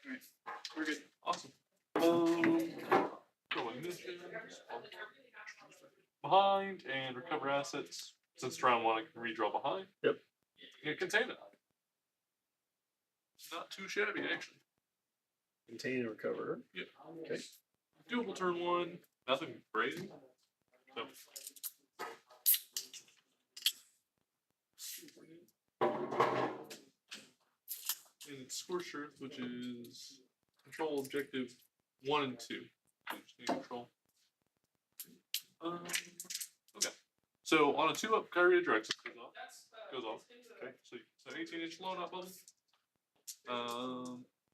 Alright. We're good. Awesome. Go behind and recover assets. Since round 1 I can redraw behind. Yep. And contain it. Not too shabby actually. Contain and recover. Yep. Okay. Doable turn 1. Nothing crazy. So. And it's Scorched Earth, which is control objective 1 and 2. Control. Okay. So on a 2-up, Kyrie Drexel goes off. Okay. So 18-inch loan up bubble. I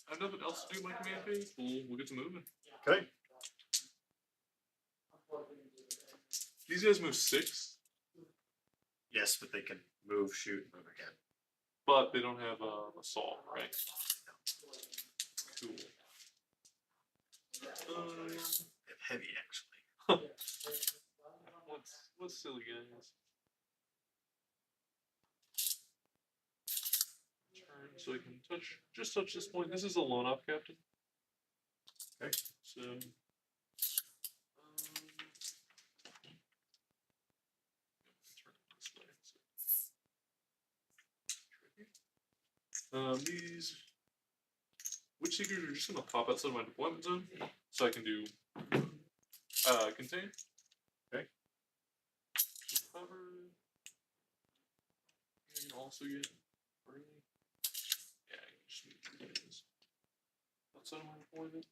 have nothing else to do with my command page. We'll get to moving. Okay. These guys move 6. Yes, but they can move, shoot, and move again. But they don't have assault, right? Cool. They have heavy, actually. What's silly, guys? Turn so I can touch this point. This is a loan up, Captain. Okay. So. These Witch Seekers are just going to pop outside my deployment zone, so I can do contain. Okay. Cover. And also get free. Yeah, I can just need these outside of my deployment.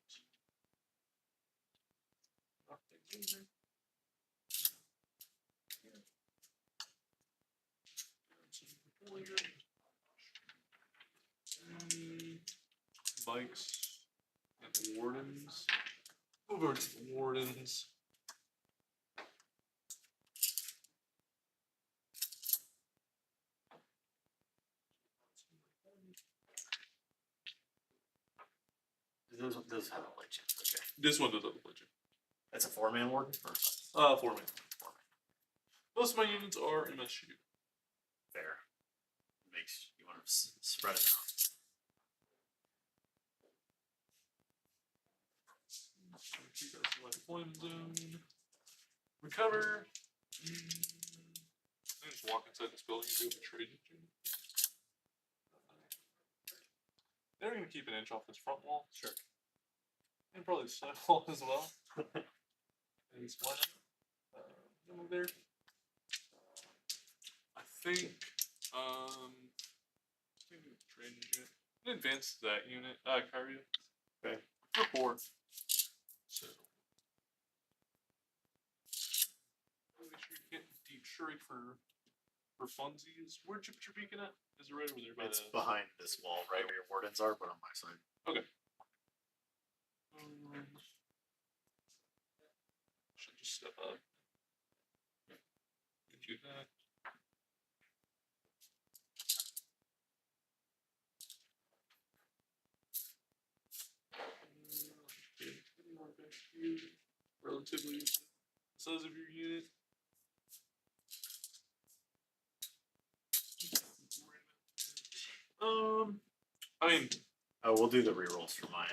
Nothing in there. Bikes and wardens. Over to the wardens. Does have a legend. Okay. This one does have a legend. That's a 4-man warden? Or 4-man. Most of my units are MSU. Fair. Makes you want to spread it out. Keep us in my deployment zone. Recover. I just walk inside this building and do a trade. They're going to keep an inch off this front wall. Sure. And probably the side wall as well. And split it. Move there. I think trade unit. Advance that unit. Kyria. Okay. For 4. So make sure you get deep straight for funsies. Where'd you put your beacon at? Is it right over there by It's behind this wall, right where your wardens are, but on my side. Okay. Should just step up. Do that. Relatively size of your unit. I mean, we'll do the rerolls for my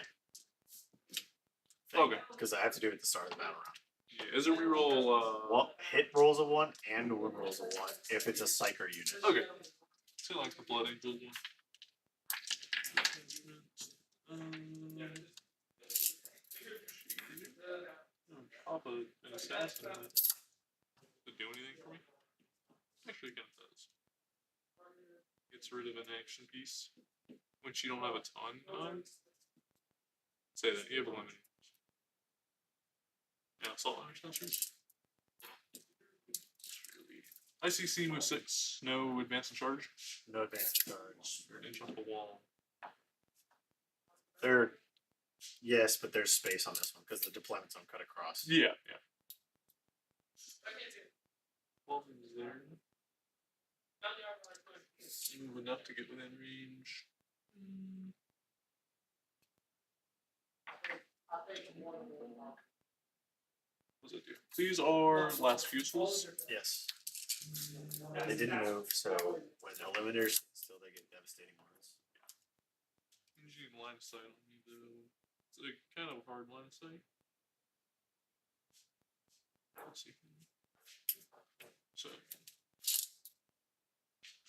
thing, okay, because I have to do it at the start of the battle round. Yeah, is a reroll well, hit rolls a 1 and wound rolls a 1 if it's a psyker unit. Okay. So like the Blood Angel one. Pop an assassin to do anything for me? Actually, it kind of does. Gets rid of an action piece, which you don't have a ton on. Say that, you have a limit. Yeah, assault intercessors. ICC move 6, no advance and charge. No advance and charge. You're an inch off the wall. They're yes, but there's space on this one because the deployment zone cut across. Yeah, yeah. 12 is there. Move enough to get within range. What does it do? These are last fusel's. Yes. Yeah, they didn't move, so when eliminators still they get devastating ones. You need line of sight on me though. It's a kind of hard line of sight. Let's see. So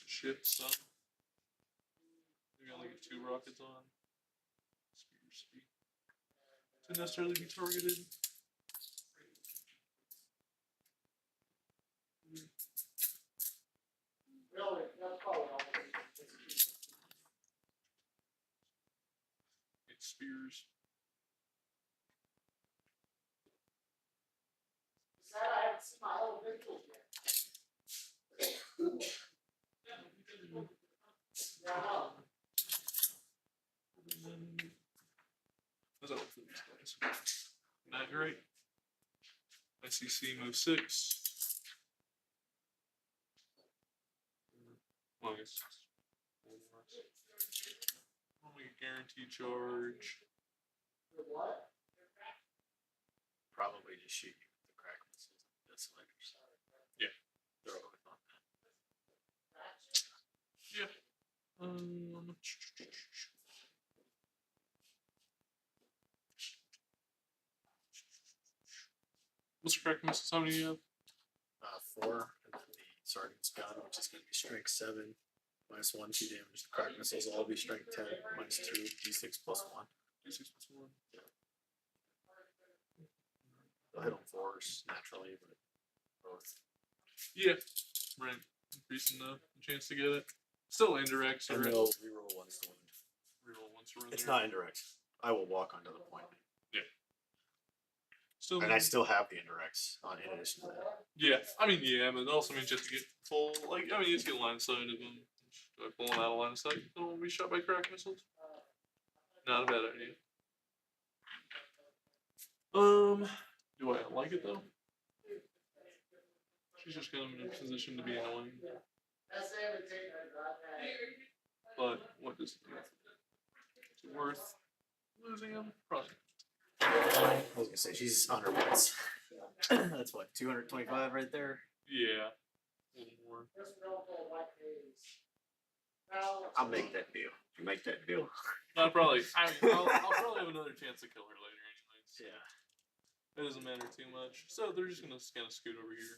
shift some. We got like 2 rockets on. Speed. To necessarily be targeted. It's spears. How's that look for these guys? Not great. SEC move 6. Well, I guess only guaranteed charge. Probably just shoot you with the crack missiles and desolators. Yeah. They're always on that. Yeah. What's your crack missiles? How many do you have? 4, and then the sergeant's gun, which is going to be strength 7, minus 1, 2 damage. The crack missiles will all be strength 10, minus 2, d6 plus 1. D6 plus 1. They'll hit on 4s naturally, but both. Yeah. Right. Increasing the chance to get it. Still indirects. And Or they'll reroll 1 to wound. reroll once we're in It's there. not indirect. I will walk onto the point. Still And I still have the indirects on in addition to that. Yeah, I mean, yeah, but it also means you have to get full, like, I mean, you have to get line of sight of them. By pulling out of line of sight, they won't be shot by crack missiles. Not a bad idea. Do I like it though? She's just kind of in a position to be annoying. But what does it do? Is it worth losing him? Probably. I was gonna say she's on her points. That's what 225 right there. Yeah. A little more. I'll make that deal. You make that deal. I'll probably have another chance to kill her later anyways. Yeah. It doesn't matter too much. So they're just gonna kind of scoot over here.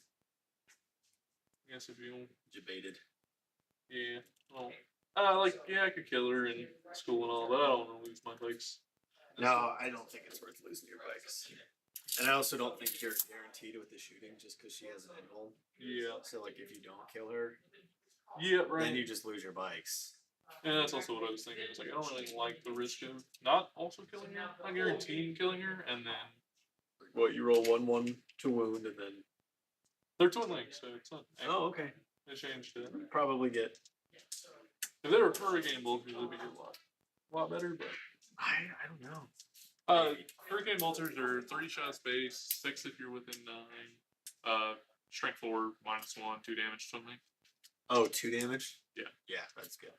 I guess if you Debated. yeah. Well, I could kill her in school and all, but I don't want to lose my bikes. No, I don't think it's worth losing your bikes. And I also don't think you're guaranteed with the shooting just because she has an invuln. Yeah. So like if you don't kill her, Yeah, right. then you just lose your bikes. And that's also what I was thinking. It's like I don't really like the risk of not also killing her. I guarantee killing her, and then What, you roll 1/1 to wound and then they're twin links, so it's not. oh, okay. They changed it. You probably get If they were hurricane bolters, it'd be a lot better. But I don't know. hurricane bolters are 3 shots base, 6 if you're within 9. Strength 4 minus 1, 2 damage something. Oh, 2 damage? Yeah. Yeah, that's good.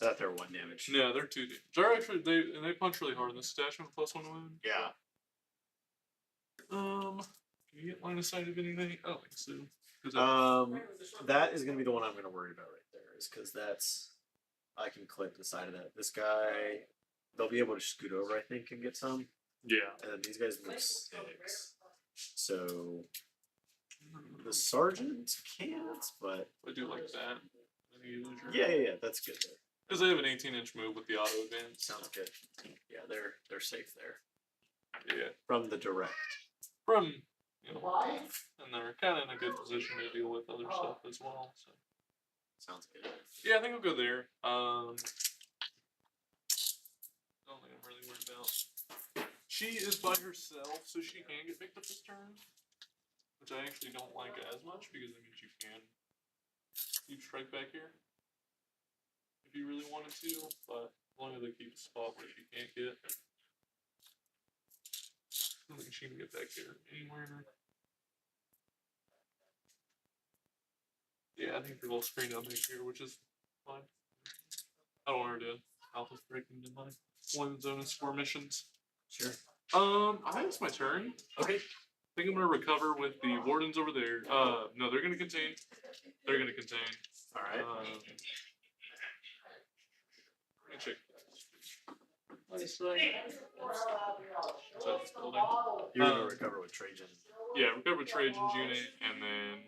I thought they were 1 damage. No, they're 2 damage. They're actually they punch really hard in this attachment plus 1 wound. Yeah. Can you get line of sight of anything? I don't think so. That is gonna be the one I'm gonna worry about right there, is because that's I can clip the side of that. This guy, they'll be able to scoot over, I think, and get some. Yeah. And then these guys move 6. So the sergeant can't, but I do like that. I think you lose your yeah, that's good there. because they have an 18-inch move with the auto advance. Sounds good. Yeah, they're safe there Yeah. from the direct. From and they're kind of in a good position to deal with other stuff as well. So Sounds good. yeah, I think I'll go there. I don't think I'm really worried about. She is by herself, so she can get picked up this turn, which I actually don't like as much because it means you can keep strike back here if you really wanted to, but as long as they keep a spot where she can't get. I don't think she can get back there anywhere. Yeah, I think they're all screened out back here, which is fine. I don't want her to alpha break into my one zone and 4 missions. Sure. I think it's my turn. Okay. I think I'm gonna recover with the wardens over there. No, they're gonna contain. They're gonna contain. All right. Let me check. this thing. Inside this building. You're gonna recover with Trajan. Yeah, recover Trajan's unit, and then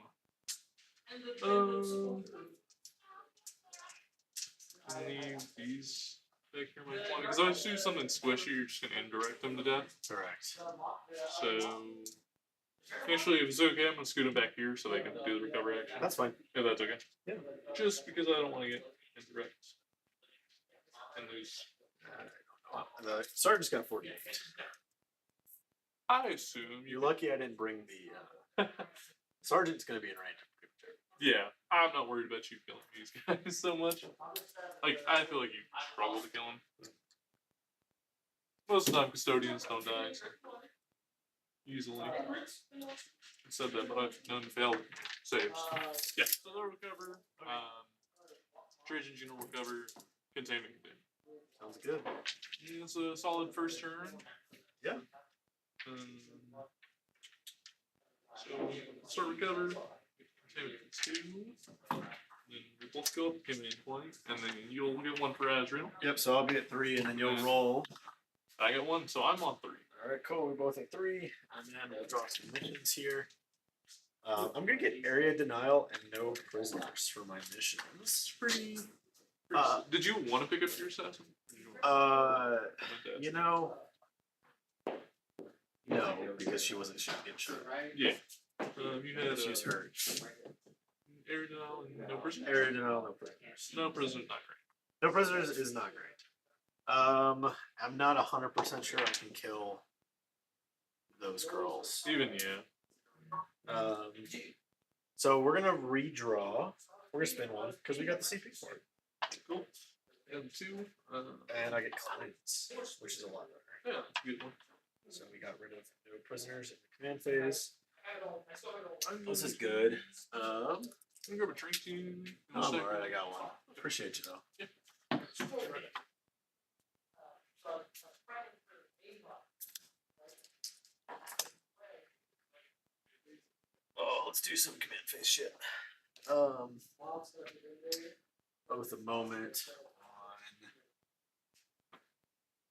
leave these back here in my corner. Because if I just do something squishy, you're just gonna indirect them to death. Correct. So actually, if it's okay, I'm gonna scoot them back here so they can do the recover action. That's fine. If that's okay. Yeah. Just because I don't want to get indirect and lose. The sergeant's got 48. I assume You're lucky I didn't bring the. Sergeant's gonna be in range. Yeah, I'm not worried about you killing these guys so much. Like, I feel like you struggle to kill them. Most of the time, custodians don't die so easily. I said that, but I've known to fail saves. Yeah, so they'll recover. Trajan's unit will recover. Containment can do. Sounds good. Yeah, it's a solid first turn. Yeah. So, start recover. Containment 2. Then we both go up, give me 20, and then you'll get 1 for Azrael. Yep. So I'll be at 3, and then you'll roll. I got 1, so I'm on 3. All right. Cool. We're both at 3, and then we'll draw some missions here. I'm gonna get area denial and no prisoners for my missions. Pretty did you want to pick up your assassin? You know, no, because she wasn't getting shot. Yeah. You had She was hurt. Area denial and no prisoners. Area denial, no prisoners. No prisoners, not great. No prisoners is not great. I'm not 100% sure I can kill those girls. Even yeah. So we're gonna redraw. We're gonna spin 1 because we got the CP for it. Cool. And 2. And I get cleanse, which is a lot better. Yeah, that's a good one. So we got rid of no prisoners in the command phase. This is good. I'm gonna grab a drink to you. I'm alright, I got 1. Appreciate you though. Yeah. Oh, let's do some command phase shit. Oath of moment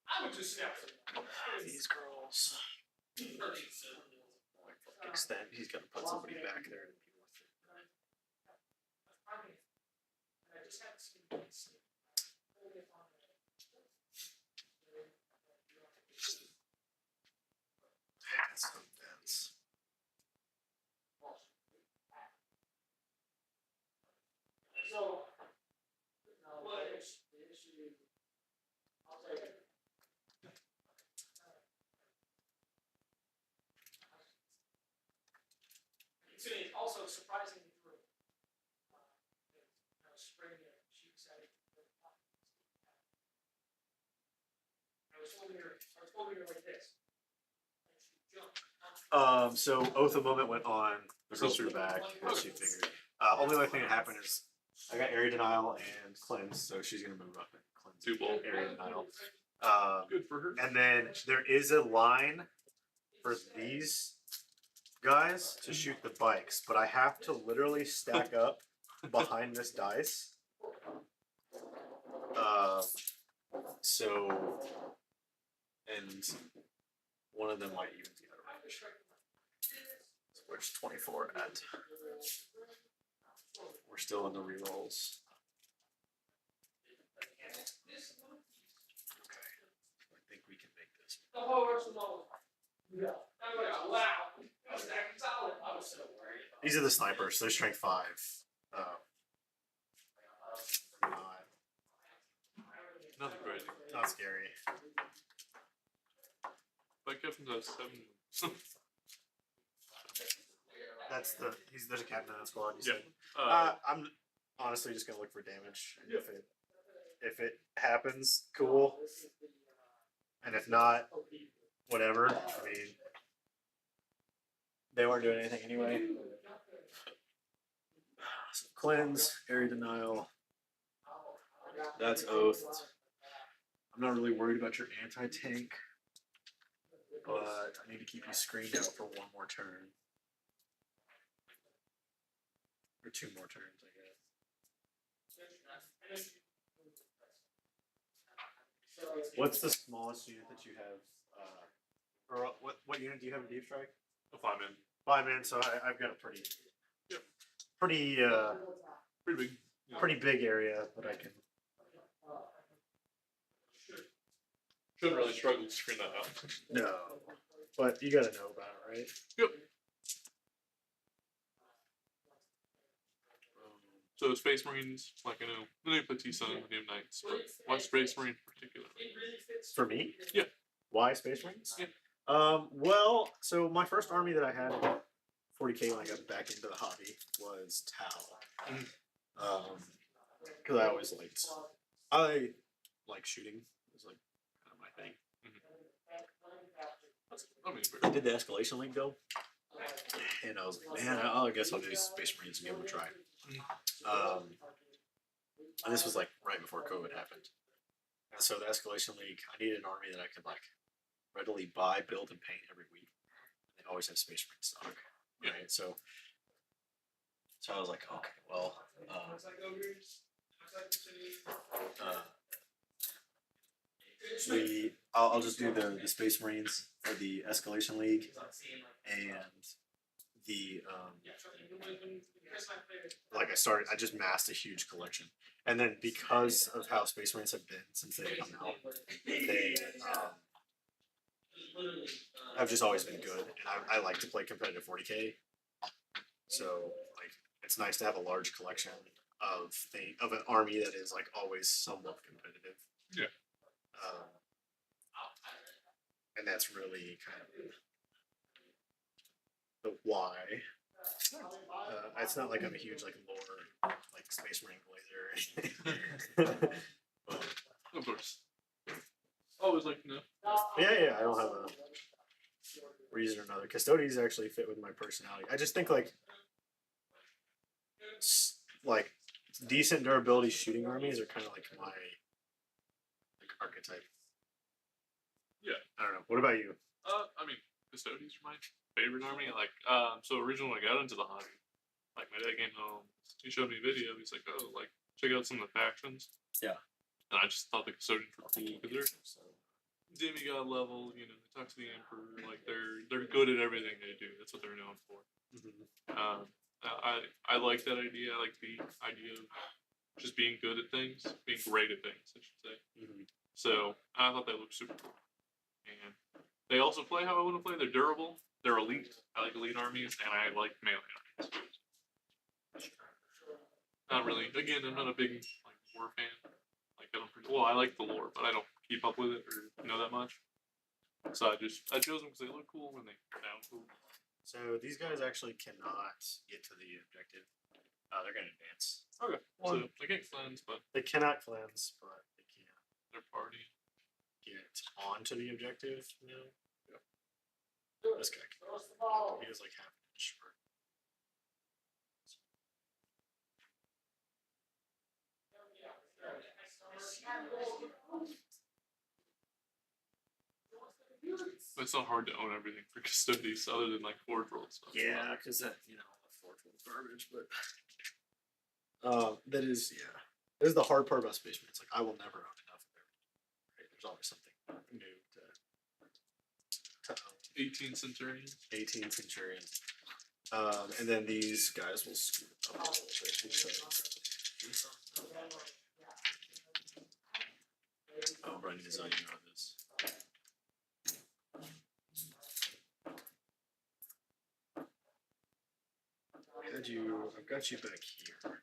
on these girls. Extend. He's gonna put somebody back there to be with it. That's so dense. It's also surprisingly true. Spring she said I was holding her like this. And she jumped. So Oath of Moment went on the girl through the back, as she figured. Only other thing that happened is I got area denial and cleanse, so she's gonna move up and cleanse. 2 bolt. Area denial. Good for her. And then there is a line for these guys to shoot the bikes, but I have to literally stack up behind this dice. And one of them might even be out of range. So where's 24 at? We're still in the rerolls. Okay, I think we can make this. These are the snipers. They're strength 5. Nothing crazy. Not scary. But I kept him to 7. That's the. There's a captain in that squad. You Yeah. said. I'm honestly just gonna look for damage. And if it happens, cool. And if not, whatever. I mean, they weren't doing anything anyway. So cleanse, area denial. That's oathed. I'm not really worried about your anti-tank, but I need to keep you screened out for 1 more turn. Or 2 more turns, I guess. What's the smallest unit that you have? Or what unit do you have in Deep Strike? A 5-man. 5-man. So I've got a pretty, Yep. pretty, Pretty big. Yeah. pretty big area that I can. Shouldn't really struggle to screen that out. No, but you got to know about it, right? Yep. So Space Marines, like I know, they play T-Sun and the Knights, but why Space Marine in particular? For me? Yeah. Why Space Marines? Yeah. Well, so my first army that I had in 40K when I got back into the hobby was Tau. Because I like shooting. It was like kind of my thing. I did the Escalation League though, and I was like, man, I guess I'll do Space Marines and give them a try. And this was like right before COVID happened. And so the Escalation League, I needed an army that I could like readily buy, build, and paint every week. They always have Space Marine stock, right? So I was like, okay, well, I'll just do the Space Marines for the Escalation League and the I just massed a huge collection. And then because of how Space Marines have been since they've come out, they have just always been good. And I like to play competitive 40K. So like it's nice to have a large collection of an army that is like always somewhat competitive. Yeah. And that's really kind of the why. It's not like I'm a huge like lore like Space Marine blazer. But, Of course. Always like to know. yeah, I don't have a reason or another. Custodes actually fit with my personality. I just think like decent durability shooting armies are kind of like my like archetype. Yeah. I don't know. What about you? I mean, Custodes are my favorite army. Like, so originally when I got into the hobby, like my dad came home, he showed me a video. He's like, "Oh, like check out some of the factions." Yeah. And I just thought the Custodians were cool because they're demigod level. You know, they talk to the Emperor. Like they're good at everything they do. That's what they're known for. Mm-hmm. I like that idea. I like the idea of just being good at things, being great at things, I should say. Mm-hmm. So I thought they looked super cool. And they also play how I want to play. They're durable. They're elite. I like elite armies, and I like melee armies. Not really. Again, I'm not a big like war fan. Like I like the lore, but I don't keep up with it or know that much. So I chose them because they look cool and they sound cool. So these guys actually cannot get to the objective. They're going to advance. Okay. So they can't cleanse, but they cannot cleanse, but they can. They're party. Get onto the objective. You know. Yep. This guy can. He has like half an inch short. But it's not hard to own everything for Custodes other than like Forge World stuff. Yeah, because that the Forge World garbage, but that is This is the hard part about Space Marines. Like I will never own enough of everything. Right? There's always something new to own. 18 Centurions. 18 Centurions. And then these guys will scoot up a little bit because I'm running design on this. I've got you back here.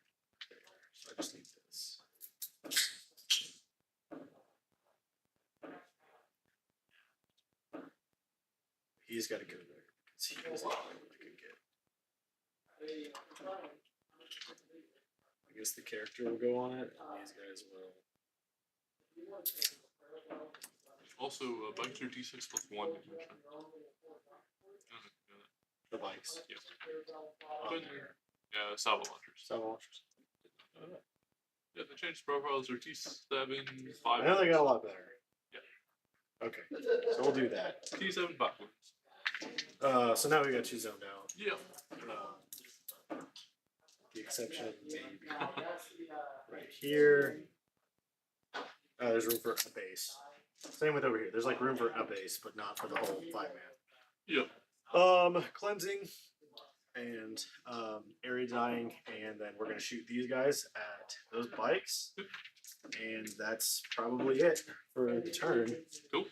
So I just need this. He's got to go there because he was the only one I could get. I guess the character will go on it, and these guys will. Also, bikes are D6 plus 1 dimension. The bikes. Yeah. On there. Yeah, salvo launchers. Salvo launchers. Yeah, they changed profiles. They're T7, 5. I know they got a lot better. Yeah. Okay, so we'll do that. T7 backwards. So now we got you zoned out. Yeah. The exception maybe right here. There's room for a base. Same with over here. There's like room for a base, but not for the whole 5-man. Yep. Cleansing and area dying, and then we're gonna shoot these guys at those bikes, and that's probably it for the turn. Cool.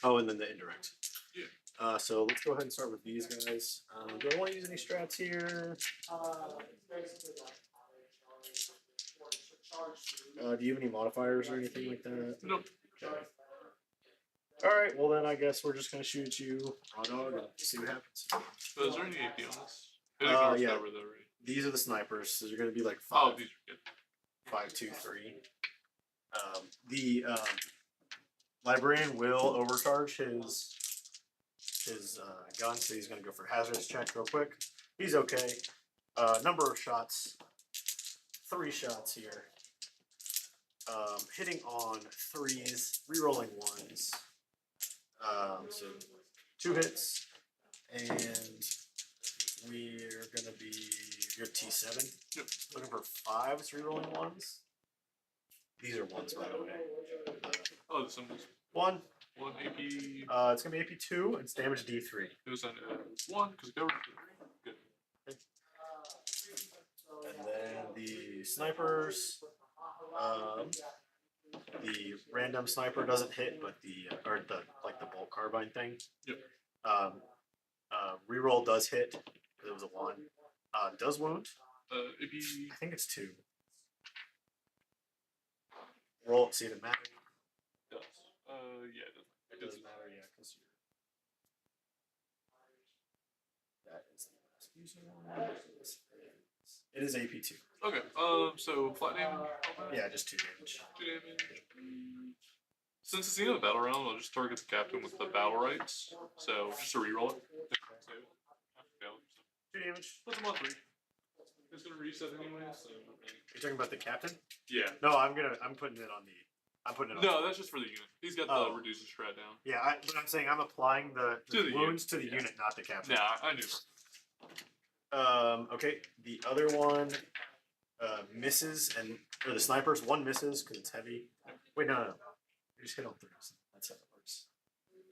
Oh, and then the indirect. Yeah. So let's go ahead and start with these guys. Do I want to use any strats here? Do you have any modifiers or anything like that? Nope. Okay. All right. Well, then I guess we're just gonna shoot you raw dog and see what happens. But is there any AP on this? It ignores Yeah. cover though, right? These are the snipers, so you're gonna be like Oh, 5, these are good. 5, 2, 3. The librarian will overcharge his gun, so he's gonna go for hazardous check real quick. He's okay. Number of shots, 3 shots here. Hitting on 3s, rerolling 1s. So 2 hits, and we're gonna be your T7. Yep. Looking for 5s, rerolling 1s. These are 1s, by the way. Oh, the symbols. 1. 1 AP. It's gonna be AP2. It's damage D3. It was on 1 because cover. Good. And then the snipers. The random sniper doesn't hit, but the bolt carbine thing. Yep. Reroll does hit because it was a 1. Does wound. AP. I think it's 2. Roll it, see if it matters. Does. Yeah, it doesn't. It doesn't matter, yeah, because you're. That is the last user. It is AP2. Okay. So flat damage. Yeah, just 2 damage. 2 damage. Since it's the end of the battle round, I'll just target the captain with the battle rights. So just to reroll it. Save it. 2 damage. Put them on 3. It's gonna reset anyway, so. You're talking about the captain? Yeah. No, I'm putting it on the. I'm putting it on. No, that's just for the unit. He's got the reducer strat down. Yeah, but I'm saying I'm applying the To the wounds to the unit, unit, not the captain. Nah, I knew. Okay, the other one misses, or the snipers, 1 misses because it's heavy. Wait, no. You just hit on 3s. That's how it works.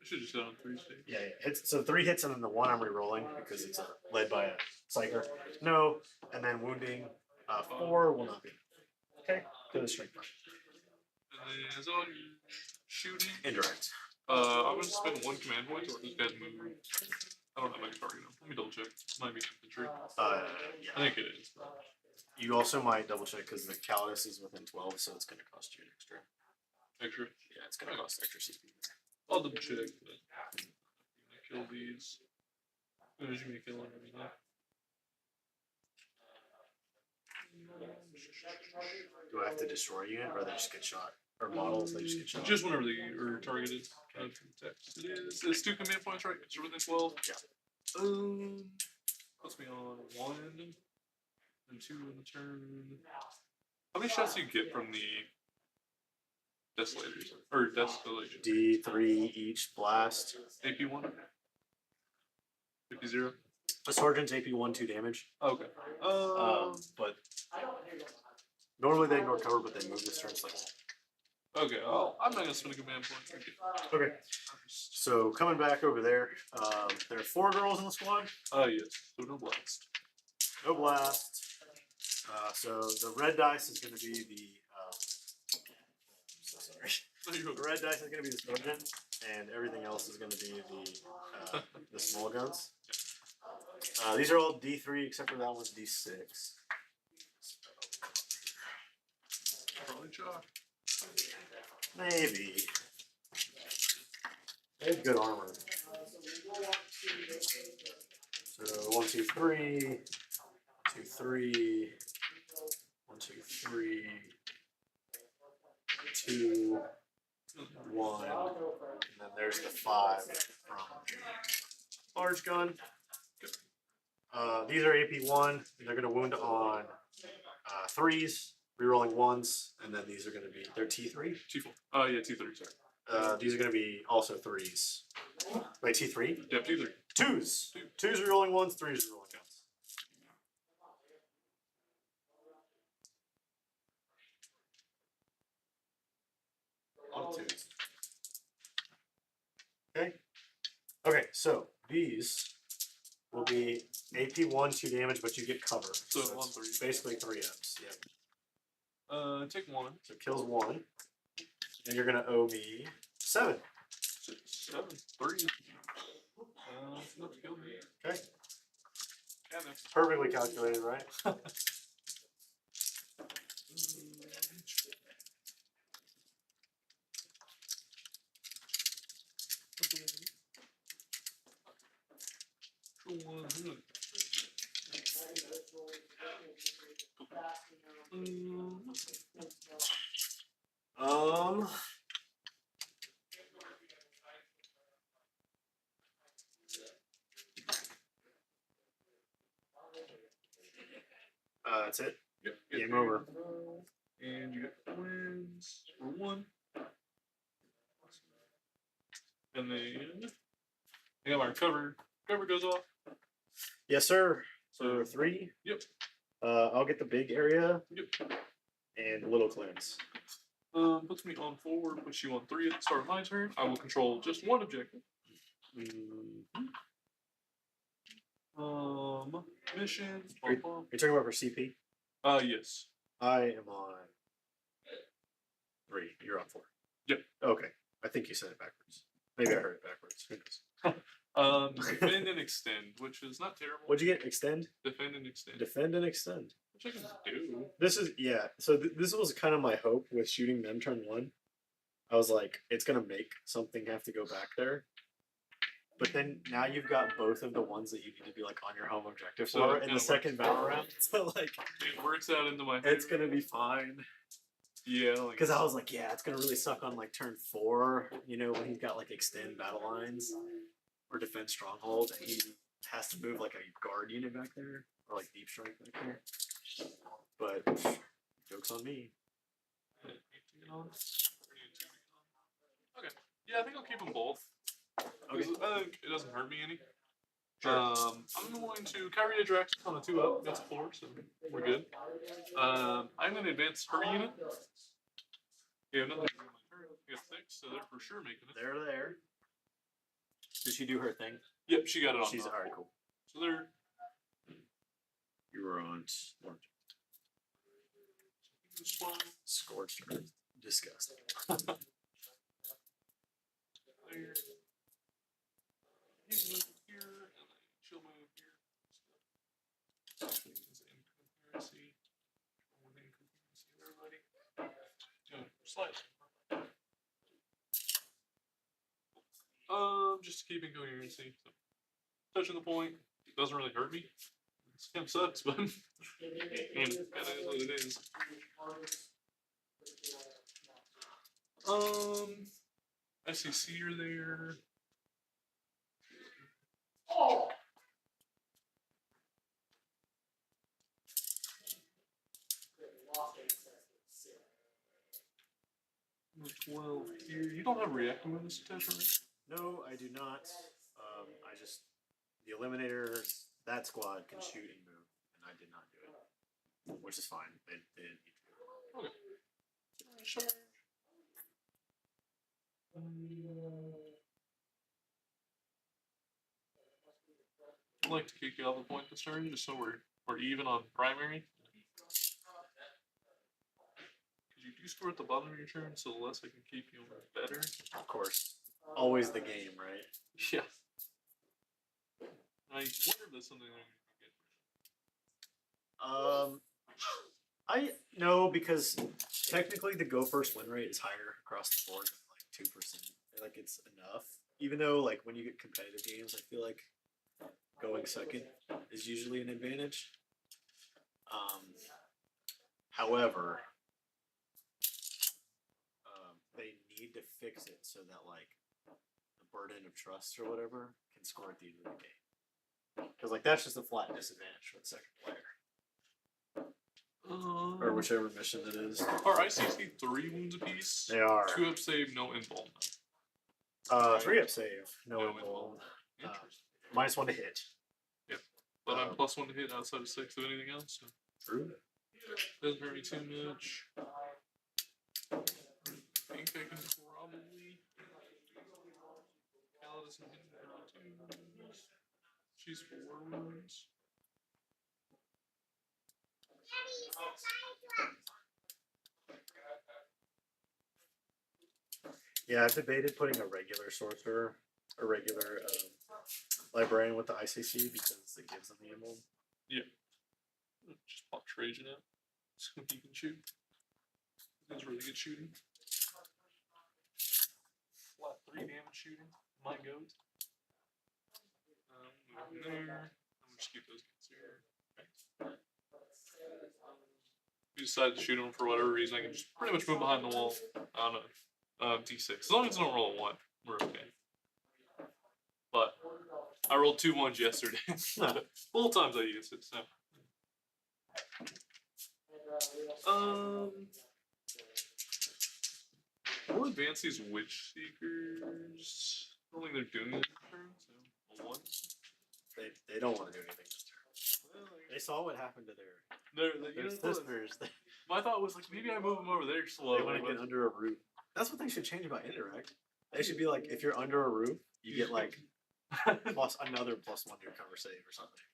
I should just hit on 3 stages. Yeah. So 3 hits and then the 1 I'm re-rolling because it's led by a psyker. No, and then wounding 4 will not be. Okay, to the strength part. And then is all you shooting? Indirect. I'm gonna spend 1 command point to let this guy move. I don't have any target on. Let me double check. Might be infantry. Yeah. I think it is. You also might double check because the Custodes is within 12, so it's going to cost you an extra. Extra. Yeah, it's going to cost extra CP. I'll double check. But I'm gonna kill these. Who's gonna kill them? Do I have to destroy a unit, or they just get shot? Or models, they just get shot? Just whenever they are targeted. It is. It's 2 command points, right? Because you're within 12. Yeah. Puts me on 1 and 2 in the turn. How many shots do you get from the Desolators? Or Desolation? D3 each blast. AP 1? AP 0? The Sergeant's AP 1, 2 damage. Okay. But normally they ignore cover, but they move this turn slightly. Okay, I'm not gonna spend a command point. Okay. So coming back over there, there are 4 girls in the squad. Yes. So no blast. No blast. So the red dice is going to be the. So sorry. The red dice is going to be the sergeant, and everything else is going to be the small guns. These are all D3 except for that one's D6. Probably chalk. Maybe. They have good armor. So 1, 2, 3. 2, 3. 1, 2, 3. 2. 1. And then there's the 5 from the large gun. These are AP1. They're going to wound on 3s, rerolling 1s, and then these are going to be, they're T3? T4. Yeah, T3, sorry. These are going to be also 3s. Wait, T3? Yeah, T3. 2s. 2s rerolling 1s, 3s rerolling guns. All 2s. Okay. Okay, so these will be AP 1, 2 damage, but you get cover. So it's 1, 3. basically 3 M's. Yep. Take 1. So it kills 1. And you're gonna owe me 7. 6, 7, 3. Let's kill me. Okay. Yeah, that's Perfectly calculated, right? Um. That's it. Yep, Game over. And you get wins for 1. And then I got my recover. Recover goes off. Yes, sir. So 3. Yep. I'll get the big area Yep. and little cleanse. Puts me on 4, puts you on 3 at the start of my turn. I will control just 1 objective. Mission. You're talking about for CP? Yes. I am on 3. You're on 4. Yep. Okay. I think you said it backwards. Maybe I heard it backwards. Who knows? Defend and extend, which is not terrible. What'd you get? Extend? Defend and extend. Defend and extend. Which I can do. This is, yeah. So this was kind of my hope with shooting them turn 1. I was like, it's going to make something have to go back there. But then now you've got both of the ones that you need to be like on your home objective So for it in kinda the second battle round. So like, It works out into my favor. it's going to be fine. Yeah. Like, Because I was like, yeah, it's going to really suck on like turn 4, you know, when he's got like extend battle lines or defend stronghold, and he has to move like a guard unit back there or like deep strike back there. But joke's on me. Okay. Yeah, I think I'll keep them both. Okay. I think it doesn't hurt me any. Sure. I'm going to carry a Drax on a 2-up. That's a 4, so we're good. I'm going to advance her unit. Yeah, nothing on my turn. I got 6, so they're for sure making it. They're there. Did she do her thing? Yep, she got it on. She's top. alright, cool. So they're. You were on scorched earth. Disgusting. There. You move here, and then she'll move here. Things in concurrency. Within concurrency of everybody. Slice. Just keeping coherency. So, touching the point. It doesn't really hurt me. This kind of sucks, but and kind of is what it is. SEC are there. Number 12 here. You don't have reacting with this attachment, right? No, I do not. I just the eliminator, that squad can shoot and move, and I did not do it, which is fine. They didn't need to do it. Okay. Sure. I'd like to kick you off the point this turn, just so we're even on primary. Because you do score at the bottom of your turn, so the less I can keep you, the better. Of course, always the game, right? Yeah. I wonder if there's something I can get. I no, because technically the go first win rate is higher across the board than like 2%. Like it's enough. Even though like when you get competitive games, I feel like going second is usually an advantage. However, they need to fix it so that like the burden of trust or whatever can score at the end of the game. Because like that's just a flat disadvantage for the second player. Or whichever mission it is. Are ICC 3 wounds apiece? They are. 2-up save, no involvement. 3-up save, no involvement. Interesting. -1 to hit. Yep. But I'm +1 to hit outside of 6 of anything else. So. True. Doesn't hurt me too much. I think I can probably doesn't hit twos. She's 4 wounds. Yeah, I've debated putting a regular sorcerer, a regular librarian with the ICC because it gives them the emblem. Yeah. Just pop Trajan out so he can shoot. He's really good shooting. Flat 3 damage shooting. My goat. Move in there. I'm just keep those guys here. Okay. If you decide to shoot them for whatever reason, I can just pretty much move behind the wall on a d6. As long as I don't roll a 1, we're okay. But I rolled 2 1s yesterday. Both times I used it, so. We'll advance these Witch Seekers. I don't think they're doing anything this turn, so a 1. They don't want to do anything this turn. Well, They saw what happened to their sisters. my thought was like, maybe I move them over there They slowly. want to get under a roof. That's what they should change about Interact. They should be like, if you're under a roof, you get like plus another +1 to your cover save or something.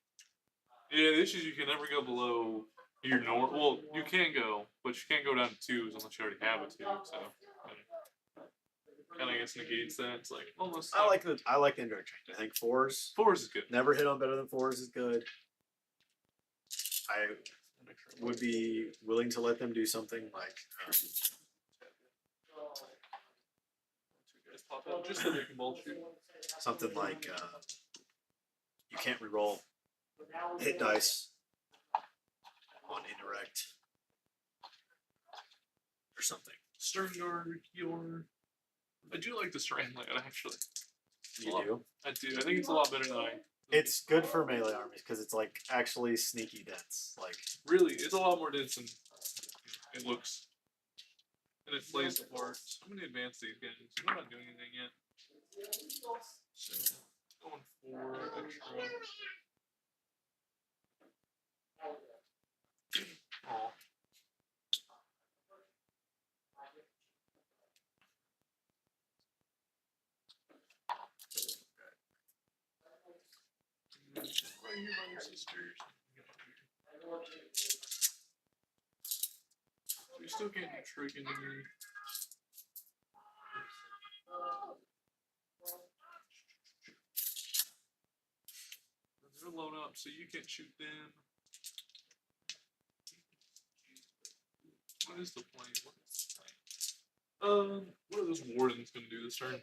Yeah, the issue is you can never go below your normal. Well, you can go, but you can't go down to 2s unless you already have a 2. So, kind of I guess negates that. It's like almost. I like the indirect change. I think 4s. 4s is good. Never hit on better than 4s is good. I would be willing to let them do something like. 2 guys pop out just so they can both shoot. Something like you can't reroll hit dice on indirect or something. Stern guard, healer. I do like the strand layout actually. You do? I do. I think it's a lot better than I. It's good for melee armies because it's like actually sneaky dense. Like Really, it's a lot more dense than it looks. And it plays the part. So I'm gonna advance these guys. I'm not doing anything yet. So going for extra. Aw. Right here by your sisters. So you still can't do trick into me. They're blown up, so you can't shoot them. What is the plan? What is the plan? What are those wardens gonna do this turn?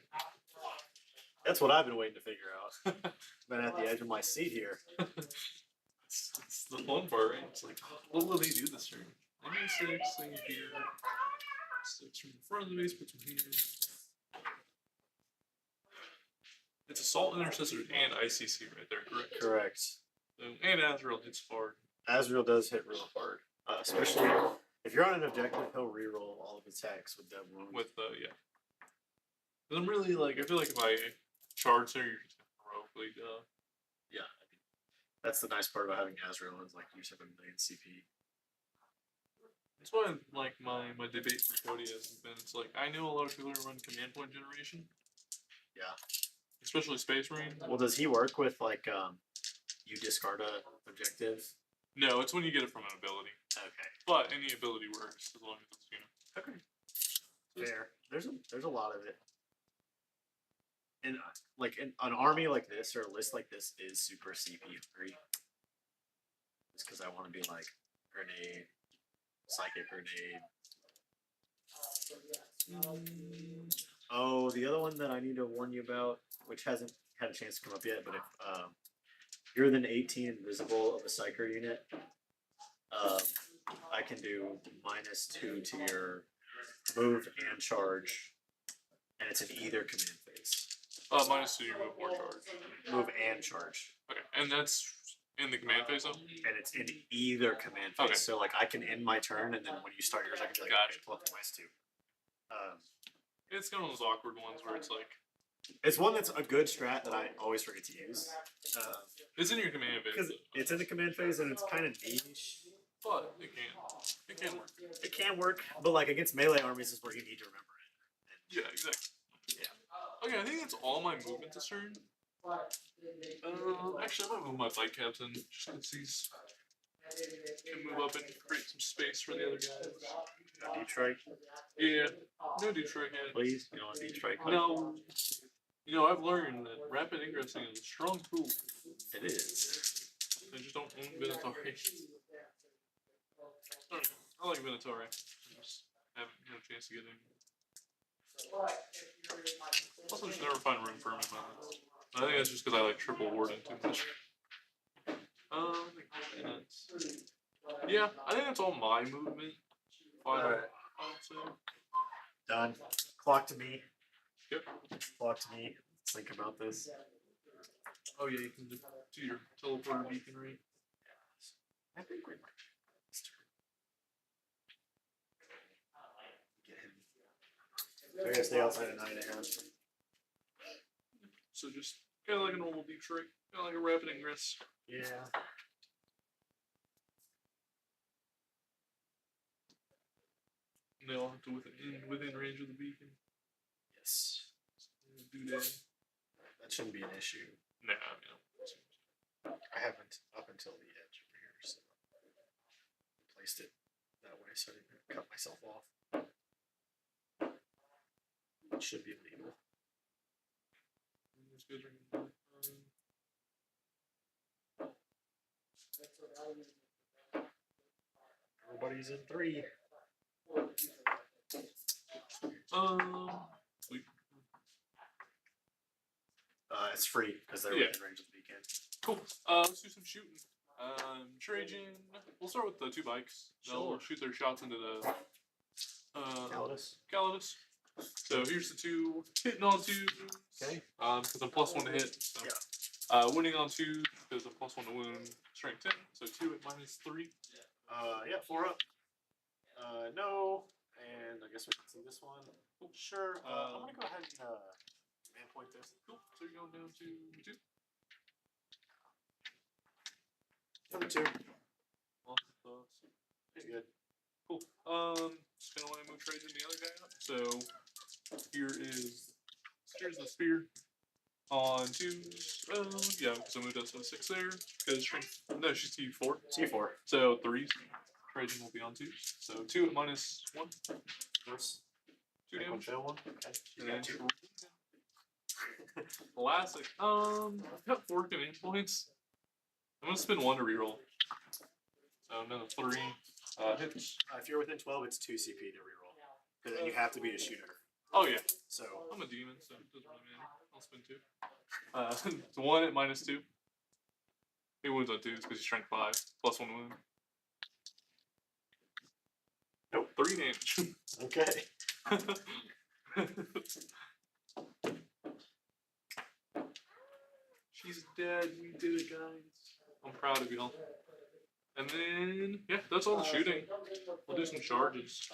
that's what I've been waiting to figure out. Been at the edge of my seat here. It's the fun part, right? It's like, what will they do this turn? They need 6, they need here. 6 from the front of the base, put them here. It's Assault Intercessor and ICC right there, correct? Correct. And Azrael hits hard. Azrael does hit real hard, especially if you're on an objective. He'll reroll all of his attacks with that wound. With, yeah. But I'm really like, I feel like if I charge there, you're just gonna heroically, Yeah, I mean, that's the nice part about having Azrael is like you just have a million CP. That's why like my debate for Cody has been. It's like I know a lot of people who run command point generation. Yeah. Especially Space Marine. Well, does he work with like you discard a objective? No, it's when you get it from an ability. Okay. But any ability works as long as it's Okay. Fair. There's a lot of it. And like an army like this or a list like this is super CP free. Just because I want to be like grenade, psychic grenade. Oh, the other one that I need to warn you about, which hasn't had a chance to come up yet, but if you're within 18 invisible of a psyker unit, I can do -2 to your move and charge, and it's in either command phase. -2 your move or charge. Move and charge. Okay, and that's in the command phase though? And it's in either command phase. Okay. So like I can end my turn, and then when you start yours, I can be like, Gotcha. okay, plus -2. It's kind of those awkward ones where it's like It's one that's a good strat that I always forget to use. it's in your command phase. Because it's in the command phase and it's kind of niche. But it can work. It can work, but like against melee armies is where you need to remember it. Yeah, exactly. Yeah. Okay, I think that's all my movement this turn. Actually, I might move my bike captain just because he's can move up and create some space for the other guys. No deep strike, Yeah, no deep strike yet. please. You don't want deep strike. No. You know, I've learned that rapid ingressing is a strong tool. It is. I just don't own Venatori. Alright, I like Venatori. I just haven't had a chance to get in. Also, just never find room for him in my list. I think that's just because I like triple warding too much. Yeah, I think that's all my movement. Final say. Done. Clock to me. Yep. Clock to me. Let's think about this. Oh yeah, you can do your teleporter beacon, right? I think we might. Get him. We're gonna stay outside at 9.5. So just kind of like a normal deep strike, kind of like a rapid ingress. Yeah. And they'll have to within range of the beacon. Yes. Do that. That shouldn't be an issue. Nah, I mean, I haven't up until the edge over here, so I placed it that way so I didn't cut myself off. It should be legal. these guys are gonna Everybody's in 3. sweet. It's free because they're Yeah. within range of the beacon. Cool. Let's do some shooting. Trajan. We'll start with the 2 bikes. They'll Sure. shoot their shots into the Calidus. Calidus. So here's the 2 hitting on 2. Okay. Because I'm +1 to hit. So. Yeah. Winning on 2 because I'm +1 to wound. Strength 10. So 2 at -3. Yeah, 4 up. No. And I guess we can see this one. Sure. I'm gonna go ahead and man point this. Cool. So you're going down to 2. Number 2. Lots of thoughts. Pretty good. Cool. Just gonna want to move Trajan the other guy up. So here's the spear on 2s. Yeah, because I moved up to a 6 there. Because no, she's T4. C4. So 3s. Trajan will be on 2s. So 2 at -1. First. 2 Make one damage. fail one. Okay. You And got then 2. classic. I've got 4 command points. I'm gonna spin 1 to reroll. So another 3 hits. If you're within 12, it's 2 CP to reroll. Because then you have to be a shooter. Oh yeah. So I'm a demon, so it doesn't really matter. I'll spin 2. It's 1 at -2. He wounds on 2s because he's strength 5. +1 wound. Nope, 3 damage. okay. She's dead. We did it, guys. I'm proud of y'all. And then, yeah, that's all the shooting. We'll do some charges.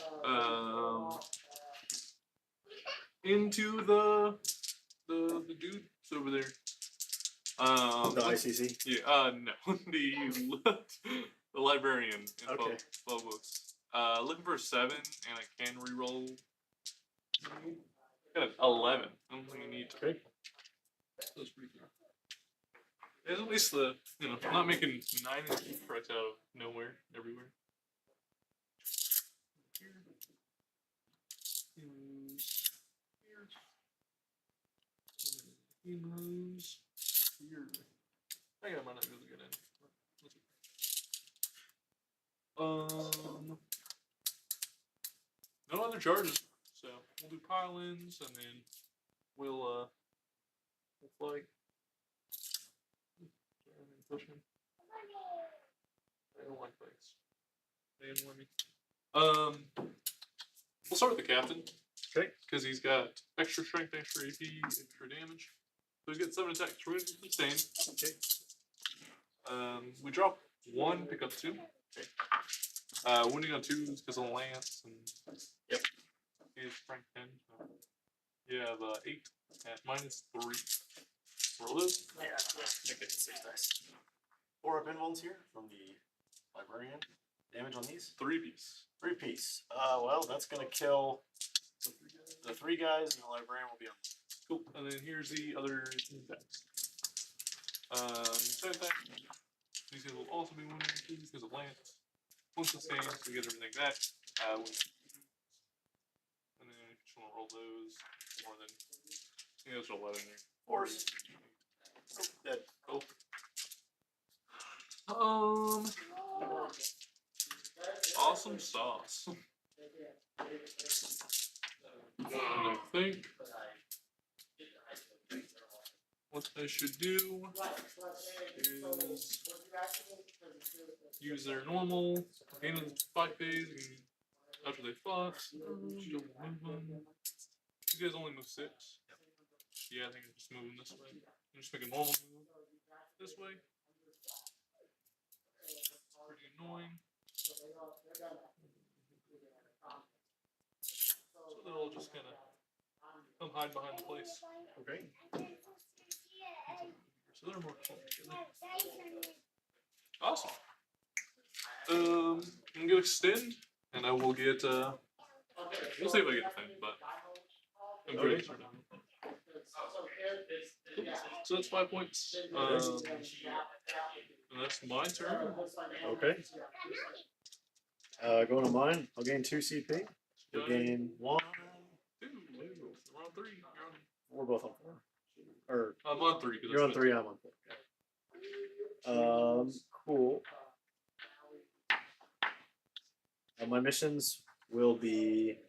Into the dudes over there. The ICC. Yeah. No, the librarian in Okay. both books. Looking for a 7, and I can reroll. Got an 11. I don't think you need to. Okay. That's pretty good. At least I'm not making 9 right out of nowhere, everywhere. Here. He moves here. He moves here. I think I might not be able to get in. No other charges. So we'll do pile-ins and then we'll fly. Push him. I don't like bikes. They annoy me. We'll start with the captain. Okay. Because he's got extra strength, extra AP, extra damage. So he's got 7 attacks, 20 sustain. Okay. We drop 1, pick up 2. Okay. Winning on 2s because of the lance and yep. He has strength 10. So you have 8 at -3. Roll those. Yeah. Okay. 6 dice. 4 up invulns here from the librarian. Damage on these? 3 piece. 3 piece. Well, that's gonna kill the 3 guys, and the librarian will be on Cool. And then here's the other text. Same thing. These guys will also be winning because of Lance. Once the stands, we get everything back. And then if you want to roll those more than those are 11 there. Horse. Dead. Cool. Awesome sauce. And I think what I should do is use their normal end of the fight phase after they fought. You guys only move 6. Yeah, I think I'm just moving this way. I'm just making a normal move this way. Pretty annoying. So they'll just kind of come hide behind the place. Okay. So they're more together. Awesome. I'm gonna extend, and I will get. We'll see if I get the thing, but I'm pretty certain. So that's 5 points. And that's my turn. Okay. Going to mine, I'll gain 2 CP. You'll gain 1. We're on 3. You're on. We're both on 4. Or I'm on 3. you're on 3. I'm on 4. Okay. Cool. My missions will be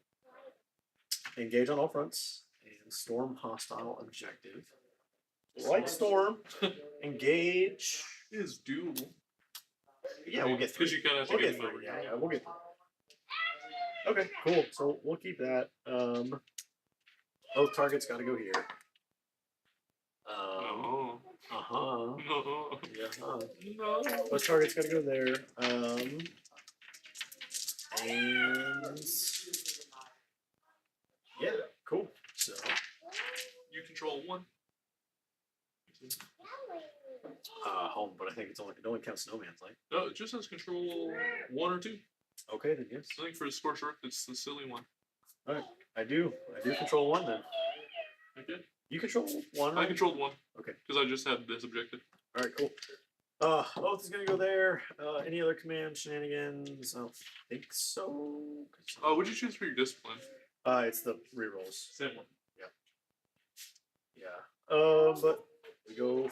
engage on all fronts and storm hostile objective. Like storm, engage. It is doable. Yeah, we'll get 3. Because you kind of have to We'll get get them 3. over. Yeah, we'll get 3. Okay, cool. So we'll keep that. Both targets got to go here. No. Uh-huh. No. Yeah. No. Both targets got to go there. And yeah, cool. So You control 1. home, but I think it only counts snowman's light. No, it just says control 1 or 2. Okay, then yes. I think for the scorched earth, it's the silly one. All right, I do control 1 then. Okay. You control 1. I controlled 1. Okay. Because I just had this objective. All right, cool. Oath is gonna go there. Any other command shenanigans? I don't think so. What'd you choose for your discipline? It's the rerolls. Same one. Yeah. But we go.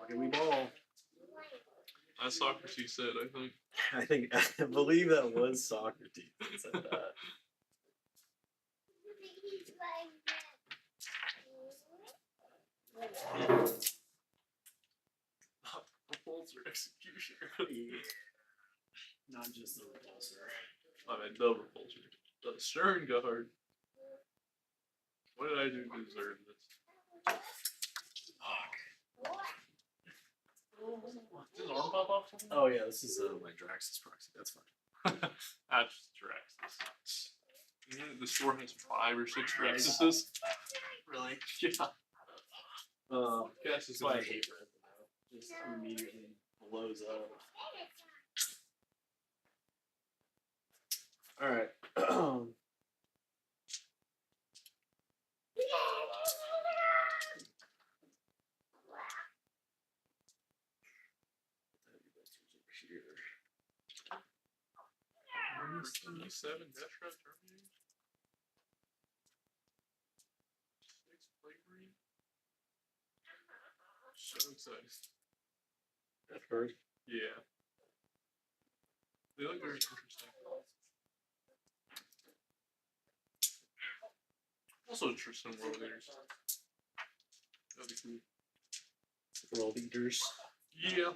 Okay, we ball. That's Socrates said, I think. I believe that was Socrates that said that. Repulsor executioner. Yeah. Not just the repulsor. I mean, the repulsor. The Stern Guard. What did I do to deserve this? Fuck. Did his arm pop off something? Oh yeah, this is my Drax's proxy. That's fine. That's just Drax. The store has 5 or 6 Draxes. Really? Yeah. Cass is That's why I gonna hate Red though. Just immediately blows up. All right. -7 Death Trap Terminator. 6 Slavery. So excited. Death Guard. Yeah. They look very interesting. Also interesting world leaders. That'd be cool. World Eaters. Yeah.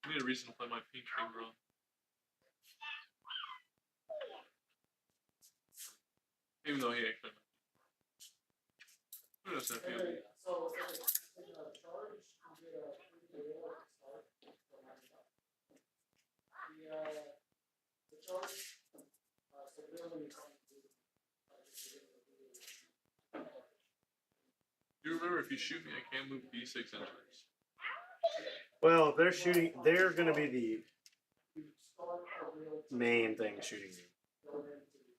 I need a reason to play my pink finger on. Even though he actually might. Who knows if he'll be. You remember, if you shoot me, I can't move D6 enters. Well, they're shooting. They're going to be the main thing shooting you.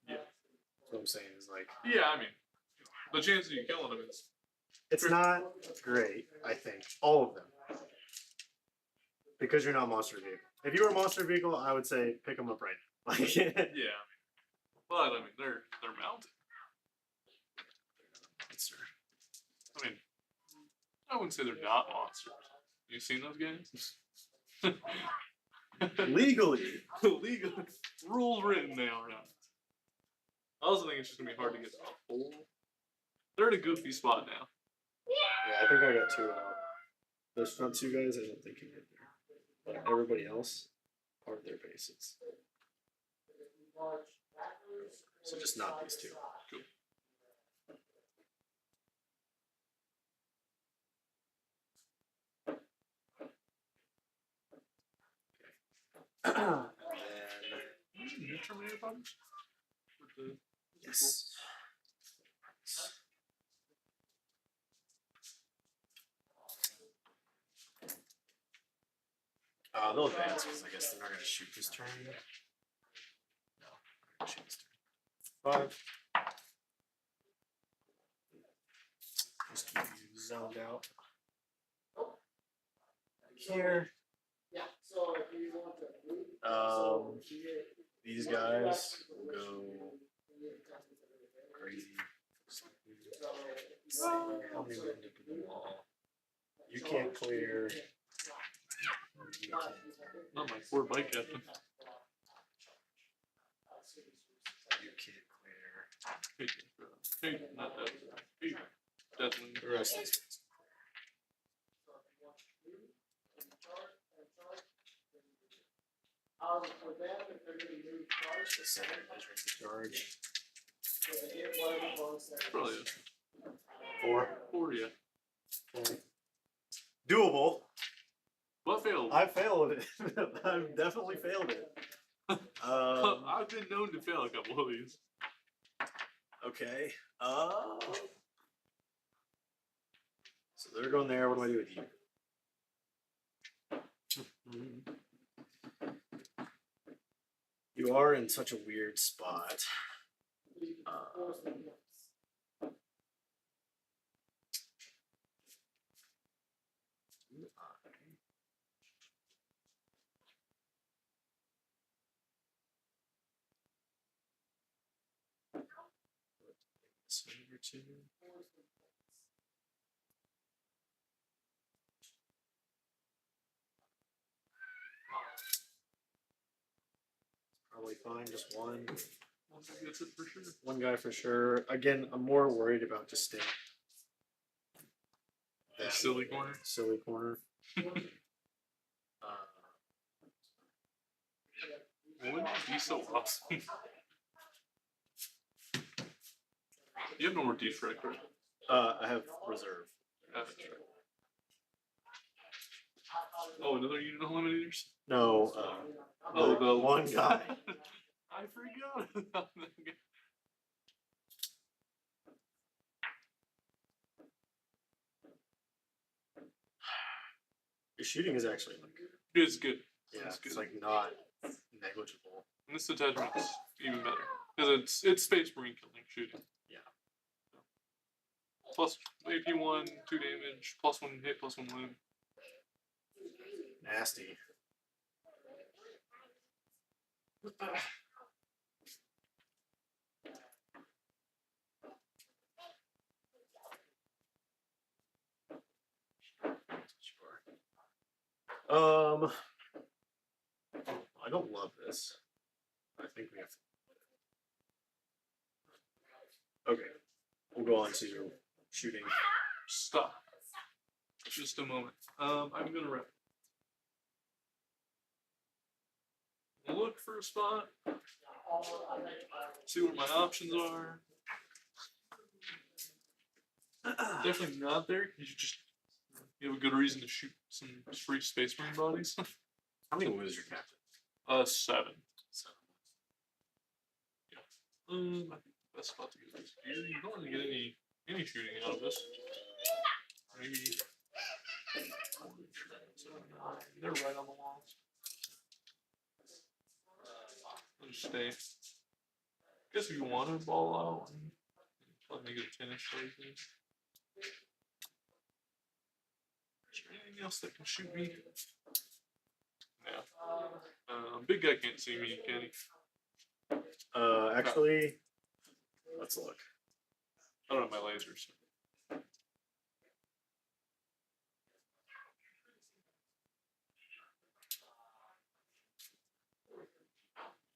Yeah. That's what I'm saying is like. Yeah, I mean, the chance of you killing him is It's not great, I think. All of them. Because you're not monster vehicle. If you were a monster vehicle, I would say pick them up right now. Like, yeah. But I mean, they're mounted. I mean, I wouldn't say they're not monsters. You seen those games? legally. Legal rules written, they are not. I also think it's just gonna be hard to get a full. They're in a goofy spot now. Yeah, I think I got 2 out. Those front 2 guys, I don't think can get there. But everybody else, part of their bases. So just not these 2. Cool. And then, New Terminator problems? With the yes. They'll advance because I guess they're not going to shoot this turn. No, they're going to shoot this turn. 5. Just keep you zoned out. Here. These guys will go crazy. How many women did the wall? You can't clear. You can't. not my poor bike captain. You can't clear. Hey, not that. Hey, definitely. The rest of these things. The second measuring the charge. Probably 4. 4, yeah. 4. Doable. What failed? I failed it. I've definitely failed it. I've been known to fail a couple of these. Okay. So they're going there. What do I do with you? You are in such a weird spot. Over to probably fine, just one. One guy gets it for sure. One guy for sure. Again, I'm more worried about just staying. That silly corner. Silly corner. Wouldn't it be so awesome? You have no more defrag, right? I have reserve. That's right. Oh, another unit of eliminators? No, the one guy. I forgot about that guy. Your shooting is actually like It's good. yeah, It's it's good. like not negligible. And this attachment's even better. Because it's Space Marine killing shooting. Yeah. Plus AP1, 2 damage, plus 1 hit, plus 1 wound. Nasty. I don't love this. I think we have to. Okay, we'll go on to shooting. Stop. Just a moment. I'm gonna wrap. Look for a spot. See what my options are. Definitely not there. You have a good reason to shoot some free Space Marine bodies. How many was your captain? 7. So, I think the best spot to get this. You don't really get any shooting out of this. Maybe. They're right on the walls. I'll just stay. Guess if you want to ball out, I'll make it a 10-inch charge. Then. Is there anything else that can shoot me? No. Big guy can't see me, can he? Actually, let's look. I don't have my lasers.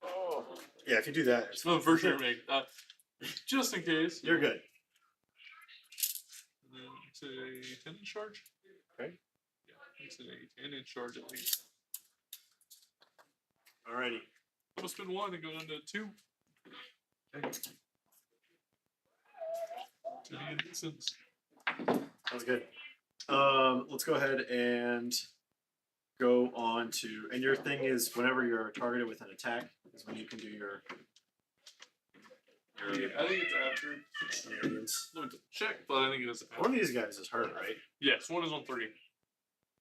Oh. Yeah, if you do that, it's No, for sure, make just in case. You're good. And then it's a 10-inch charge. Okay. Yeah, it's a 10-inch charge at least. Alrighty. Almost been 1 and go down to 2. Okay. To be a nuisance. Sounds good. Let's go ahead and go on to, and your thing is whenever you're targeted with an attack is when you can do your Yeah, I think it's after. shenanigans. Let me double check, but I think it is after. One of these guys is hurt, right? Yes, 1 is on 3.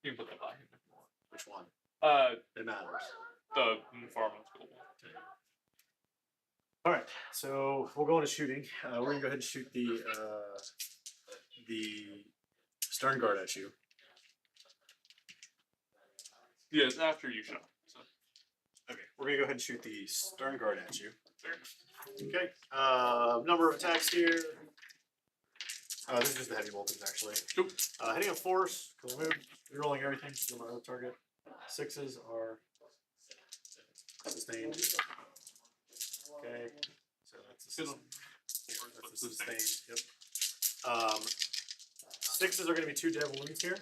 You can put that by him if you want. Which one? It matters. The farming's goal. All right, so we'll go into shooting. We're gonna go ahead and shoot the stern guard at you. Yeah, it's after you shot. So. Okay, we're gonna go ahead and shoot the stern guard at you. Fair. Okay, number of attacks here. This is just the heavy bolters actually. Nope. Hitting a force, because I moved, rerolling everything to my other target. 6s are sustained. Okay, so that's a Hit 'em. that's a sustained. Yep. 6s are going to be 2 dead wounds here.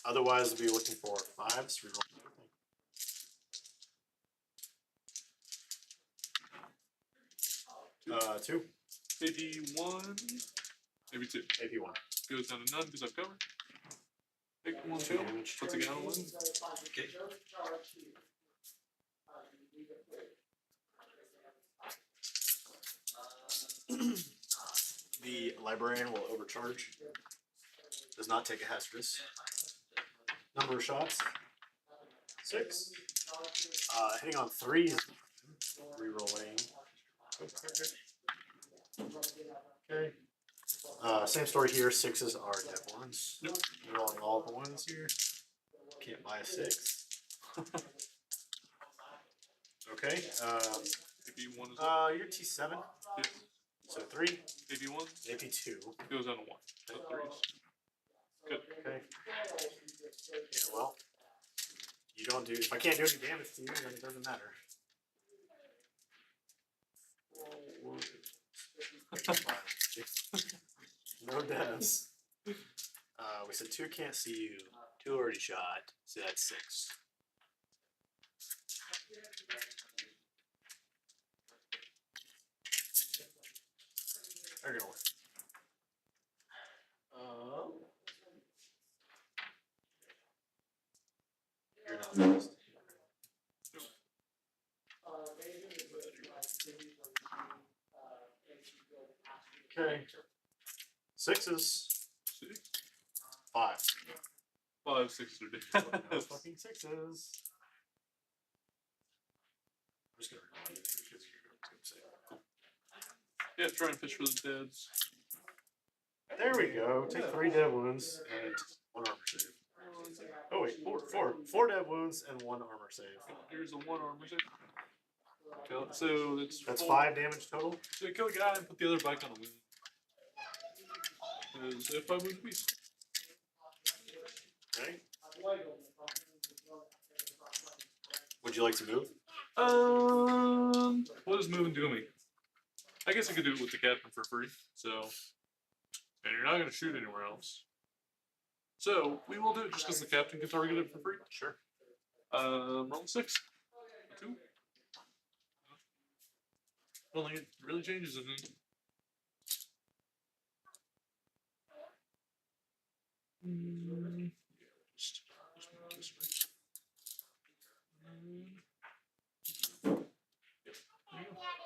Otherwise, we'll be looking for 5s. Reroll everything. 2. Maybe 1. Maybe 2. AP 1. Goes down to none because I've covered. Take 1 2 kill. damage. Puts a guy on 1. Okay. The librarian will overcharge. Does not take a hazardous. Number of shots. 6. Hitting on 3s. Rerolling. Okay. Same story here. 6s are dead ones. Nope. Rolling all the ones here. Can't buy a 6. Okay. Maybe 1 is You're T7. yes. So 3. Maybe 1. AP 2. Goes down to 1. So 3s. Good. Okay. Yeah, well, you don't do. If I can't do any damage to you, then it doesn't matter. No deaths. We said 2 can't see you. 2 already shot, so that's 6. They're gonna win. You're not first. Okay. 6s. 6. 5. 5, 6 are dead. No fucking 6s. I'm just gonna rewind it because you're gonna say. Yeah, try and fish for the deads. There we go. Take 3 dead wounds and 1 armor save. Oh wait, 4 dead wounds and 1 armor save. Here's a 1 armor save. So That's 4. 5 damage total. So kill a guy and put the other bike on a wound. Because if I wound a beast. Okay. Would you like to move? What does moving do me? I guess I could do it with the captain for free. So, and you're not going to shoot anywhere else. So we will do it just because the captain can target it for free. Sure. Roll 6. 2. I don't think it really changes anything. Just make this right.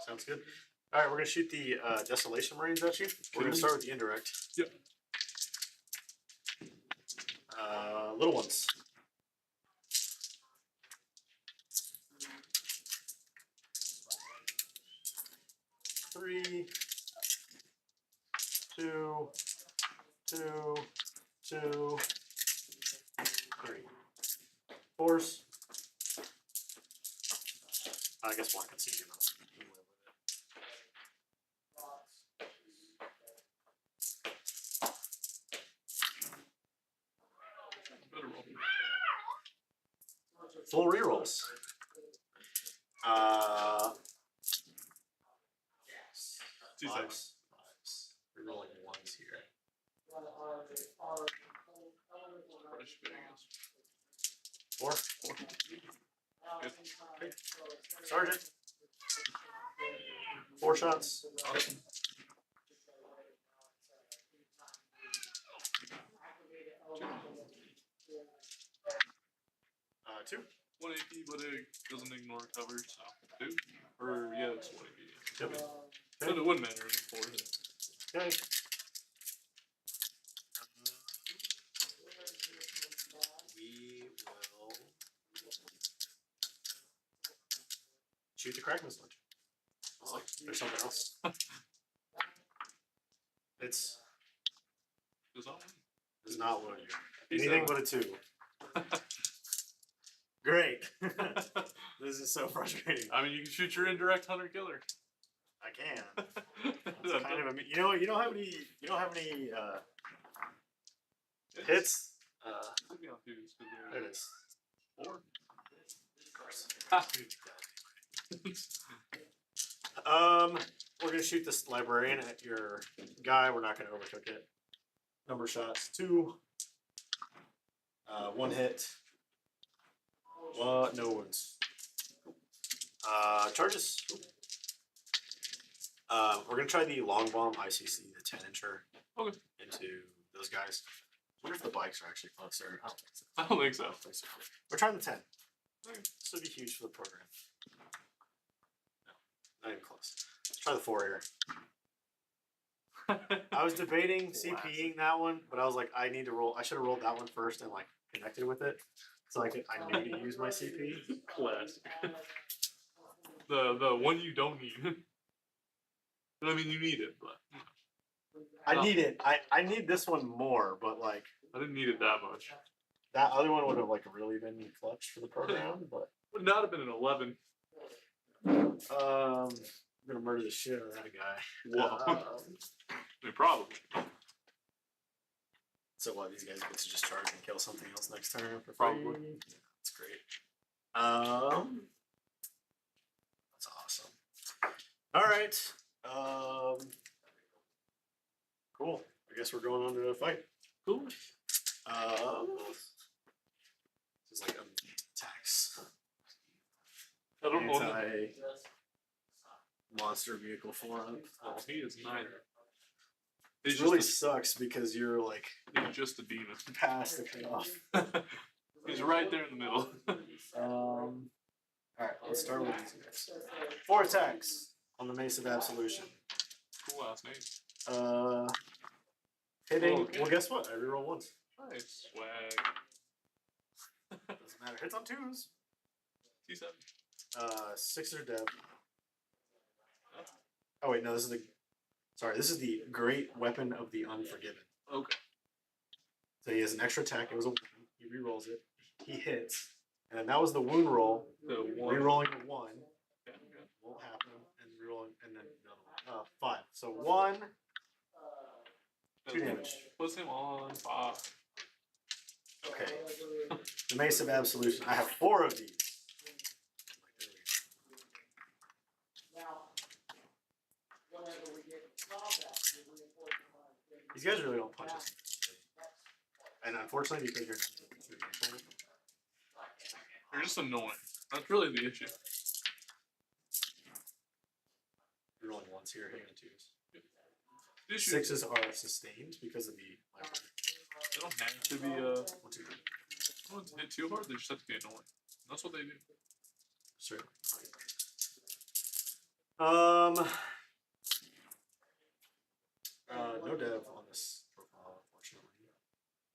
Sounds good. All right, we're gonna shoot the Desolation Marines at you. We're gonna start with the indirect. Yep. Little ones. Three. 2, 3. Force. I guess one can see you know. You live with it. Better roll. Full rerolls. Two Fives. Rerolling ones here. Fresh Vegas. 4. Good. Okay. Sergeant. 4 shots. Awesome. Two. 1 AP, but it doesn't ignore cover, so 2. Or, yeah, it's 1 AP. Yep. But it wouldn't matter if 4 hit. Okay. We will shoot the Kraken Sledge. It's like there's something else. It's Does that one? does not wound you. He Anything said- but a 2. Great. This is so frustrating. I mean, you can shoot your indirect hunter killer. I can. It's kind of you don't have any hits. Could be on twos, 'cause There they're it is. 4. Of course. Ha. We're gonna shoot this librarian at your guy. We're not gonna overcook it. Number shots 2. 1 hit. No wounds. Charges. We're gonna try the long bomb ICC, the 10-incher, Okay. into those guys. I wonder if the bikes are actually closer. I don't think so. I don't think so. I don't think so. We're trying the 10. Okay. This would be huge for the program. No, not even close. Let's try the 4 here. I was debating CPing that one, but I was like, I need to roll. I should have rolled that one first and like connected with it, so I knew to use my CP. Classic. The one you don't need. But I mean, you need it, but I need it. I need this one more, but like I didn't need it that much. that other one would have like really been clutch for the program. But Would not have been an 11. I'm gonna murder the shit out of that guy. Whoa. I mean, probably. So what? These guys get to just charge and kill something else next turn for Probably. free? That's great. That's awesome. All right. Cool. I guess we're going on to a fight. Cool. It's like attacks. I don't know. Anti monster vehicle 4-up. Oh, he is neither. It He's really just sucks because you're like he's just a demon. past the cutoff. He's right there in the middle. Alright, let's start with these guys. 4 attacks on the Mace of Absolution. Cool ass name. Hitting. Okay. Well, guess what? I reroll once. Nice. Swag. Doesn't matter. Hits on 2s. T7. 6 are dead. Oh wait, no. This is the Great Weapon of the Unforgiven. Okay. So he has an extra attack. It was a 1. He rerolls it. He hits, and then that was the wound roll. The one. Rerolling a 1 Yeah, yeah. won't happen, and rerolling, and then another one. 5. So 1, 2 damage. Puts him on 5. Okay. The Mace of Absolution. I have 4 of these. These guys really don't punch us. And unfortunately, because you're They're just annoying. That's really the issue. rolling 1s here, hitting on 2s. The issue is 6s are sustained because of the library. they don't have to be 1, 2, 3. they don't hit too hard, they just have to be annoying. That's what they do. Certainly. No dev on this profile, unfortunately.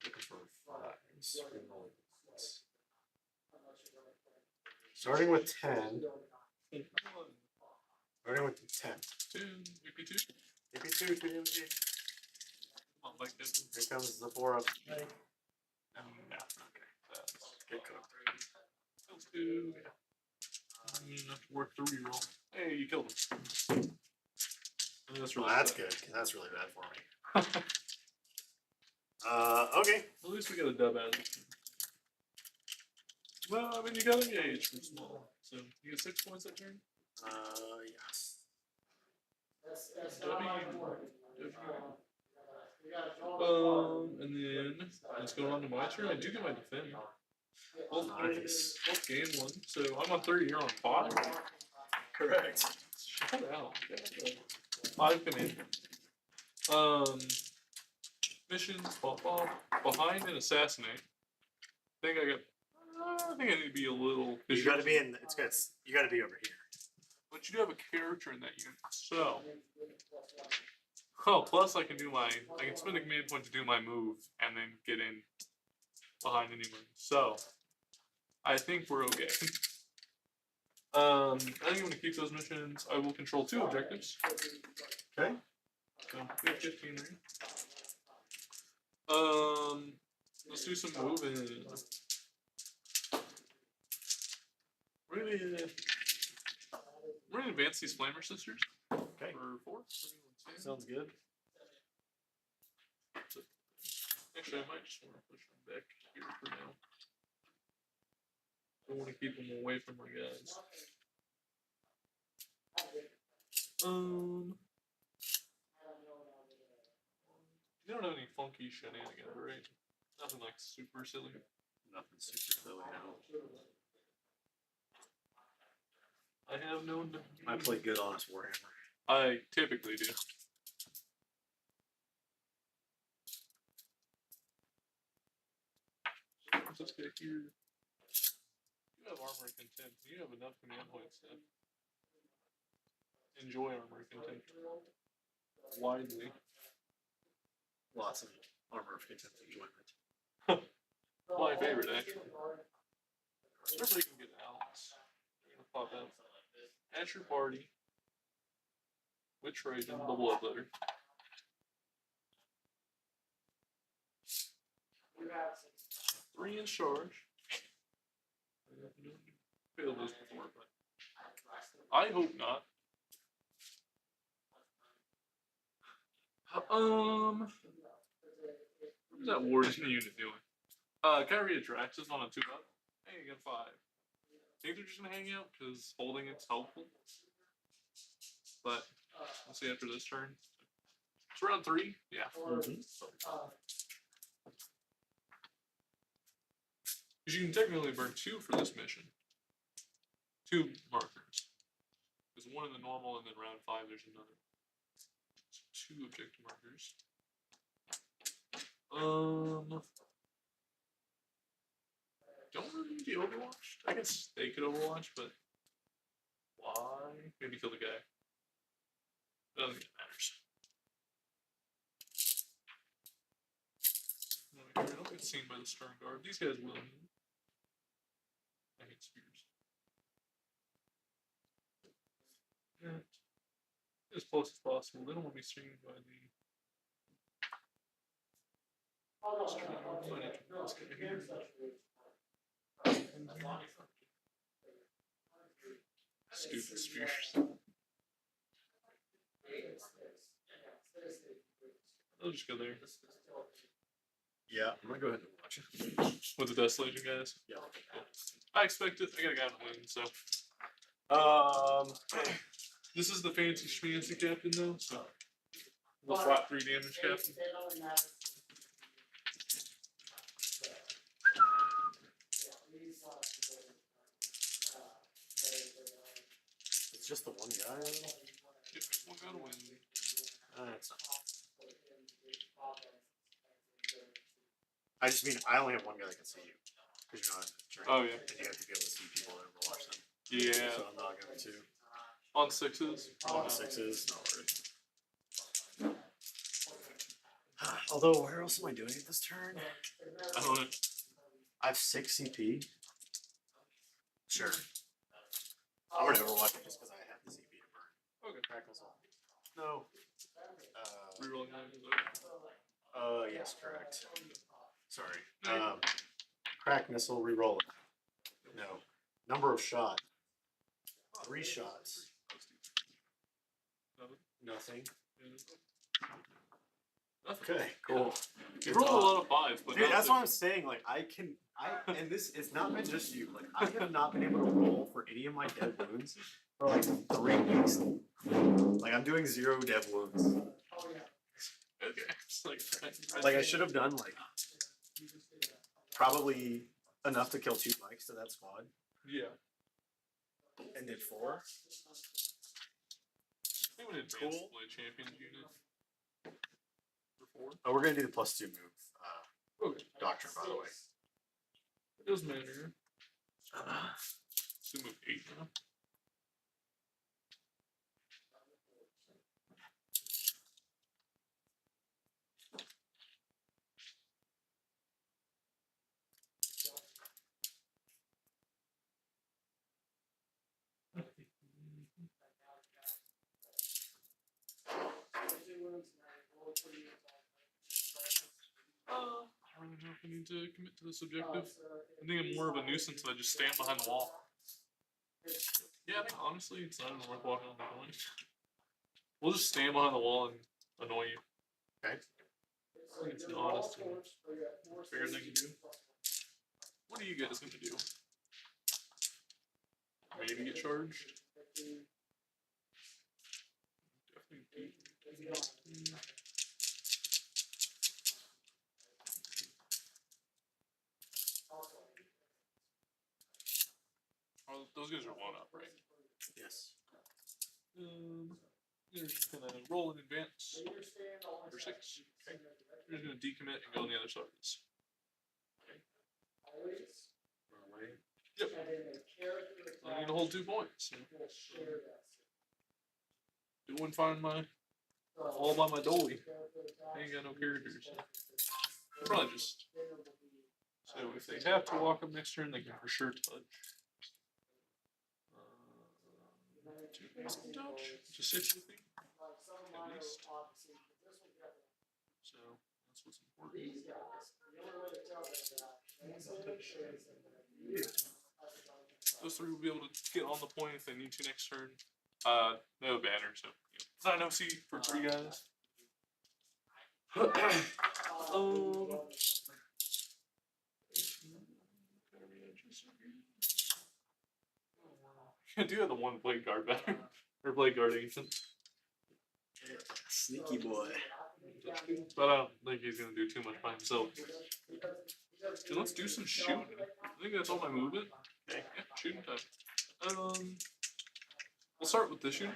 Looking for 5s. Rerolling ones. Starting with 10. Starting with 10. 2, AP2. AP2, 2 damage. Come on. like that. Here comes the 4 of. Nah, okay. That's Get cooked. Let's do. Enough to work the reroll. Hey, you killed him. That's Well, really that's sad. good, because that's really bad for me. Okay. At least we got a dub out of it. Well, I mean, you got engaged from small, so you get 6 points that turn. Yes. And then it's going on to my turn. I do get my defend. Both game 1, so I'm on 3. You're on 5. Correct. Shut out. 5 command. Missions. Behind and assassinate. I think I need to be a little. You got to be in. It's good. You got to be over here. But you do have a character in that unit, so. Oh, plus I can spend a command point to do my move and then get in behind anyone. So, I think we're okay. I think I'm going to keep those missions. I will control 2 objectives. Okay. So, we have 15 there. Let's do some moving. We're gonna advance these Flamer Sisters. Okay. For 4. Sounds good. Actually, I might just want to push them back here for now. I want to keep them away from my guys. You don't have any funky shenanigans, right? Nothing like super silly. Nothing super silly now. I have known to. I play good, honest Warhammer. I typically do. What's this guy here? You have armor and contempt. You have enough command points to enjoy armor and contempt widely. Lots of armor of contempt enjoyment. My favorite, actually. Everybody can get Alex. You're gonna pop out. At your party. With Trajan, the Bloodletter. Three in charge. Failed this before, but I hope not. What is that Warden unit doing? Kyrie Drax is on a 2-up. Hey, you got 5. Think they're just gonna hang out because holding it's helpful. But we'll see after this turn. It's round 3. Yeah. Because you can technically burn 2 for this mission. 2 markers. There's 1 in the normal, and then round 5 there's another. So 2 objective markers. Don't really need the Overwatch. I guess they could Overwatch, but why? Maybe kill the guy. I don't think it matters. I don't get seen by the Stern Guard. These guys will. I hate spears. Yeah. As close as possible. They don't want to be seen by the. Stupid spears. I'll just go there. Yeah, I'm gonna go ahead and watch it. With the Desolation guys? Yeah. I expect it. I got a guy to win, so. This is the fancy schmancy captain, though, so. We'll flat 3 damage captain. It's just the one guy. Yep, one guy to win. It's not. I just mean I only have one guy that can see you because you're not in the train. Oh yeah. And you have to be able to see people that overwatch them. Yeah. So I'm not going to. On 6s. On 6s, not worried. Although, where else am I doing it this turn? I don't know. I have 6 CP. Sure. I'm going to overwatch it just because I have the CP to burn. Okay. Crackles off. No. Rerolling items. Yes, correct. Sorry. Crack missile, reroll it. No. Number of shots. 3 shots. Nothing. Okay, cool. You rolled a lot of 5s, but Dude, not that's sixes. what I'm saying. Like, and this, it's not been just you. Like, I have not been able to roll for any of my dead wounds for like 3 weeks. Like, I'm doing 0 dead wounds. Okay. It's Like, I should have done, like, probably enough to kill 2 bikes to that squad. Yeah. And did 4. I think an advanced blade champions unit. For 4. Oh, we're gonna do the +2 move. Okay. Doctrine, by the way. It doesn't matter. So move 8 now. I don't really know if I need to commit to this objective. I think I'm more of a nuisance if I just stand behind the wall. Yeah, I think honestly it's not even worth walking on the point. We'll just stand behind the wall and annoy you. Okay. I think it's an honest and fair thing to do. What are you guys gonna do? Maybe get charged? Definitely. Oh, those guys are blown up, right? Yes. You're just gonna roll in advance. Number 6. Okay. You're just gonna decommit and go on the other side of this. Yep. I need to hold 2 points. Doing fine all by my dolly. I ain't got no characters. Probably just. So if they have to walk up next turn, they can for sure touch. 2 guys can touch. Just 6 with me. At least. So that's what's important. Those 3 will be able to get on the point if they need to next turn. No banner, so it's not an OC for 3 guys. I do have the 1 blade guard banner. Or blade guard ancient. Sneaky boy. But I don't think he's gonna do too much by himself. Dude, let's do some shooting. I think that's all my movement. Okay, yeah, shooting time. We'll start with this shooting.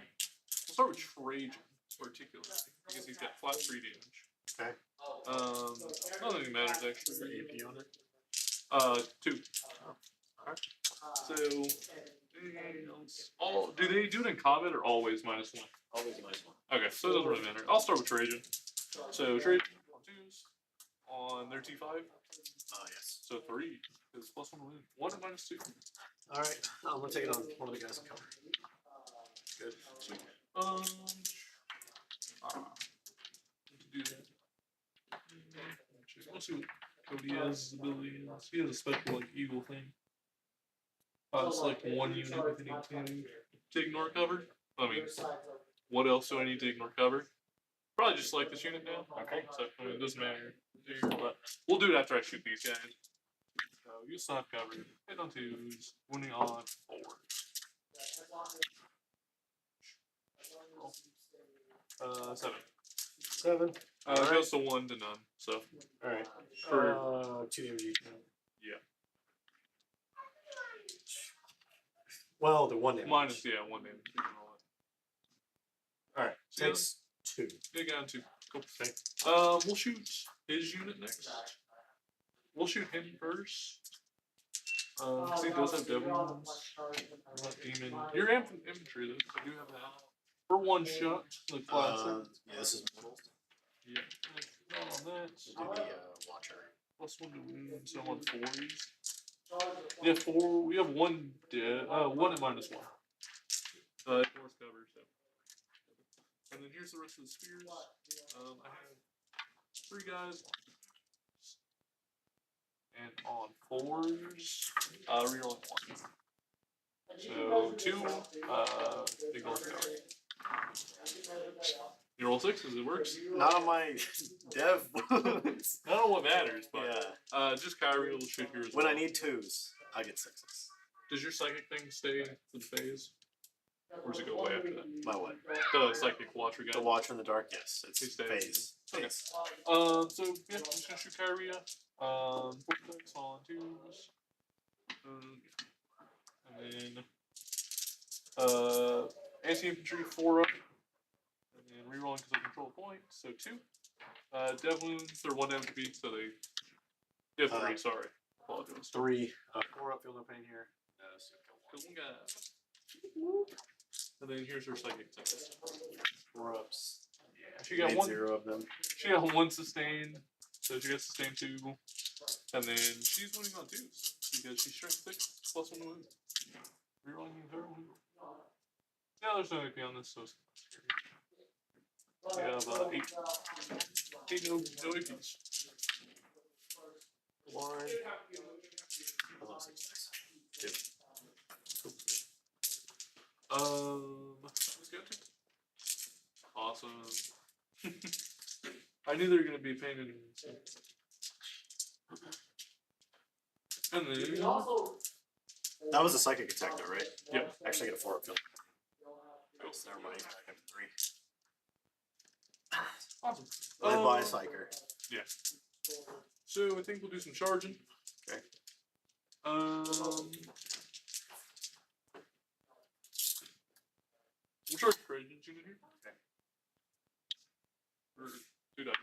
We'll start with Trajan, particularly, because he's got flat 3 damage. Okay. Not that it matters actually. Is there AP on it? 2. Alright. So, do they do it in combat or always -1? Always nice one. Okay, so it doesn't really matter. I'll start with Trajan. So Trajan on 2s on their T5. Yes. So 3 is +1 to win. 1 and -2. Alright, I'm gonna take it on one of the guys in cover. Good. Sweet. To do that. Let's see what Cody has ability is. He has a special like eagle thing. Select 1 unit if you need to ignore cover. I mean, what else do I need to ignore cover? Probably just select this unit now. Okay. So I mean, it doesn't matter. But we'll do it after I shoot these guys. So you stop cover. Hit on 2s. Winning on 4s. 7. 7. It goes to 1 to none. So Alright. For 2 damage each. yeah. Well, the 1 damage. Minus 1 damage. Alright. So Takes 2. Big on 2. Cool. Okay. We'll shoot his unit next. We'll shoot him first. Because he does have devils. Demon. You're infantry though. I do have that. For 1 shot, the classic. Yeah, this is mortal. Yeah. On that. We'll do the Watcher. +1 to wound, so I'm on 4s. Yeah, 4. We have 1 dead. 1 at -1. 4's cover, so. And then here's the rest of the spears. I have 3 guys. And on 4s, reroll 1. So 2, ignore 0. You roll 6 as it works. Not on my dev wounds. I don't know what matters, but Yeah. just Kyrie will shoot here as When well. I need 2s, I get 6s. Does your psychic thing stay for the phase? Or does it go away after that? My what? The psychic watcher guy. The Watcher in the Dark, yes. It's He stays. phase. Okay. Phase. So yeah, I'm just gonna shoot Kyria. 4 clicks on 2s. And then anti-infantry 4 up. And then rerolling because I control a point. So 2. Dev wounds, they're 1 damage each, so they. You have 3, sorry. Apologize. 3. 4 up, feel no pain here. So Kill 1 guy. And then here's her psychic attacks. 4 ups. She got Made 1. 0 of them. She got 1 sustained, so she gets sustained 2. And then she's winning on 2s because she's strength 6 plus 1 wound. Rerolling her wound. Now there's no AP on this, so it's scary. We have 8 no APs. Lauren. Hello, 6. 2. Let's go to. Awesome. I knew they were gonna be a pain in the ass. And then. That was a psychic attack, though, right? Yep. Actually, I get a 4 up field. Oh, never mind. I have 3. Awesome. Led by a psyker. Yeah. So I think we'll do some charging. Okay. We'll charge Trajan's unit here. Okay. Or 2 dice.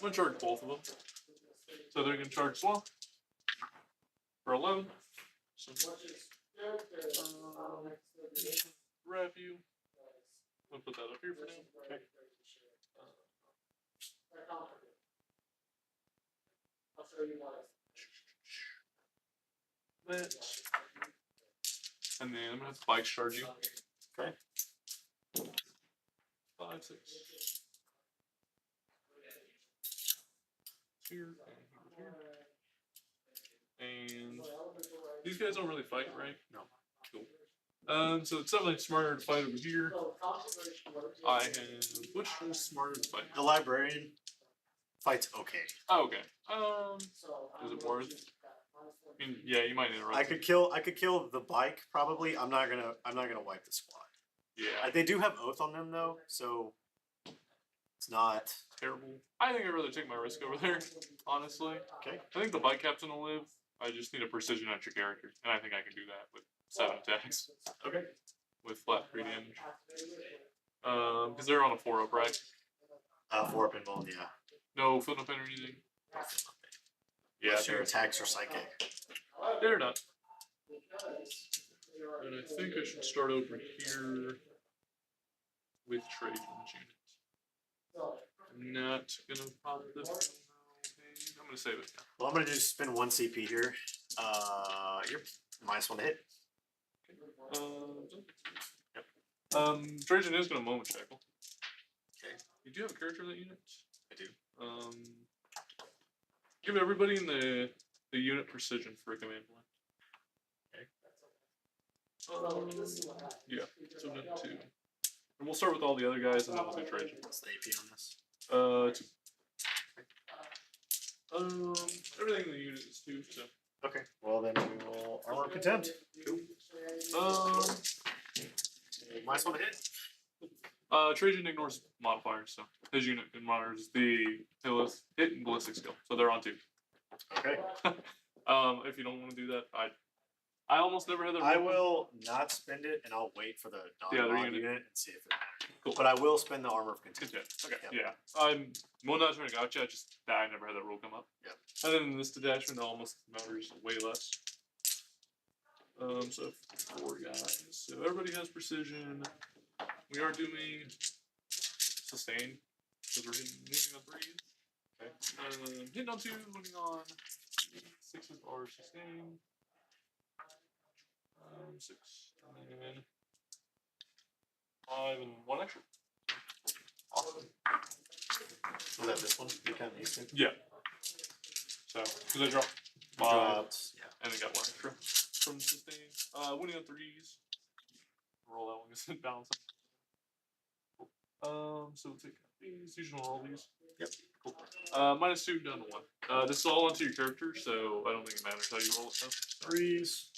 I'm gonna charge both of them. So they're gonna charge swell for 11. So wrap you. I'll put that up here for now. Okay. That. And then I'm gonna have spikes charge you. Okay. 5, 6. Here and here. And these guys don't really fight, right? No. Cool. So it's definitely smarter to fight over here. I have which is smarter to fight? The Librarian fights okay. Oh, okay. Is it worth? I mean, yeah, you might interrupt. I could kill the bike probably. I'm not gonna wipe the squad. Yeah. They do have oath on them though, so it's not Terrible. I think I'd rather take my risk over there, honestly. okay. I think the bike captain will live. I just need a precision at your character, and I think I can do that with 7 attacks Okay. with flat 3 damage. Because they're on a 4 up, right? 4 up involved, yeah. No footnote or anything. Yeah, Unless your attacks are psychic. they're not. And I think I should start over here with Trajan's unit. I'm not gonna pop this. I'm gonna save it. Well, I'm gonna just spend 1 CP here. You're -1 to hit. Trajan is gonna moment shackle. Okay. You do have a character in that unit? I do. Give everybody in the unit precision for a command point. Yeah, so not 2. And we'll start with all the other guys and then we'll do Trajan. What's the AP on this? 2. Everything in the unit is 2, so. Okay. Well then we will armor contempt. Cool. -1 to hit. Trajan ignores modifiers, so his unit monitors the hit and ballistic skill, so they're on 2. Okay. If you don't want to do that, I almost never had that. I roll. will not spend it, and I'll wait for the Yeah, they're non-mod gonna- unit and see if it matters. Cool. But I will spend the armor of Good contempt. job. Okay. Yep. Yeah. I'm not trying to gotcha. I never had that rule come up. Yep. And then this detachment almost matters way less. So 4 guys. So everybody has precision. We are doing sustain because we're hitting on 3. Okay. Hitting on 2, winning on 6s are sustain. 6 and then 5 and 1 extra. Awesome. Was that this one? You kind of used to. Yeah. So, because I dropped 5 Dropped. Yeah. and then got 1 extra from sustain. Winning on 3s. Roll that one because it balances. Cool. So we'll take these. Usually roll these. Yep. Cool. -2 down to 1. This is all onto your character, so I don't think it matters how you roll it stuff. 3s.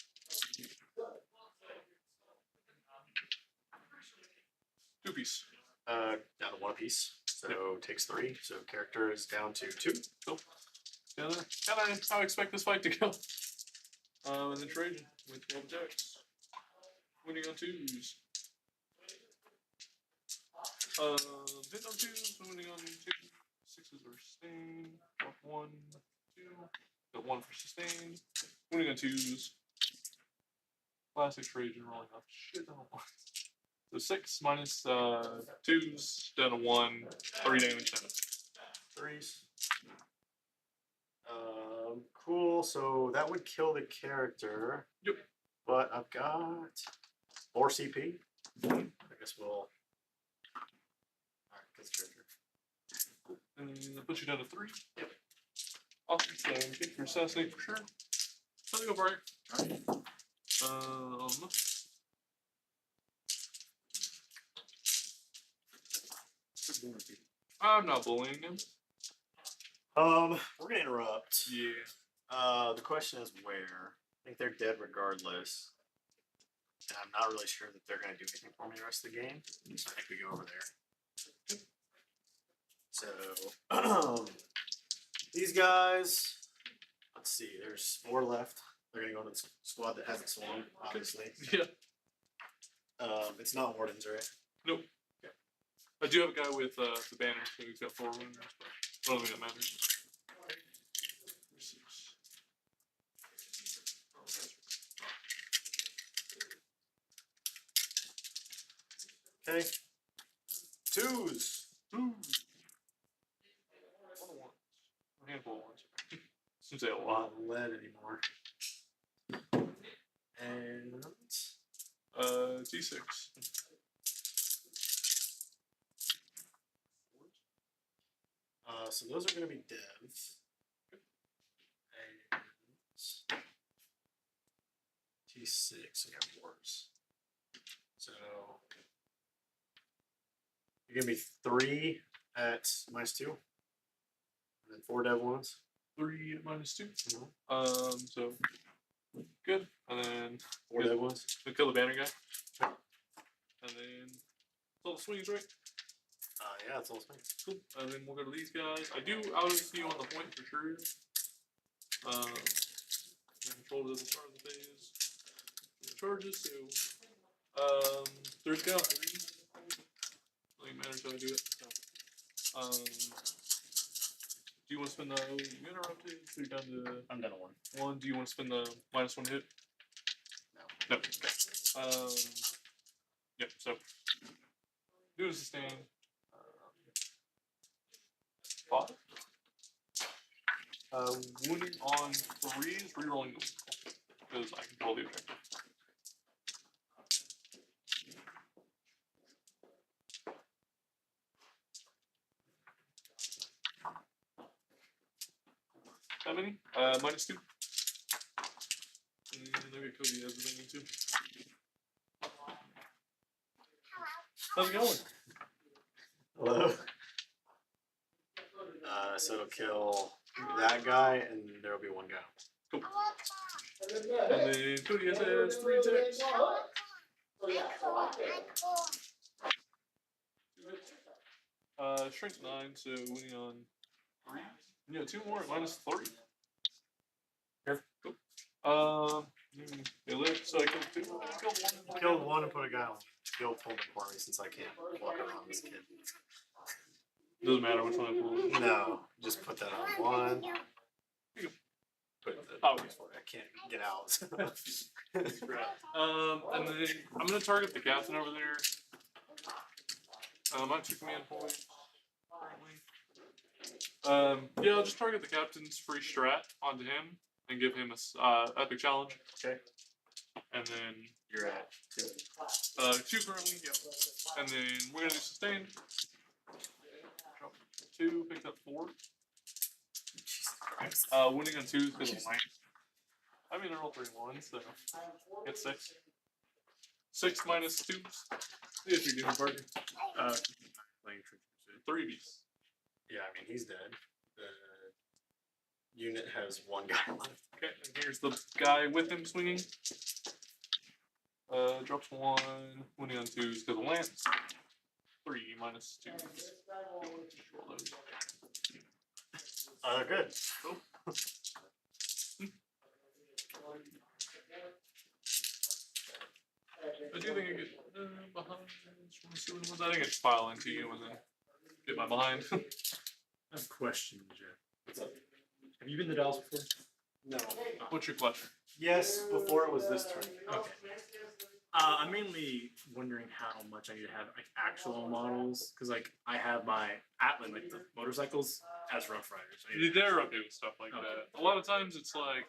2 piece. Down to 1 apiece. So takes 3. So character is down to 2. Cool. Kind of how I expect this fight to go. And then Trajan with 12 attacks. Winning on 2s. Hitting on 2s, winning on 2. 6s are sustain. Drop 1, 2. Got 1 for sustain. Winning on 2s. Classic Trajan rolling off shit on 1. So 6 minus 2s down to 1. 3 damage down to 3s. Cool. So that would kill the character. Yep. But I've got 4 CP. I guess we'll. Alright, get the character. And that puts you down to 3. Yep. Awesome. So get your assassinate for sure. Let's go for it. I'm not bullying him. We're gonna interrupt. Yeah. The question is where. I think they're dead regardless. And I'm not really sure that they're gonna do anything for me the rest of the game. So I think we go over there. So these guys, let's see, there's 4 left. They're gonna go to the squad that hasn't swung, obviously. Yeah. It's not Wardens, right? Nope. Okay. I do have a guy with the banner, so he's got 4 wounds, but I don't think that matters. 6. Okay. 2s. Ooh. A handful of ones. Seems like a lot. Not lead anymore. And D6. so those are going to be devs. And T6, I got wars. So you're going to be 3 at -2. And then 4 dev ones. 3 minus 2. Mm-hmm. So good. And then 4 dev ones. we kill the banner guy. And then all the swings, right? Yeah, it's all swing. Cool. And then we'll go to these guys. I do auto you on the point for sure. Control to the start of the phase. The charges, so third count 3. Doesn't matter how I do it. So, do you want to spend the interrupted? So you're down to I'm down to 1. 1. Do you want to spend the -1 hit? No. No. Okay. Yep. So do a sustain. 5. Winning on 3s, rerolling the because I control the objective. How many? -2. And maybe Cody has the menu too. How's it going? Hello. So it'll kill that guy, and there'll be 1 guy. Cool. And then Cody has 3 attacks. 2 hits. Strength 9, so winning on 3. Yeah, 2 more, -3. Here. Cool. They live, so I killed two. I killed one. Killed one and put a guy on skill pullman for me since I can't walk around this kid. Doesn't matter which one I pull. No, just put that on one. Put the Oh. I can't get out. And then I'm gonna target the captain over there. My two command points. Yeah, I'll just target the captain's free strat onto him and give him a epic challenge. Okay. And then You're at 2. 2 currently, yep. And then we're gonna do sustained. Drop 2, picked up 4. Jesus Christ. Winning on 2 is a line. I mean, I rolled 3 1s, so get 6. 6 minus 2. If you're doing partner. Playing 3 beats. Yeah, I mean, he's dead. The unit has one guy left. Okay, and here's the guy with him swinging. Drops 1, winning on 2s because of lance. 3 minus 2. Roll those. Good. Cool. I do think I get behind. I think I just pile into you and then get my behind. I have a question, Jeff. What's up? Have you been to Dallas before? No. What's your question? Yes, before it was this turn. Okay. I'm mainly wondering how much I need to have like actual models because like I have my Atlan, like the motorcycles, as Rough Riders. I need to- They're okay with stuff like that. A lot of times it's like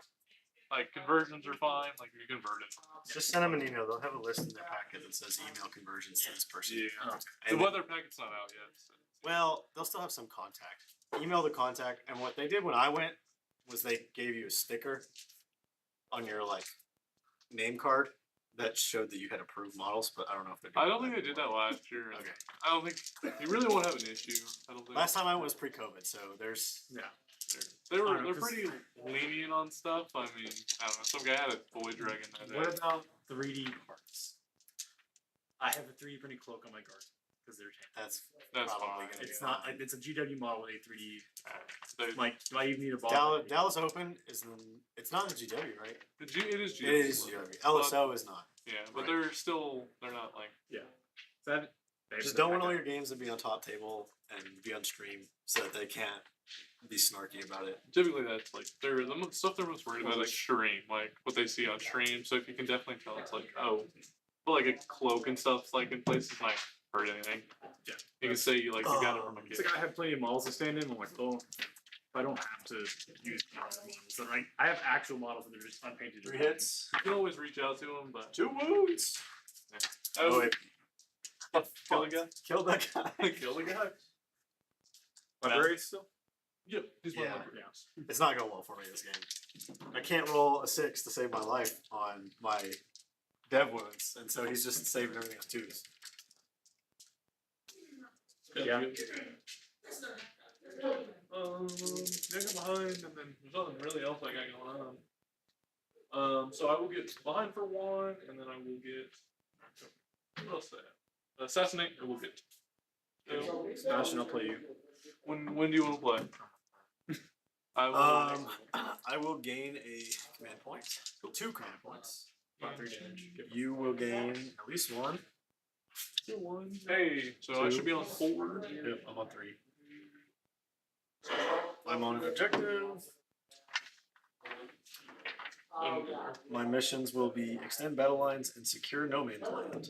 conversions are fine, like you convert it. Just send them an email. They'll have a list in their packet that says email conversions to this person. Yeah. Oh, The And weather packet's not out yet. So. well, they'll still have some contact. Email the contact, and what they did when I went was they gave you a sticker on your like name card that showed that you had approved models, but I don't know if they. I don't think they did that last year. Okay. I don't think you really won't have an issue. I don't think. Last time I went was pre-COVID, so there's. Yeah. They're I don't know, pretty lenient on stuff. I mean, I don't know. Some guy had a Void Dragon that day. What about 3D parts? I have a 3D printed cloak on my guard because they're That's That's probably fine. gonna It's be not. fine. It's a GW model with a 3D. They- Like, do I even need a ball? Dallas Open is it's not a GW, right? it is GW. It is GW. LSO is not. Yeah, but Right. they're not like. That, Just don't win all your games and be on top table and be on stream so that they can't be snarky about it. Typically, that's like stuff they're most worried about, like stream, like what they see on stream. So if you can definitely tell, it's like, oh, but like a cloak and stuff, like in places might hurt anything. Yeah. You can say you got it from a It's kid. like I have plenty of models to stand in. I'm like, well, if I don't have to use models, then like I have actual models that are just unpainted. 3 hits. You can always reach out to them, but 2 wounds. oh, wait. kill the guy. Killed that guy. Kill the guy. Librarius still? Yep, he's one Yeah. of my groups. It's not going well for me this game. I can't roll a 6 to save my life on my dev wounds, and so he's just saving everything on 2s. Yeah. Nigga behind, and then there's nothing really else I got going on. So I will get behind for 1, and then I will get. What else? Assassinate, and we'll get. So, Sebastian, I'll play you. when do you want to play? I will. I will gain a command point. 2 command points. About 3 damage. You will gain at least 1. Hey, so I should be on 4. Yep, I'm on 3. I'm on an objective. My missions will be extend battle lines and secure no man's land.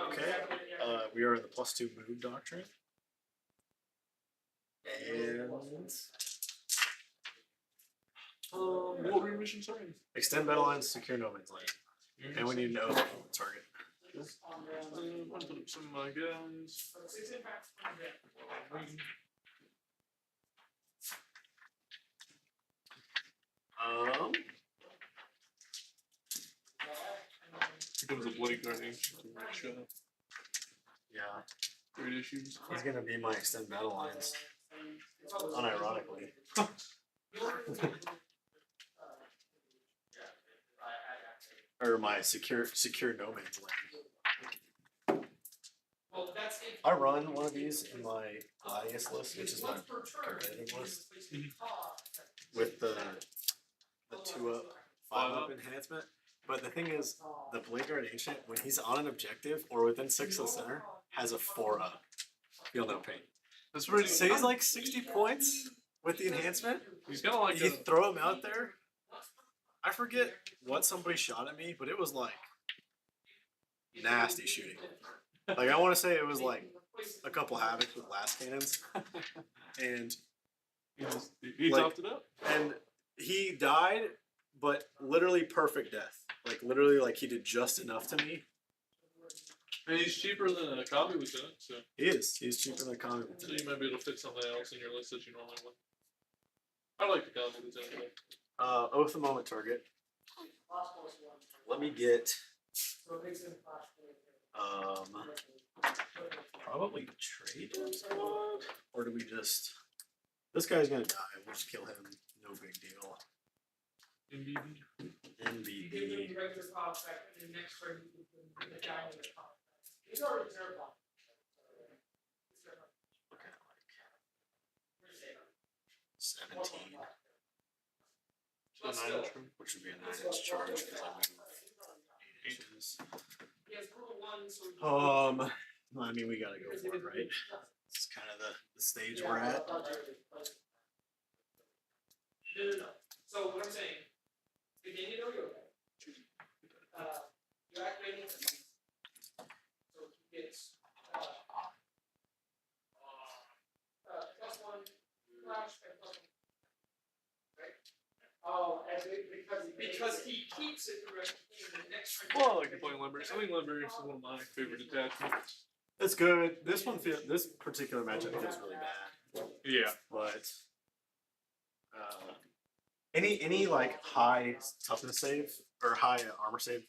Okay. We are in the +2 move doctrine. And What were your missions? Sorry. extend battle lines, secure no man's land. And we need to know the target. I'm gonna put up some of my guys. Here comes a Blade Guardian. Yeah, Great issues. he's gonna be my extend battle lines. Unironically. Or my secure no man's land. I run one of these in my Gladius list, which is my competitive list, with the 2-up, 5-up enhancement. But the thing is, the Blade Guard Ancient, when he's on an objective or within 6 of the center, has a 4-up. Feel no pain. That's pretty. So he's like 60 points with the enhancement. He's kind of like. You throw him out there. I forget what somebody shot at me, but it was like nasty shooting. Like I want to say it was like a couple havocs with blast cannons, and he like, topped it up. And he died, but literally perfect death. Like literally, like he did just enough to me. And he's cheaper than a Combi Lieutenant, so. He is. He's cheaper than a Combi So Lieutenant. you might be able to fit something else in your list that you normally would. I like the Combi Lieutenant. Oath a moment target. Let me get probably trade him somewhat? Or do we just this guy's gonna die, we'll just kill him, no big deal. MBB. NBD. Regular contract, and next turn, the guy in the contract. He's already reserved on. Looking at like 17, So 9-inch. which would be a 9-inch charge because I moved 8 inches. He has rule 1, so. Well, I mean, we gotta go for it, right? It's kind of the stage we're at. No. So what I'm saying, beginning of yoga, you're activating the so he gets +1 flash and +1. Right? Oh, because he keeps it correct in the next turn. Well, I like to play Librarius. I think Librarius is one of my favorite attachments. It's good. This particular matchup feels really bad. Yeah. But any like high toughness save or high armor save.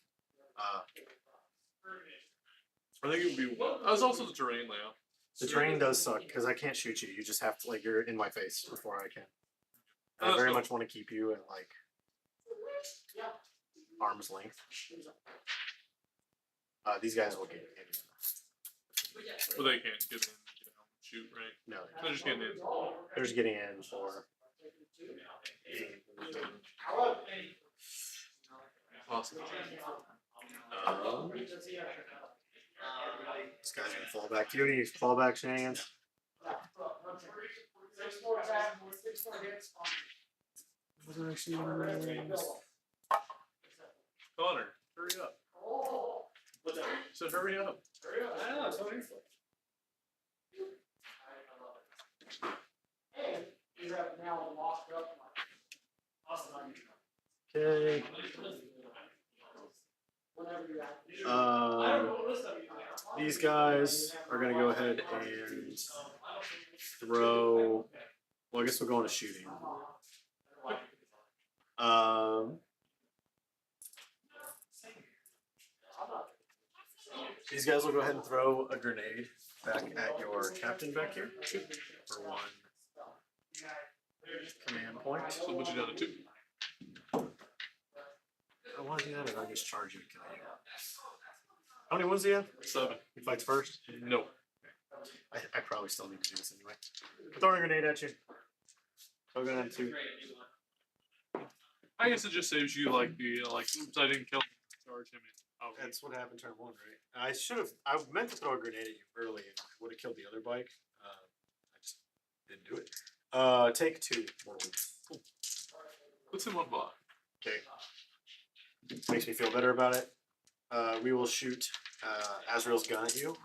I think it would be. I was also the terrain layout. The terrain does suck because I can't shoot you. You just have to like you're in my face before I can. And I That's very cool. much want to keep you at like arm's length. These guys will get in. But they can't get in, shoot, right? No, They're just getting in. they're just getting in for. Awesome. This guy's gonna fall back. Do you need fallback shenanigans? Connor, hurry up. So hurry up. Okay. These guys are gonna go ahead and throw. Well, I guess we'll go into shooting. These guys will go ahead and throw a grenade back at your captain back here for 1 command point. So what you done to 2? I want to do that if I just charge you and kill you. How many wounds do you have? 7. He fights first? No. I probably still need to do this anyway. Throwing a grenade at you. So going on 2. I guess it just saves you like the oops, I didn't kill him. Charge him in. Oh, That's what happened turn 1, right? I meant to throw a grenade at you early and would have killed the other bike. I just didn't do it. Take 2 more wounds. Puts him on block. Okay. Makes me feel better about it. We will shoot Azrael's gun at you.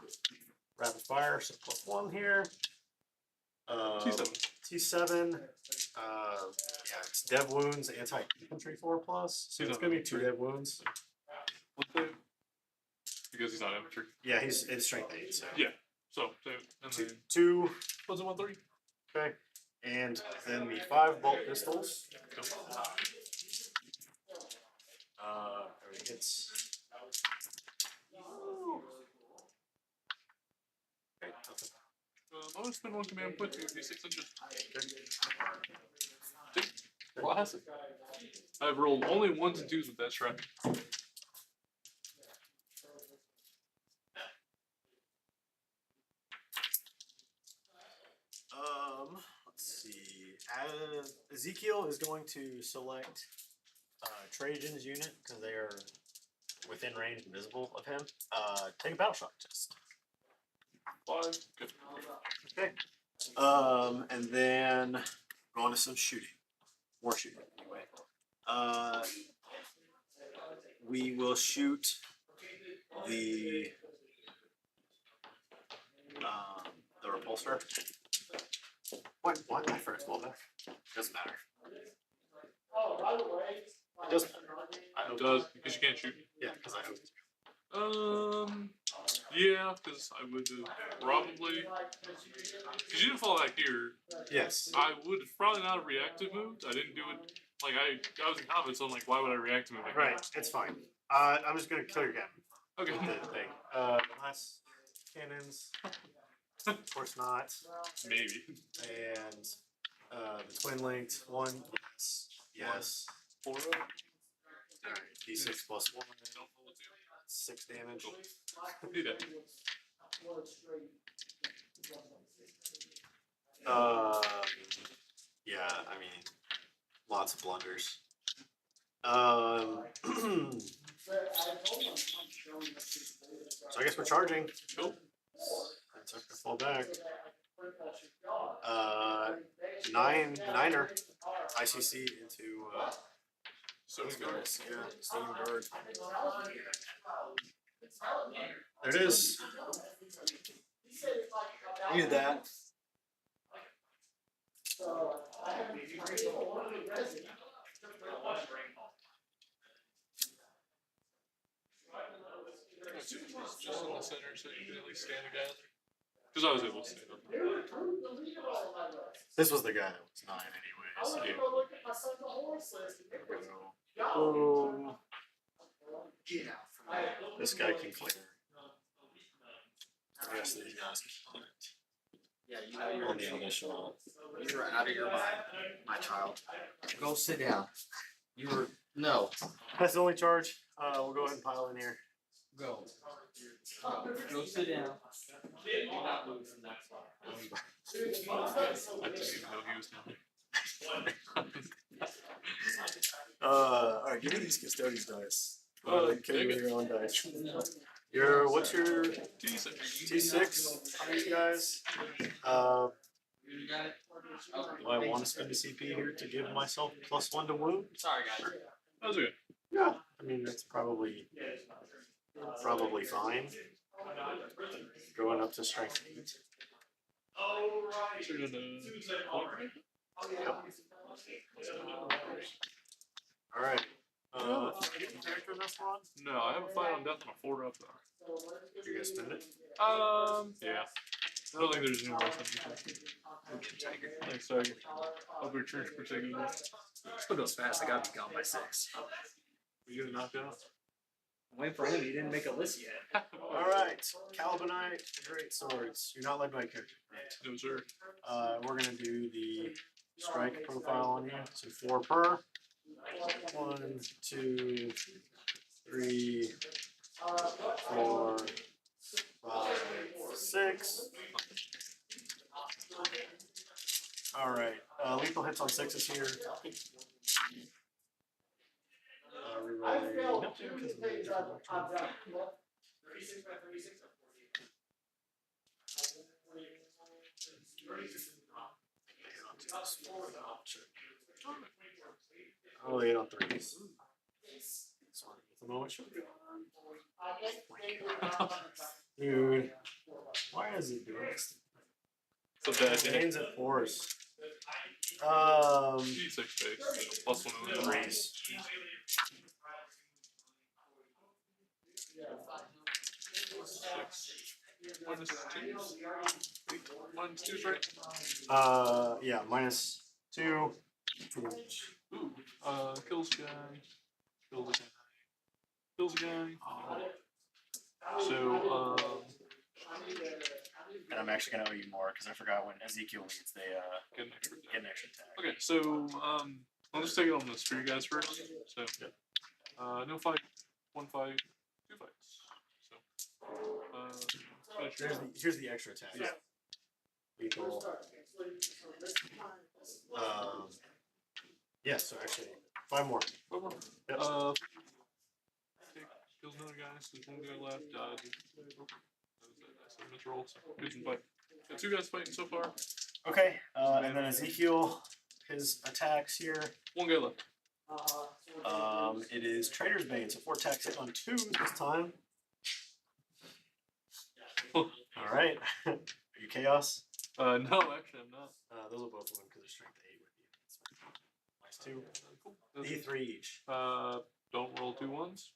Rapid fire, so +1 here. T7. T7. Yeah, it's dev wounds, anti-infantry 4+. So it's gonna be 2 dev wounds. What's that? Because he's not infantry. Yeah, it's strength 8. So Yeah. So, and then 2. puts him on 3. Okay. And then the 5 bolt pistols. Everybody hits. Okay, nothing. I'm gonna spend 1 command point to be 6 inches. Classic. I've rolled only 1s and 2s with that strap. Let's see. Ezekiel is going to select Trajan's unit, because they are within range and visible of him, take a battle shock test. 5. Good. Okay. And then go on to some shooting. More shooting, anyway. We will shoot the repulsor. What? I forgot to pull back. Doesn't matter. It doesn't matter. It does, because you can't shoot. Yeah, because I hope. Yeah, because I would have probably. Because you didn't fall back here. Yes. I would have probably not have reactive moved. I didn't do it. Like, I was in combat, so I'm like, why would I react to move like Right. It's fine. I'm just gonna kill your cannon. that? Okay. The thing. Last cannons. Of course not. Maybe. And the twin linked one. Yes. Yes. 4 up. Alright. D6 plus 1. Don't pull it too. 6 damage. Do that. Yeah, I mean, lots of blunders. So I guess we're charging. Cool. It's not gonna fall back. Niner. ICC into So let's we go. go. Yeah, Steam Bird. There it is. Needed that. Just in the center, so you can at least stand a guy. Because I was able to stand up. This was the guy that was 9 anyways. Boom. This guy can clear. The rest of these guys can hunt. Yeah, you know you're On the initial. you're out of your mind, my child. Go sit down. You were no. That's the only charge. We'll go ahead and pile in here. Go. Go sit down. Do not move from that spot. I didn't even know he was down there. Alright, give me these Custodes dice. Take it. Your own dice. What's your T6? How many guys? You got it? Do I want to spend a CP here to give myself +1 to wound? Sorry, guys. That was okay. Yeah. I mean, that's probably fine. Going up to strength 8. So you're gonna. Alright. Character in this one? No, I have a fight on death on a 4 up though. You guys spend it? Yeah. I don't think there's any more something. Thanks, Tiger. Hope your church protected you. Still goes fast. I gotta be gone by 6. Were you gonna knock out? I'm waiting for him. He didn't make a list yet. Alright. Calibanite, Great Swords. You're not led by a character, right? No, sir. We're gonna do the strike profile on you. So 4 per. 1, 2, 3, 4, 5, 6. Alright. Lethal hits on 6s here. Reroll. Nope, 'cause of the different action. Oh, 8 on 3s. Sorry, at the moment. Dude, why is it doing this? It's a bad day. Hands at 4s. D6 base. Plus 1 of them. 3s. Minus 2. Minus 2's right. Yeah, -2. Ooh. Kills a guy. Kills a guy. Kills a guy. So, And I'm actually gonna owe you more because I forgot when Ezekiel leads, they get an extra get an extra attack. Okay, so I'll just take it on the spear guys first. So no fight, 1 fight, 2 fights. So Here's the extra attack. Yeah. Lethal. Yeah, so actually 5 more. One more. Yep. Kills another guy, so there's one guy left, died. That's a miss roll, so good and fight. Got 2 guys fighting so far. Okay, and then Ezekiel, his attacks here. 1 guy left. It is Trader's Bane, so 4 attacks hit on 2 this time. Alright. Are you Chaos? No, actually I'm not. Those will both win because they're strength 8 with you. Nice 2. Cool. That's D3 each. don't roll 2 ones.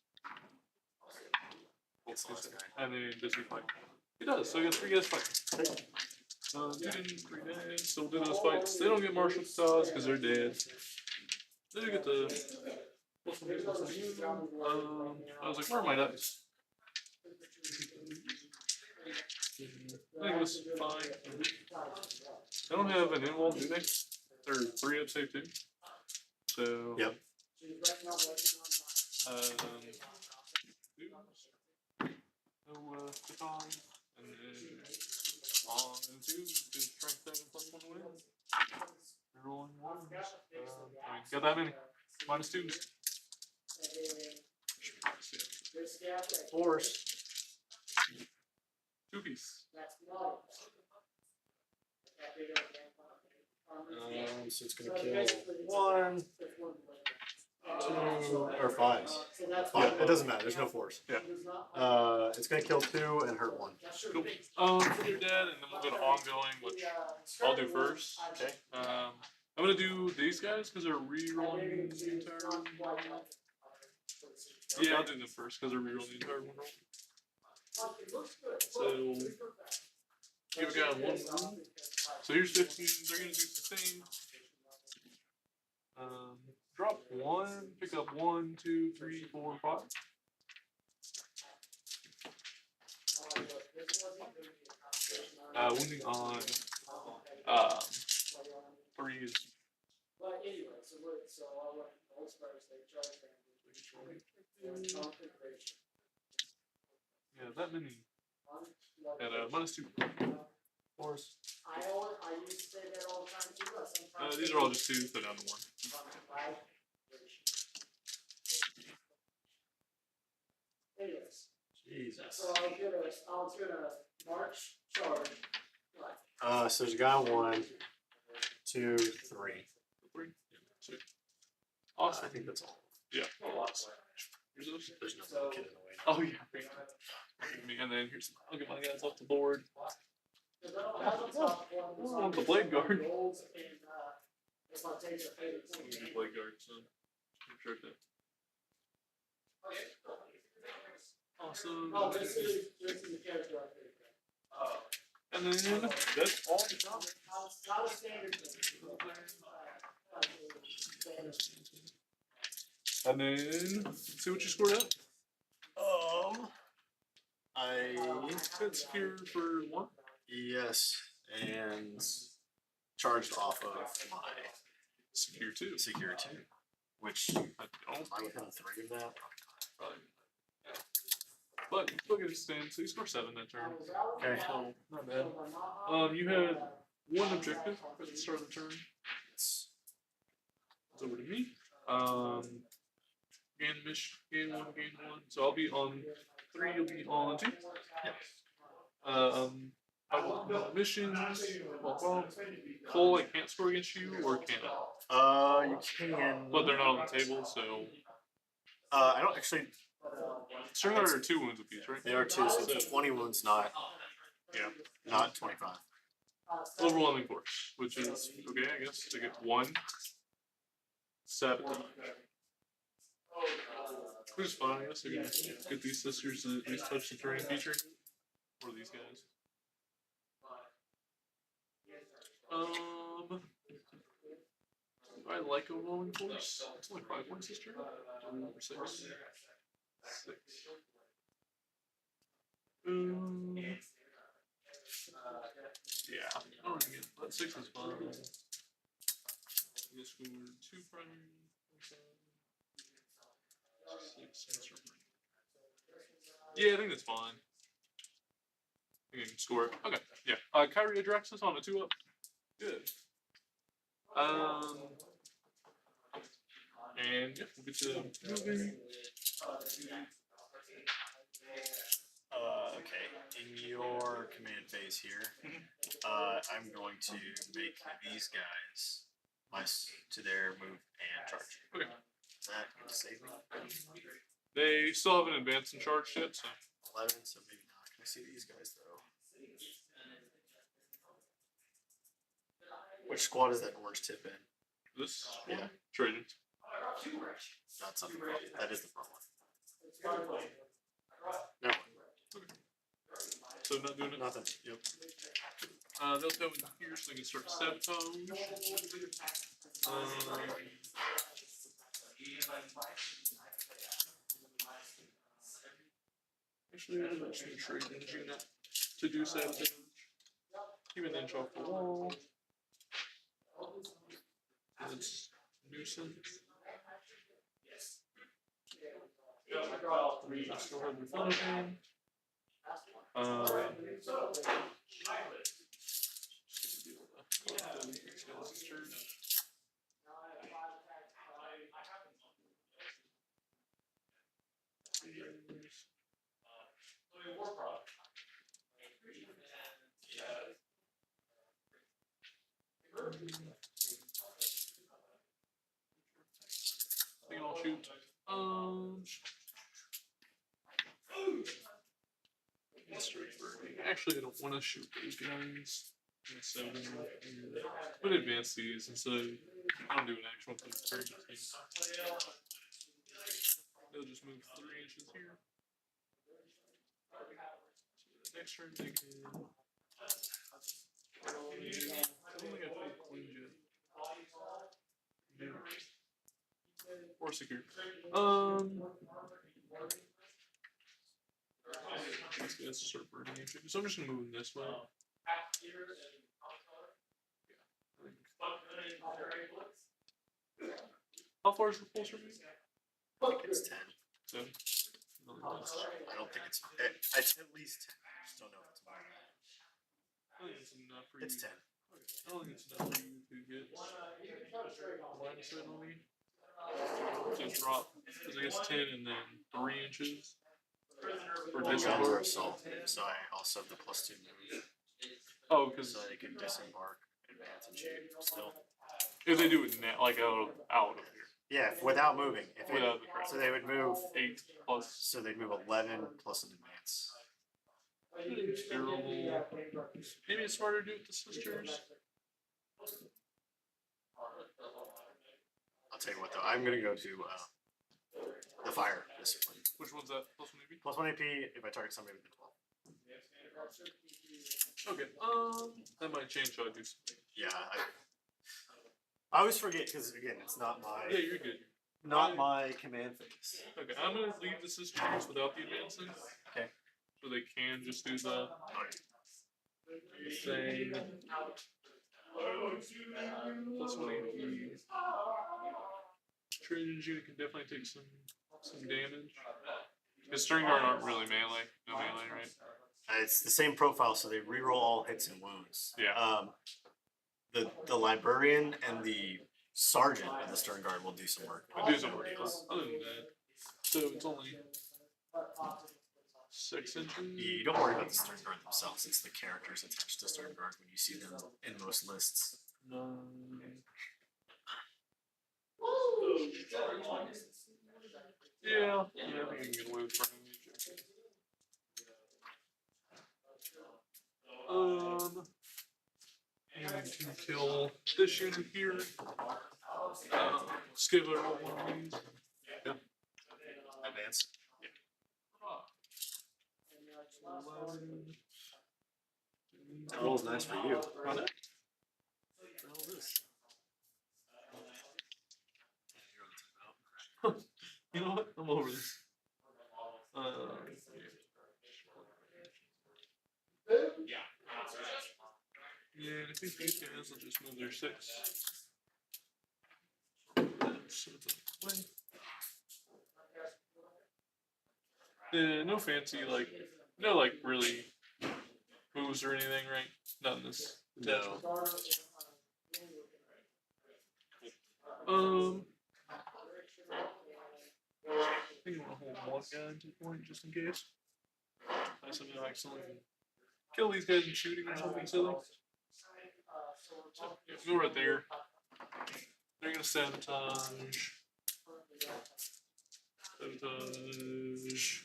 It's the last guy. And then does he fight? He does, so he got 3 guys fighting. 2 didn't, 3 days, so we'll do those fights. They don't get martial Custodes because they're dead. They do get the. I was like, where are my dice? I think it was fine. They don't have an in-wall, do they? They're 3 up save too. So. Yep. No baton, and then on 2 is strength 7 plus 1 win. Rolling 1s. I mean, got that many. Minus 2s. Force. 2 piece. So it's gonna kill 1, 2, or 5. Yeah, it doesn't matter. There's no force. Yeah. It's gonna kill 2 and hurt 1. Cool. They're dead, and then we'll go to ongoing, which I'll do first. Okay. I'm gonna do these guys because they're re-rolling the entire. Yeah, I'll do them first because they're re-rolling the entire one roll. So give a guy 1 wound. So here's 15. They're gonna do sustain. Drop 1. Pick up 1, 2, 3, 4, 5. Wounding on 3 is. But anyway, so I'll let the Spurs they charge them. Yeah, that many. At minus 2. Force. I used to say that all the time too, but sometimes. These are all just 2, put down to 1. Anyways, Jesus. so I was gonna march charge. So there's a guy 1, 2, 3. 3. 2. Awesome. I think that's all. Yeah. Here's those. There's no kid in the way. Oh yeah. And then here's. I'll get my guys off the board. Oh, the blade guard. Blade guard. So. Sure that. Awesome. Oh, this is the character I think. And then that's all. Not a standard And then see what you scored up. I Got secure for 1. yes, and charged off of my Secure 2. secure 2, which I am don't. I within 3 of that? Probably. Yeah. But look at it stand. So you score 7 that turn. Okay. So not bad. You had 1 objective at the start of the turn. It's over to me. Gain mission, gain 1, gain 1. So I'll be on 3. You'll be on 2. Yep. I will missions. Well, Cole, I can't score against you, or can I? You can. But they're not on the table, so. I don't actually. String are 2 wounds apiece, right? They are 2, so 20 wounds, not Yeah. not 25. Overwhelming force, which is okay, I guess. They get 1. 7. Which is fine, I guess. I can get these sisters to at least touch the terrain feature. Or these guys. Do I like overwhelming force? It's only 5 points this turn. Or 6. 6. Yeah. I don't really get that. 6 is fine. You score 2 primary. 6. Yeah, I think that's fine. You can score it. Okay. Yeah. Kyrie Adraxis on a 2-up. Good. And yeah, we'll get to moving. Okay. In your command phase here, I'm going to make these guys to their move and charge. Okay. Is that going to save me? They still haven't advanced and charged yet, so 11, so maybe not. Can I see these guys though? Which squad is that orange tip in? this Yeah. one, Trojans. That's not the front. That is the front one. No. So not doing it. Nothing. Yep. They'll go in here so they can start sabotage. Actually, I'm just gonna trade this unit to do sabotage. Keep an inch off the wall. It's nuisance. Still have the phone. I think I'll shoot. Actually, I don't want to shoot those guys. So I'm gonna advance these instead of I don't do an actual thing. They'll just move 3 inches here. So next turn they can. I don't think I full cleaned yet. Yeah. Or secure. These guys start burning each other. So I'm just gonna move them this way. How far is the pulse from me? I think it's 10. 10. I don't think it's at least 10. I just don't know if it's more than that. I think it's enough for you. It's 10. I don't think it's enough for you to get minus it on me. So drop, because I guess 10 and then 3 inches. For Guns are disembark. assault, so I also have the +2 move. Oh, because So they can disembark, advance, and shoot still. if they do it now, like out of here. Yeah, without moving. If it, Without the crap. so they would move. 8 plus. So they'd move 11 plus an advance. Terrible. Maybe it's smarter to do it with the sisters. I'll tell you what though, I'm gonna go to the fire discipline. Which one's that? Plus maybe? +1 AP if I target somebody with a 12. Okay. That might change how I do something. Yeah, I always forget because again, it's not Yeah, my you're good. my command phase. Okay, I'm gonna leave the sisters without the advancing. Okay. So they can just do the same. +1 AP. Trojan's unit can definitely take some damage. Because Stern Guard aren't really melee. No melee, right? It's the same profile, so they reroll all hits and wounds. Yeah. The librarian and the sergeant in the Stern Guard will do some work. I do some work else. Other than that. So it's only 6 inches. You don't worry about the Stern Guard themselves. It's the characters attached to Stern Guard when you see them in most lists. Yeah, I think I can get away with burning the objective. And to kill this unit here. Skip over one of these. Yeah. Advance. That roll's nice for you. Run it. You know what? I'm over this. Yeah, I think these guys will just move their 6. Yeah, no fancy, like, no, like, really moves or anything, right? Not in this attachment. I think you want to hold one guy until point just in case. I something accidentally kill these guys in shooting or something silly. So, yeah, go right there. They're gonna sabotage. Sabotage.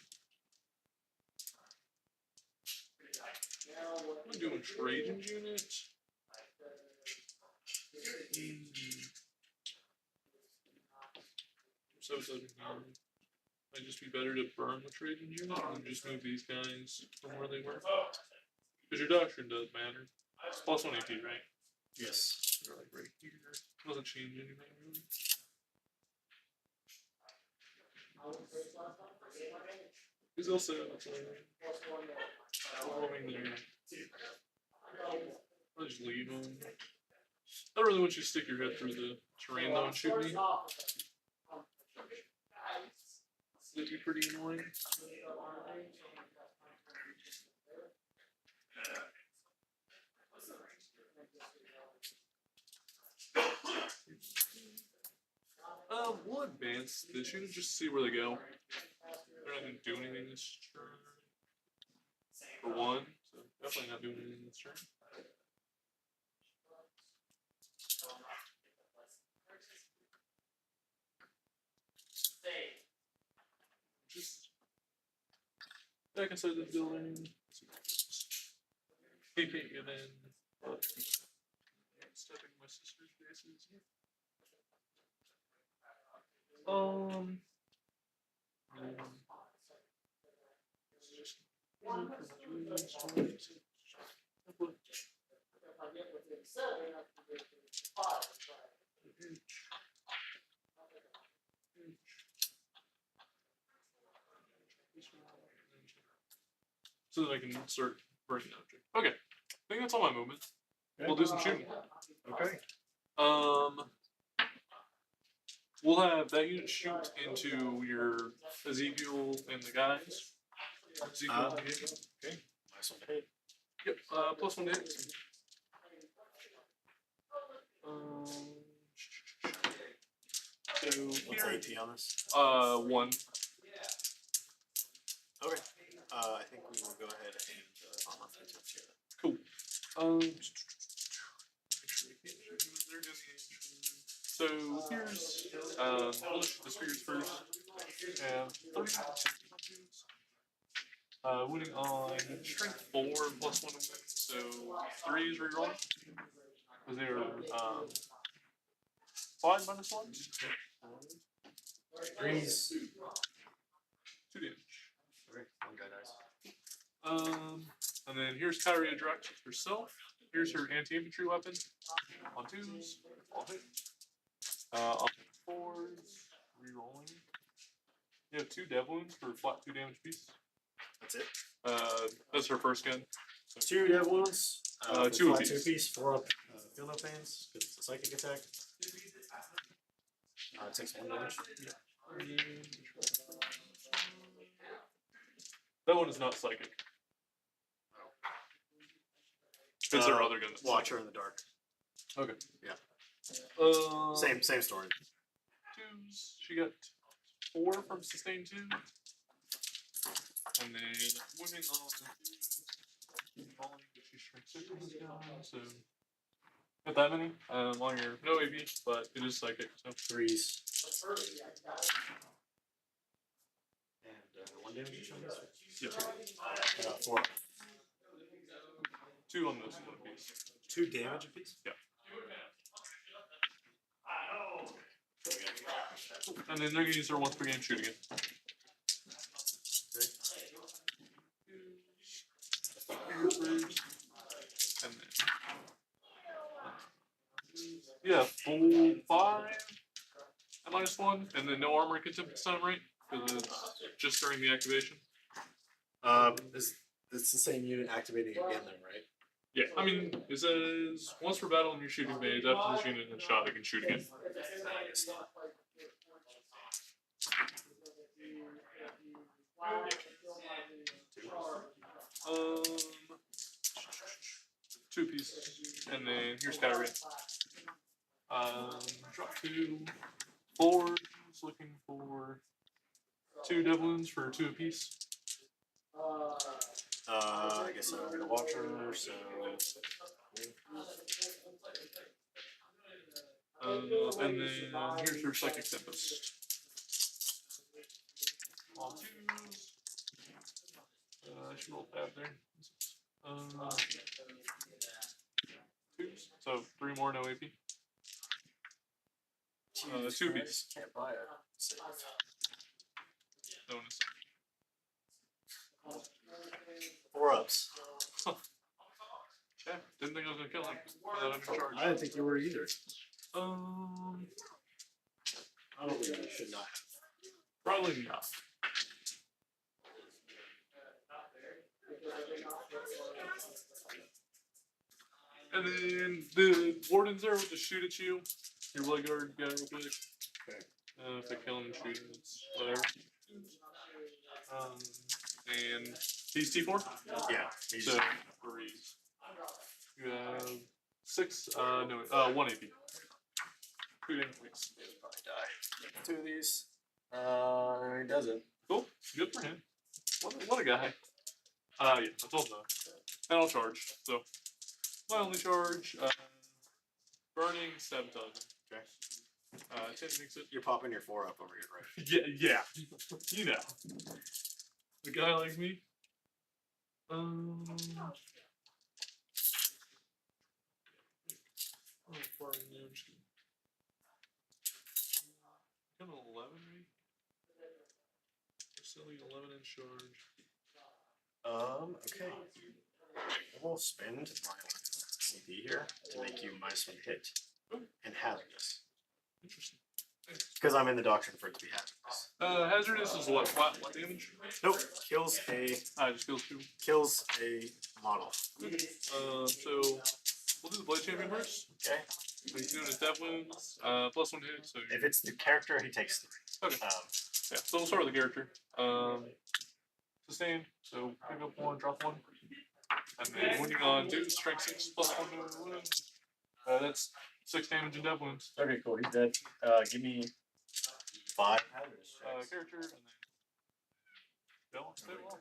I'm doing trading units. Sabotaging here. Might just be better to burn the trading unit and just move these guys from where they were. Because your doctrine does matter. It's plus 1 AP, right? Yes. They're like right here. Doesn't change anything really. He's also following there. I'll just leave him. I don't really want you to stick your head through the terrain though and shoot me. That'd be pretty annoying. We'll advance this unit just to see where they go. They're not gonna do anything this turn. For one, so definitely not doing anything this turn. Just back inside the building. He can't get in, but stepping my sister's bases. So that I can start burning the object. Okay, I think that's all my movement. We'll do some shooting. Okay. We'll have that unit shoot into your Ezekiel and the guys. Ezekiel and the guys. Okay. Nice one to hit. Yep, plus 1 to hit. So What's here, AP on this? 1. Okay. I think we will go ahead and I'll have to share that. Cool. So here's we'll shoot the spears first. And 3. Winning on strength 4 plus 1 to win. So 3 is rerolling. Because they are 5 minus 1. 3s. 2 damage. Okay. One guy dies. And then here's Kyrie Adrax herself. Here's her anti-infantry weapon. On 2s. All hit. On 4s. Rerolling. You have 2 dev wounds for a flat 2 damage piece. That's it. That's her first gun. So 2 dev wounds. 2 flat apiece. 2 piece. 4 up. Feel no pains because it's a psychic attack. It takes 1 damage. That one is not psychic. It's her other gun. That's Watcher in the dark. Okay. Yeah. Same story. 2s. She got 4 from sustain 2. And then moving on. She's strength 6 on this guy, so not that many. On your no AP, but it is psychic, so 3s. And 1 damage each on this. yep. 4. 2 on this one piece. 2 damage apiece. Yeah. And then they're gonna use her once per game shooting it. And then yeah, full 5 at -1, and then no armor contempt this time, right? Because it's just during the activation. It's the same unit activating again, then, right? Yeah, I mean, it says once per battle in your shooting phase, after this unit is shot, it can shoot again. I guess not. Um, 2 pieces, and then here's Kyrie. Drop 2, 4. Looking for 2 devlins for 2 apiece. I guess I'm gonna watch her, so And then here's your psychic tempest. All 2s. I should roll tab there. 2s. So 3 more, no AP. 2 apiece. can't buy it. Save. No one is. 4 ups. Yeah, didn't think I was gonna kill him without having charge. I didn't think you were either. Probably You should not have. probably not. And then the wardens there will just shoot at you. Your blood guard guy real quick. Okay. If they kill him and shoot him, it's whatever. And he's T4? Yeah. He's, So, freeze. You have 6, no, 1 AP. 2 damage points. probably die. 2 of these. He doesn't. Cool. Good for him. What a guy. Yeah, that's all done. And I'll charge. So, my only charge, burning, sabotage. Okay. 10 makes it. You're popping your 4 up over here, right? Yeah. You know. A guy like me. Kind of 11, maybe? We're selling 11 in charge. Okay. I will spend my CP here to make you -1 hit and hazardous. Interesting. Because I'm in the doctrine for it to be hazardous. Hazardous is what? Flat damage? Nope. Kills Just kills 2. a model. So we'll do the Blade Champion first. Okay. So he's doing his death wounds, +1 hit, so If it's the character, he takes 3. okay. Yeah, so we'll start with the character. Sustained, so pick up 1, drop 1. And then wounding on 2, strength 6 +1 to wound. That's 6 damage and death wounds. Okay, cool. He's dead. Give me 5 hazardous checks. Character, and then balance it well.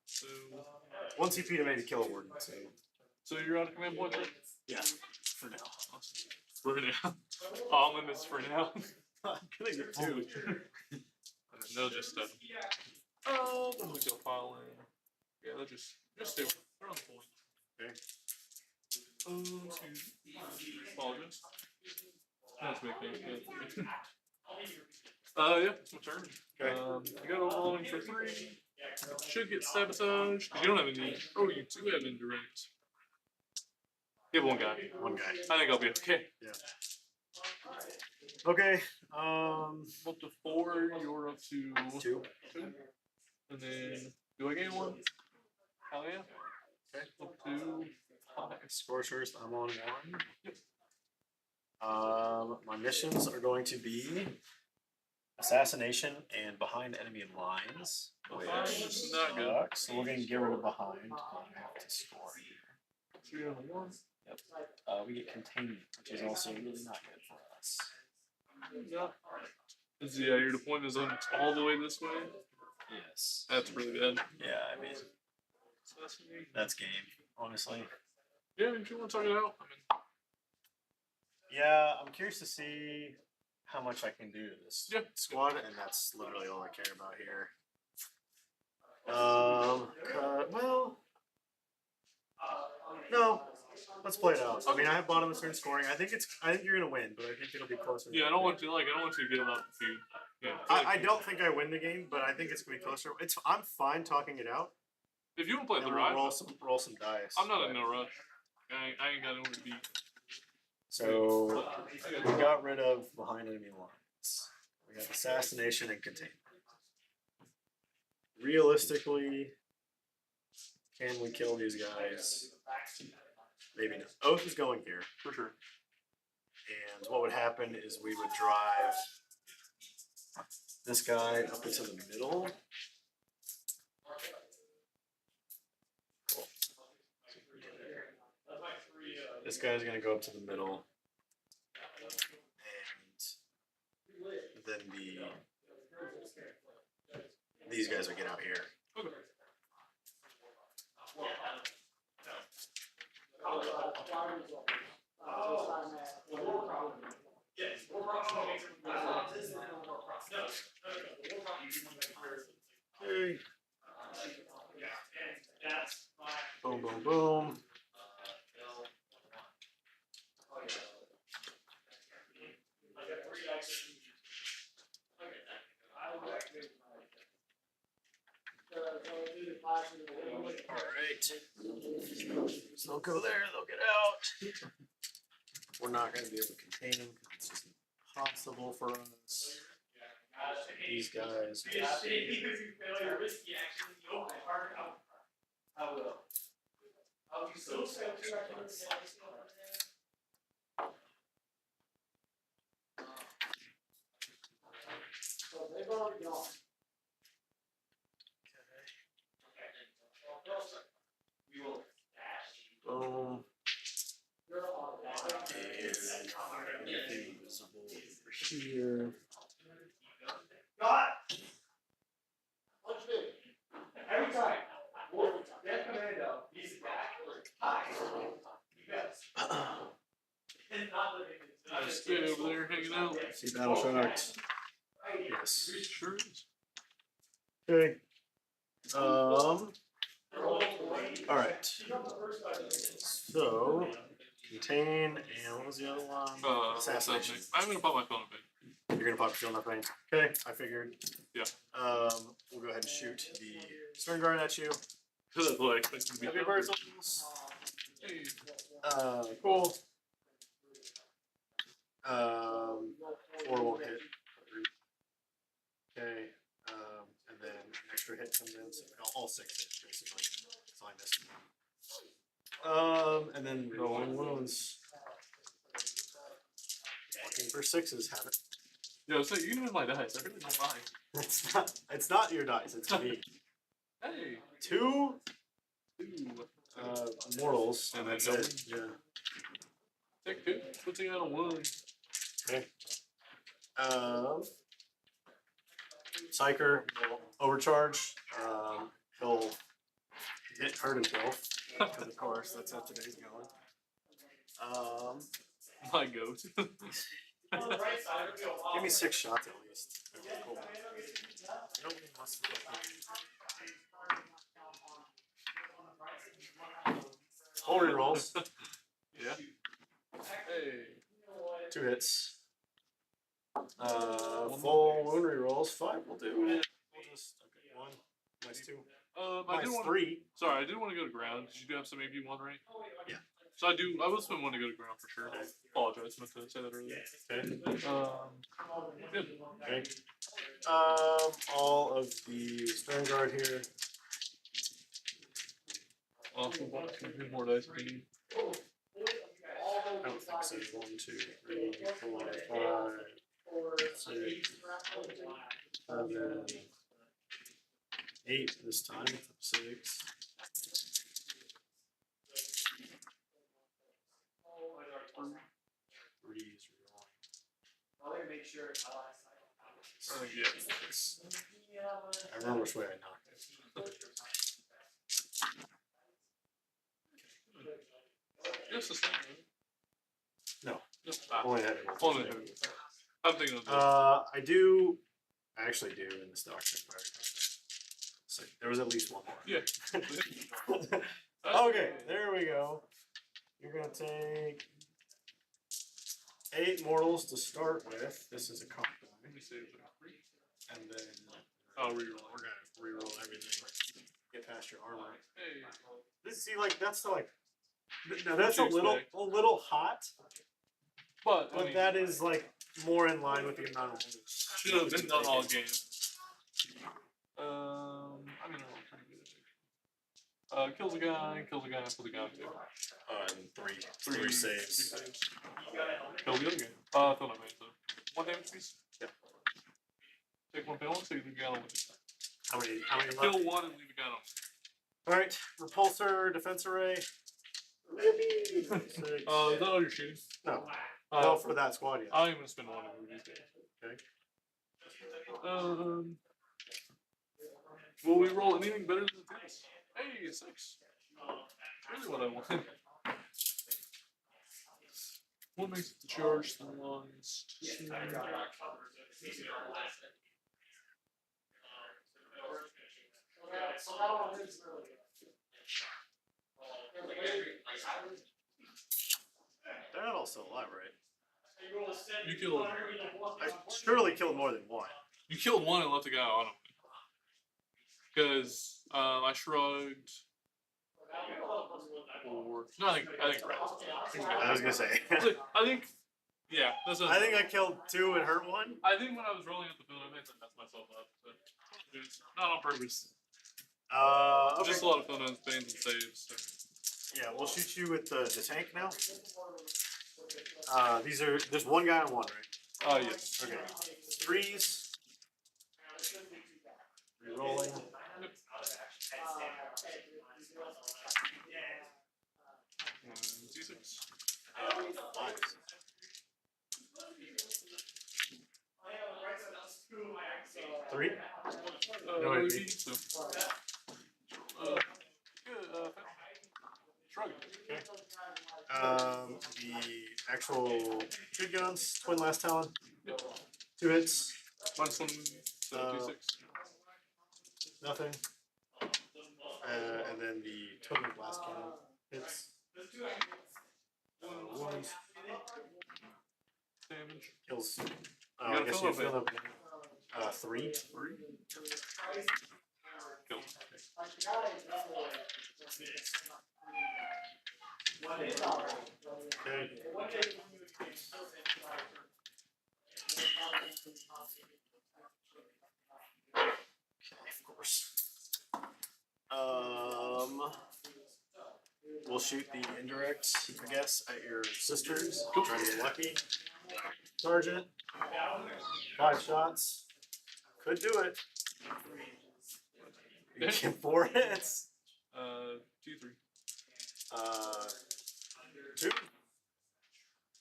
So 1 CP to maybe kill a warden. so you're out of command point, right? Yeah, for now. Awesome. For now. All limits for now. I'm gonna get 2. And then they'll just then we go file in. Yeah, they'll just do. They're on the point. Okay. Excuse me. Apologize. That's making it. Yeah, it's my turn. Okay. You got overwhelming for 3. Should get sabotaged. You don't have any. Oh, you do have indirect. You have 1 guy. 1 guy. I think I'll be okay. Okay. Up to 4, you're up to 2. 2. And then, do I gain 1? Hell yeah. Okay. Up to 5. Scorchers, I'm on 1. My missions are going to be assassination and behind enemy lines. Behind is not good. Sucks. So we're going to get rid of behind. I have to score here. 3 on 1. Yep. We get containment, which is also really not good for us. Yeah, your deployment is on all the way this way. Yes. That's really bad. Yeah, I mean, that's game, honestly. Yeah, if you want to talk it out, I mean, Yeah, I'm curious to see how much I can do to this Yeah. squad, and that's literally all I care about here. Well, no. Let's play it out. I mean, I have bottom of turn scoring. I think you're gonna win, but I think it'll be closer. yeah, I don't want to get a lot confused. Yeah, I don't think I win the game, but I think it's gonna be closer. I'm fine talking it out. If you want to play And the we'll ride, roll some dice. I'm not but- in no rush. I ain't got anywhere to be. So we got rid of behind enemy lines. We have assassination and containment. Realistically, can we kill these guys? Maybe not. Oath is going here. For sure. And what would happen is we would drive this guy up into the middle. Cool. This guy's gonna go up to the middle. And then these guys would get out here. Okay. Okay. Boom, boom, boom. Alright. So they'll go there, they'll get out. We're not going to be able to contain them because it's just impossible for us. These guys. They've already gone. Boom. And anything visible over here. Got it. Punch it. Every time. That commando, he's back. Hi. You guys. Just stay over there hanging out. See battle shocked. Yes. Sure is. Okay. Alright. So contain and what was the other one? Assassination. I'm gonna pop my phone a bit. You're gonna pop your field nothing. Okay, I figured. Yeah. We'll go ahead and shoot the stern guard at you. That's what I expected to be. Happy birds. Hey. Cool. 4 won't hit. Okay. And then an extra hit comes in, so all 6 hits basically. So I missed. And then rolling wounds. Looking for 6s, have it. Yo, so you can use my dice. I really don't mind. It's not your dice, it's me. Hey. 2 Ooh. mortals, and And that's then it. Yeah. Take 2. Putting out a 1. Okay. Psyker will overcharge. He'll hurt himself. Because of course, that's how today's going. My goat. Give me 6 shots at least. Okay, cool. You don't need much to full rerolls. Yeah. Hey. 2 hits. Full wound rerolls. 5 will do. We'll just okay. 1 minus 2. I Minus did want 3. Sorry, I did want to go to ground because you do have some AP 1, right? Yeah. So I was going to want to go to ground for sure. I apologize, I meant to say that earlier. Okay. Good. Okay. All of the stern guard here. Awesome. More dice if you need. I don't think so. 1, 2, 3, 4, 5, 6, 7, 8 this time. 6. Threes rolling. Yeah. I remember which way I knocked it. Just the same. Right? No. Just Only had it. Only had it. I'm thinking of I do. I actually do in this doctrine. So there was at least one more. Yeah. Okay, there we go. You're gonna take 8 mortals to start with. This is a comp die. Let me save that. And then I'll reroll. we're gonna reroll everything. Get past your armor. Hey. This see like that's like now that's a What you little hot, But I but mean, that is like more in line with the amount of wounds. should have been done all game. I'm gonna roll pretty good. Kills a guy, pulls a guy too. And 3 saves. Kill the other guy. I thought I made so. 1 damage piece? Yeah. Take 1 penalty, so you leave a guy on with How many left? Kill 1 and leave a guy on. Alright, repulsor, defense array. Is that all you're shooting? No. Well, for that squad, yeah. I'm gonna spend 1 of these days. Okay. Will we roll anything better than this? Hey, 6. Really what I wanted. What makes it the charge the ones? They're not all still alive, right? You killed. I surely killed more than one. You killed one and left the guy on him. Because I shrugged. Or no, I think I was gonna say. I think yeah, that's. I think I killed 2 and hurt 1. I think when I was rolling up the field, I messed myself up. So. It's not on purpose. Okay. Just a lot of fun on spans and saves. So. Yeah, we'll shoot you with the tank now. There's one guy on 1, right? Oh yes. Okay. 3s. Rerolling. D6. Nice. Three? No, I wait, think so. Good. Shrug. Okay. The actual good guns, twin last talon. Yep. 2 hits. -1, so D6. Nothing. And then the total blast cannon hits. Wounds. Damage. Kills. You I gotta guess fill you up feel 3. 3. Kill. Okay. Of course. We'll shoot the indirect, I guess, at your sisters. Try to get lucky. Sergeant. 5 shots. Could do it. You get 4 hits. 2, 3. 2.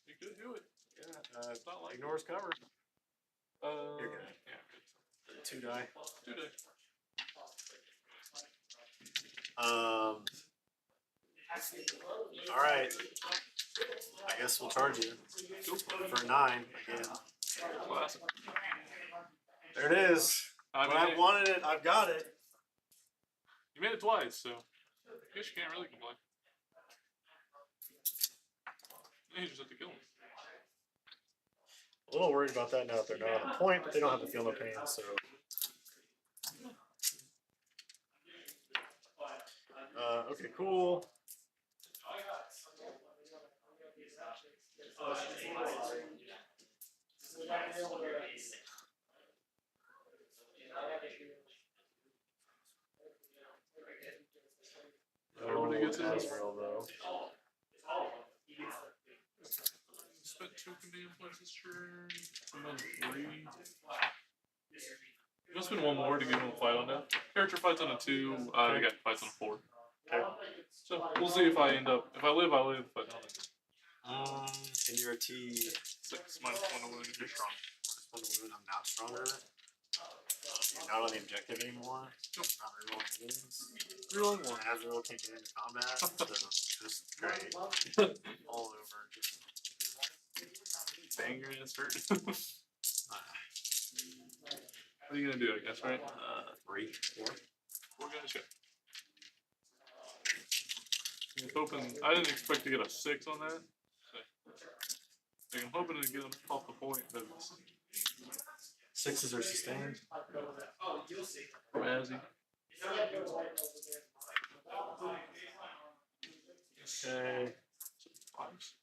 You could do it. Yeah. It's not like Ignores cover. You're good. Yeah, good. 2 die. 2 die. All right. I guess we'll charge you for 9 again. Classic. There it is. I When mean, I wanted it, I've got it. you made it twice, so I guess you can't really complain. You just have to kill him. A little worried about that now that they're not on the point, but they don't have to feel no pain, so. Okay, cool. Everybody gets it. Azrael, though. Spent 2 command points this turn. I'm on 3. You must spend 1 more to get him a fight on that. Character fights on a 2. The guy fights on a 4. Okay. So we'll see if I end up. If I live, I live. If I don't, And you're a T. 6 -1 to wound. You're strong. One to wound, I'm not stronger. You're not on the objective anymore. Nope. Not rerolling wounds. Rerolling 1. Azrael can't get into combat, so just great. All over. Just Bang your ass hurt. What are you gonna do? I guess, right? 3, 4. 4 guys. Yeah. I'm hoping. I didn't expect to get a 6 on that. So, like, I'm hoping to get him off the point. But 6s are sustained. from Azzy. Okay. 5s.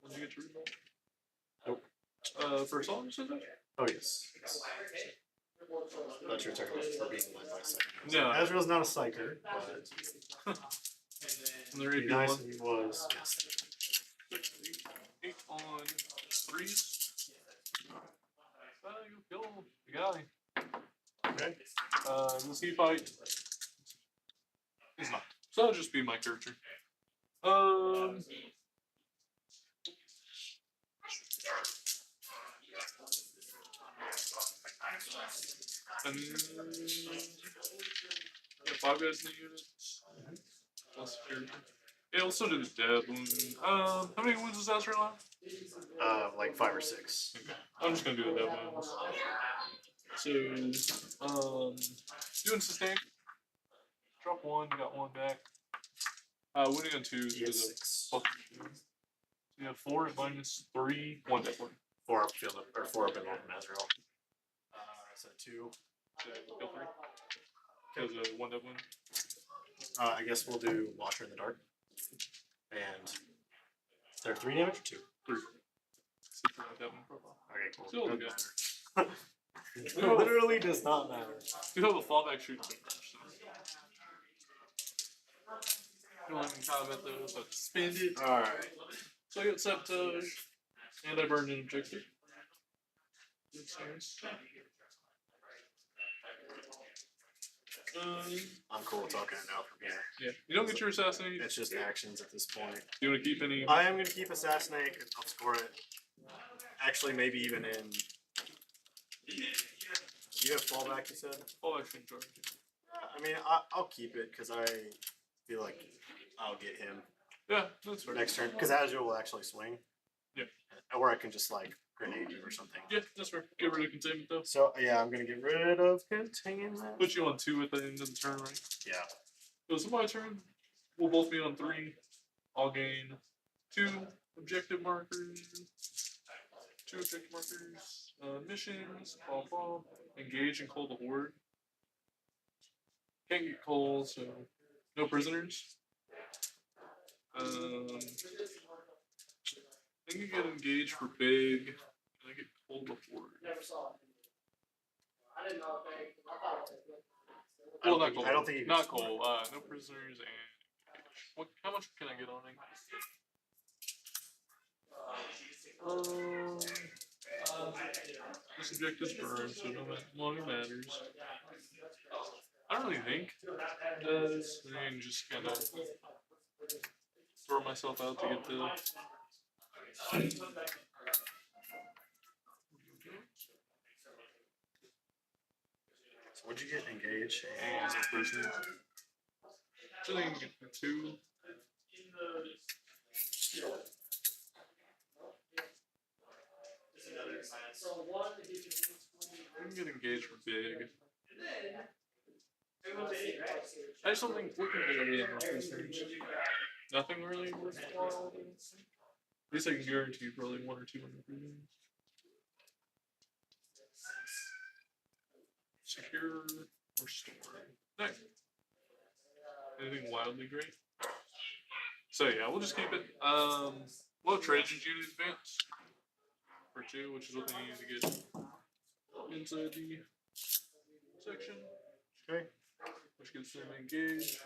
When did you get your reroll? Nope. For assault, you said that? Oh, yes. Thought you were talking about for being led by a psyker. No. Azrael's not a psyker, but And they're it'd 8 be nice on. if he was. Yes. 8 on 3s. You kill him. You got him. Okay. We'll see fight. So that'll just be my character. And yeah, 5 guys in the unit. Plus character. Yeah, we'll still do the dead wound. How many wounds does Azrael have? Like 5 or 6. Okay. I'm just gonna do the dead wounds. So, doing sustain. Drop 1, you got 1 back. Winning on 2 is He has because 6. of plus 2. So you have 4 and -3, 1 dead wound. 4 up field or 4 up in one from Azrael. So 2. So kill 3. Because of 1 dead wound. I guess we'll do Watcher in the Dark. And is there 3 damage or 2? 3. Sit for dead wound profile. Okay, cool. Still Doesn't good. matter. It literally does not matter. You have a fallback shooting range. You want to combat though, so spend it. Alright. So I got sabotage, and I burned an objective. That's nice. I'm cool with talking it now from here. Yeah. You don't get your assassinate. It's just actions at this point. Do you want to keep any? I am going to keep Assassinate because I'll score it. Actually, maybe even in. You have fallback, you said? Fallback shooting charge. I mean, I'll keep it because I feel like I'll get him Yeah, that's fair. next turn. Because Azure will actually swing. Yeah. Or I can just like grenade you or something. Yeah, that's fair. Get rid of containment though. So yeah, I'm gonna get rid of containment. Put you on 2 at the end of the turn, right? Yeah. So it's my turn. We'll both be on 3. I'll gain 2 objective markers. 2 objective markers. Missions. Blah blah. Engage and call the horde. Can't get calls, so no prisoners. I think you get engaged for big, and I get cold the horde. Never saw it. I didn't know if they. I thought it was. Well, not cold. I don't think you can Not score. cold. No prisoners and what? How much can I get on it? This objective's burned, so no longer matters. I don't really think it does. I mean, just kind of throw myself out to get the. So what'd you get? Engage. And no prisoners. So I think I can get the 2. So one, I can get engaged for big. I just don't think looking at it no prisoners. Nothing really worthwhile. At least I can guarantee you probably 1 or 2 under prisoners. Secure or store. Next. Anything wildly great? So yeah, we'll just keep it. We'll have Trajan's unit advance for 2, which is what they need to get inside the section. Okay. Which gets them engaged.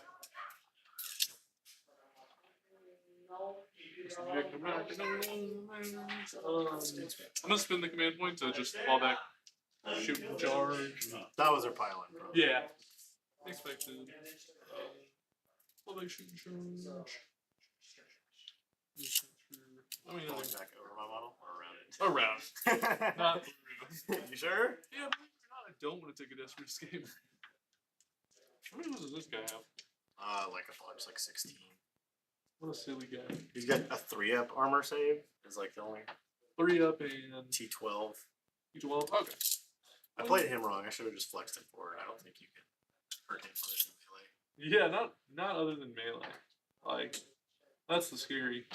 Objective mechanisms. I'm gonna spend the command point to just fall back, shoot and charge. That was our pylon, bro. Yeah. Expected. Fall back, shoot and charge. I mean, Going back over my model or around it? around. Not through. You sure? Yeah, believe it or not, I don't want to take a desperate escape. How many does this guy have? Like a bunch, like 16. What a silly guy. He's got a 3-up armor save. Is like the only 3 up and T12. T12. Okay. I played him wrong. I should have just flexed him forward. I don't think you can hurt him other than melee. Yeah, not other than melee. Like, that's the scary.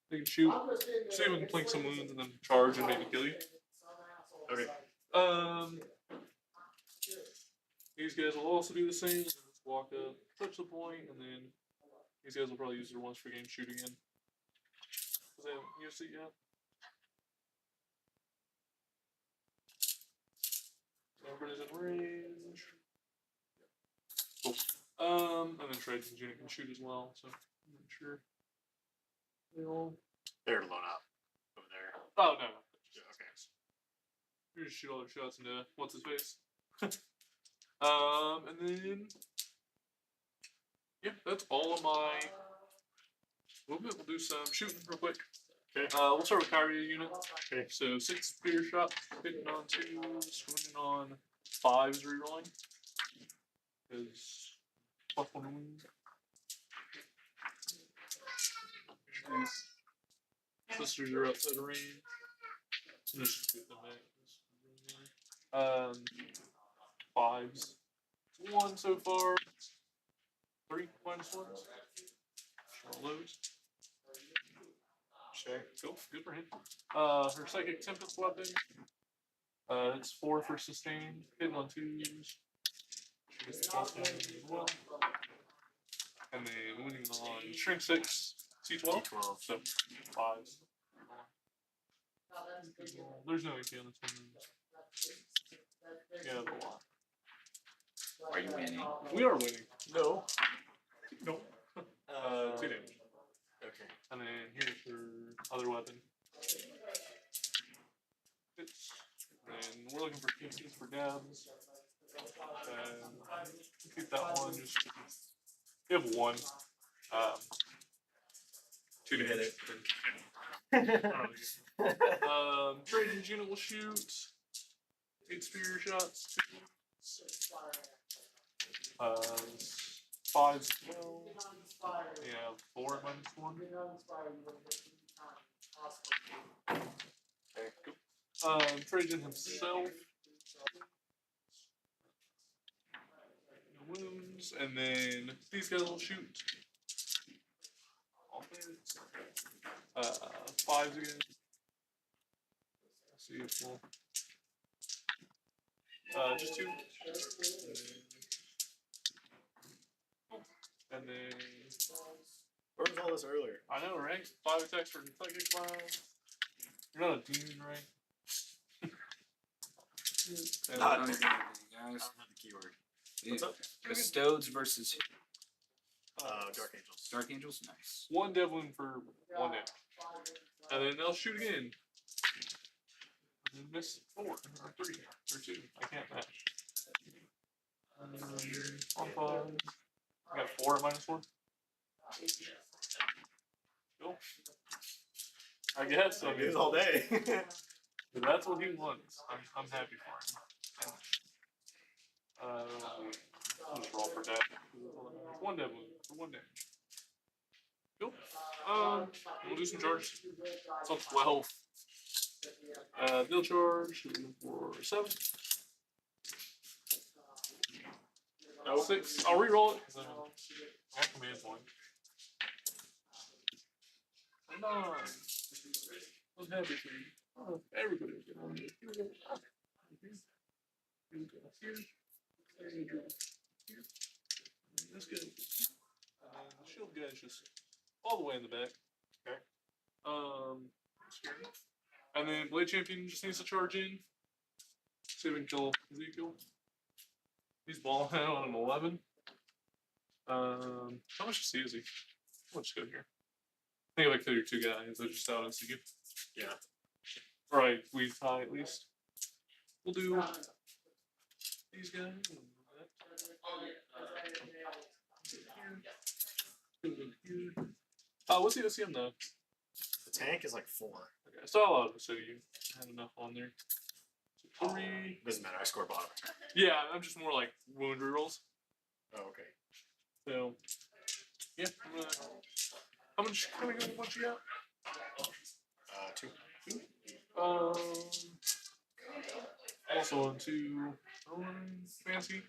They can shoot, see if we can plink some wounds and then charge and maybe kill you. Okay. These guys will also do the same. Just walk up, touch the point, and then these guys will probably use their once per game shoot again. Because they haven't used it yet. Everybody's in range. Cool. And then Trajan's unit can shoot as well, so I'm not sure. They all. They're load up over there. Oh, no. Yeah, okay. You just shoot all their shots into what's his face. And then yeah, that's all of my movement. We'll do some shooting real quick. Okay. We'll start with Kyrie unit. Okay. So 6 spear shots, hitting on 2, swinging on 5s rerolling. Because +1 to wound. These sisters are outside of range. Just get them back. 5s. 1 so far. 3 -1s. Roll those. Okay, cool. Good for him. Her psychic tempest weapon. It's 4 for sustain. Hitting on 2s. She gets the +1 as well. And then winning on shrink 6. C12. D12. So 5s. There's no AP on this one. Yeah, the lot. Are you winning? We are winning. No. Nope. 2 damage. Okay. And then here's her other weapon. And we're looking for PCs for dabs. Keep that one. Just you have 1. 2 You hit damage. it. Trajan's unit will shoot 8 spear shots. 5s as well. Yeah, 4 -1. Okay, cool. Trajan himself. Wounds, and then these guys will shoot. All hits. 5s again. Let's see if we'll. Just 2. And then. Where was all this earlier? I know, right? 5 attacks for psychic class. You're not a demon, right? And Not then- anything, guys. Not the keyword. What's up? Custodes versus Dark Angels. Dark Angels. Nice. 1 devlin for 1 damage. And then they'll shoot again. And then miss 4 or 3 or 2. I can't match. On 5. I got 4 at -1. Cool. I guess. I Do this mean, all day. if that's what he wants. I'm happy for him. I'll just roll for that. 1 devlin for 1 damage. Cool. We'll do some charges. It's on 12. They'll charge for 7. No, 6. I'll re-roll it because I have command point. 9. I'm happy for you. Oh, everybody will get on here. Here we go. Here we go. Here. There you go. Here. That's good. The shield guy's just all the way in the back. Okay. Scary. And then Blade Champion just needs to charge in. See if we can kill Ezekiel. He's balling out on an 11. How much is he? Let's go here. I think like 32 guys. I just out Ezekiel. Yeah. Right, we tie at least. We'll do these guys. What's the OCM though? The tank is like 4. Okay, so I'll allow it, so you have enough on there. So 3. Doesn't matter. I score bottom. Yeah, I'm just more like wound rerolls. Oh, okay. So yeah, how much you got? 2. Also on 2 fancy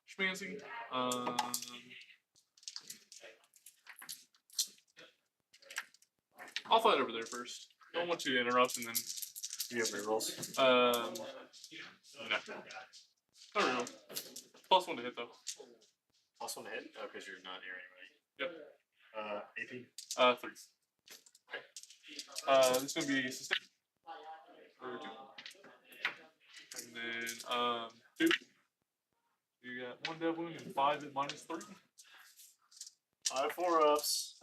schmancy. I'll fight over there first. Don't want to interrupt and then Do you have rerolls? no. Not real. +1 to hit though. Also on the hit? Oh, because you're not near anybody. Yep. AP? 3. This is gonna be sustain. For 2. And then 2. You got 1 dev wound and 5 at -3. 5 4-ups.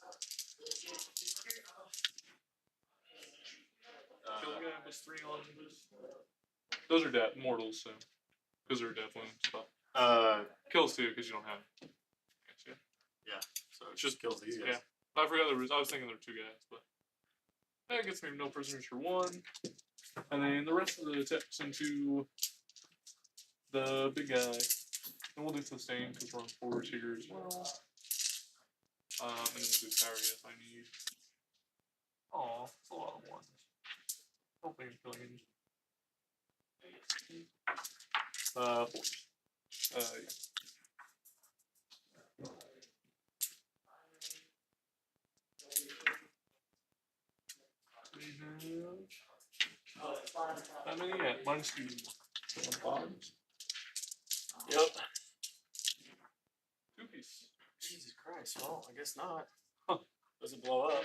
Kill the guy +3 on this. Those are mortals, so because they're death wounds. But Kills too, because you don't have. Yeah. So it Just- just kills these guys. Yeah. I forgot there was. I was thinking there were 2 guys, but that gets me no prisoners for 1, and then the rest of the attacks into the big guy, and we'll do sustain because we're on 4 here as well. And then we'll do power if I need. Aw, it's a lot of 1s. Don't think I'm killing any. 4. Yeah. We have how many? Yeah, -2 on bottoms. Yep. 2 piece. Jesus Christ. Well, I guess not. Huh. Doesn't blow up.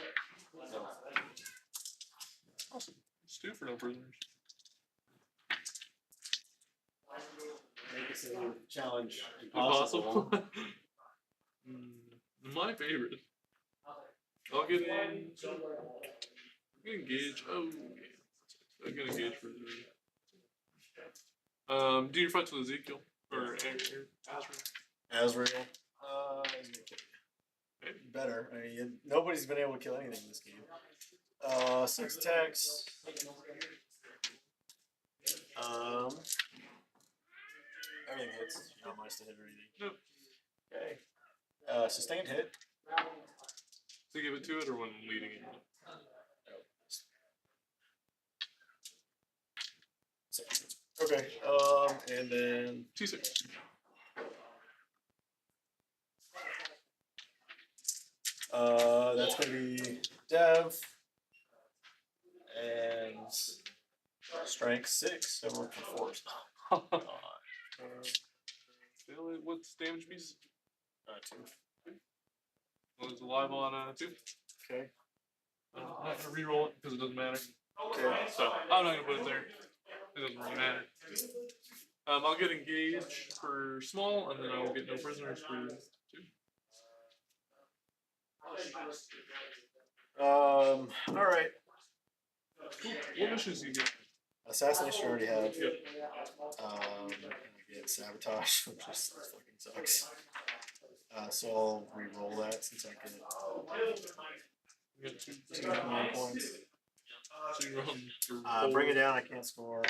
Awesome. It's 2 for no prisoners. Make this a challenge Impossible. My favorite. I'll get in. Engage. Oh, yeah. I'm gonna engage for 3. Do your fights with Ezekiel or Azrael. Azrael. He's gonna kill you. Better. I mean, nobody's been able to kill anything in this game. 6 attacks. Everything hits. You don't manage to hit or anything. Nope. Okay. Sustained hit. To give it to it or when leading it? Okay. And then T6. that's gonna be Dev and strength 6. So we're for 4. What's damage piece? 2. Well, it's alive on 2. Okay. I'm not gonna reroll it because it doesn't matter. Okay. So I'm not gonna put it there. It doesn't really matter. I'll get engage for small, and then I will get no prisoners for 2. All right. What missions do you get? Assassination I already have. Yep. I get sabotage, which just fucking sucks. So I'll re-roll that since I get You get 2 2 command points. So you run your Bring it down. I can't score.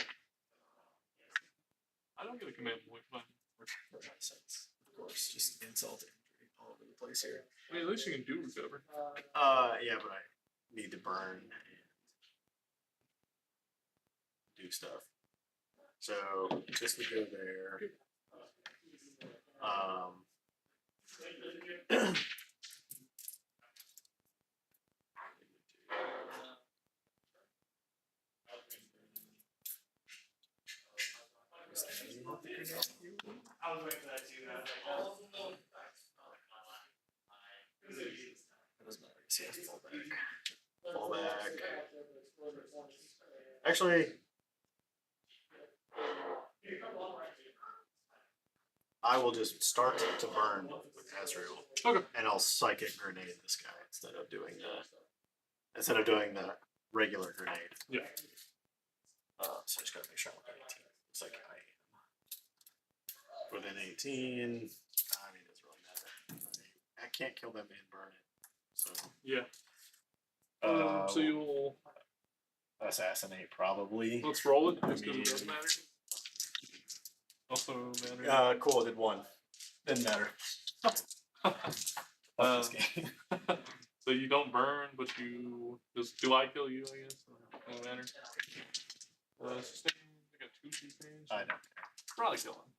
I don't get a command point. Fine. For assets, of course, just insult to injury all over the place here. I mean, at least you can do recover. Yeah, but I need to burn and do stuff. So this would go there. I was waiting for that too. That doesn't matter. See, I fall back. Fall back. Actually, I will just start to burn with Azrael. Okay. And I'll psychic grenade this guy instead of doing the regular grenade. Yeah. So I just gotta make sure I'm within 18. Looks like I am. Within 18. I mean, it doesn't really matter. I can't kill them and burn it. So Yeah. So uh, you'll assassinate probably. let's roll it just because it doesn't matter. Also matter. Cool. I did 1. Didn't matter. Fuck this game. So you don't burn, but you just do I kill you? I guess no matter. Sustain. I got 2 sustains. I know. Probably kill him.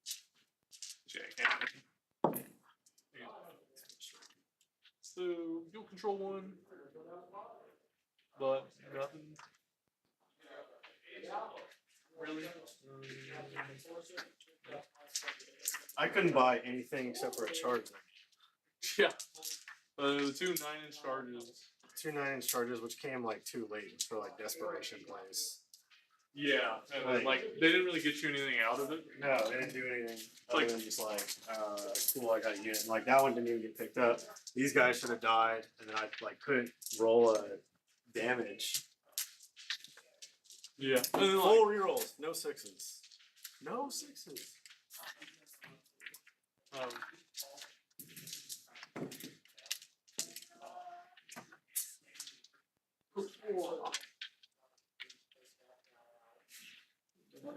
Yeah, I can't. So you'll control 1, but nothing. Really? I couldn't buy anything except for a charge. Yeah. The 2 9-inch charges. 2 9-inch charges, which came like too late for like desperation plays. Yeah, and like they didn't really get you anything out of it. No, they didn't do anything other Like- than just like, cool, I got a unit. Like that one didn't even get picked up. These guys should have died, and then I like couldn't roll a damage. Yeah, and then, like, Full rerolls, no 6s, no 6s.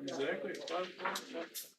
Exactly. 5 points.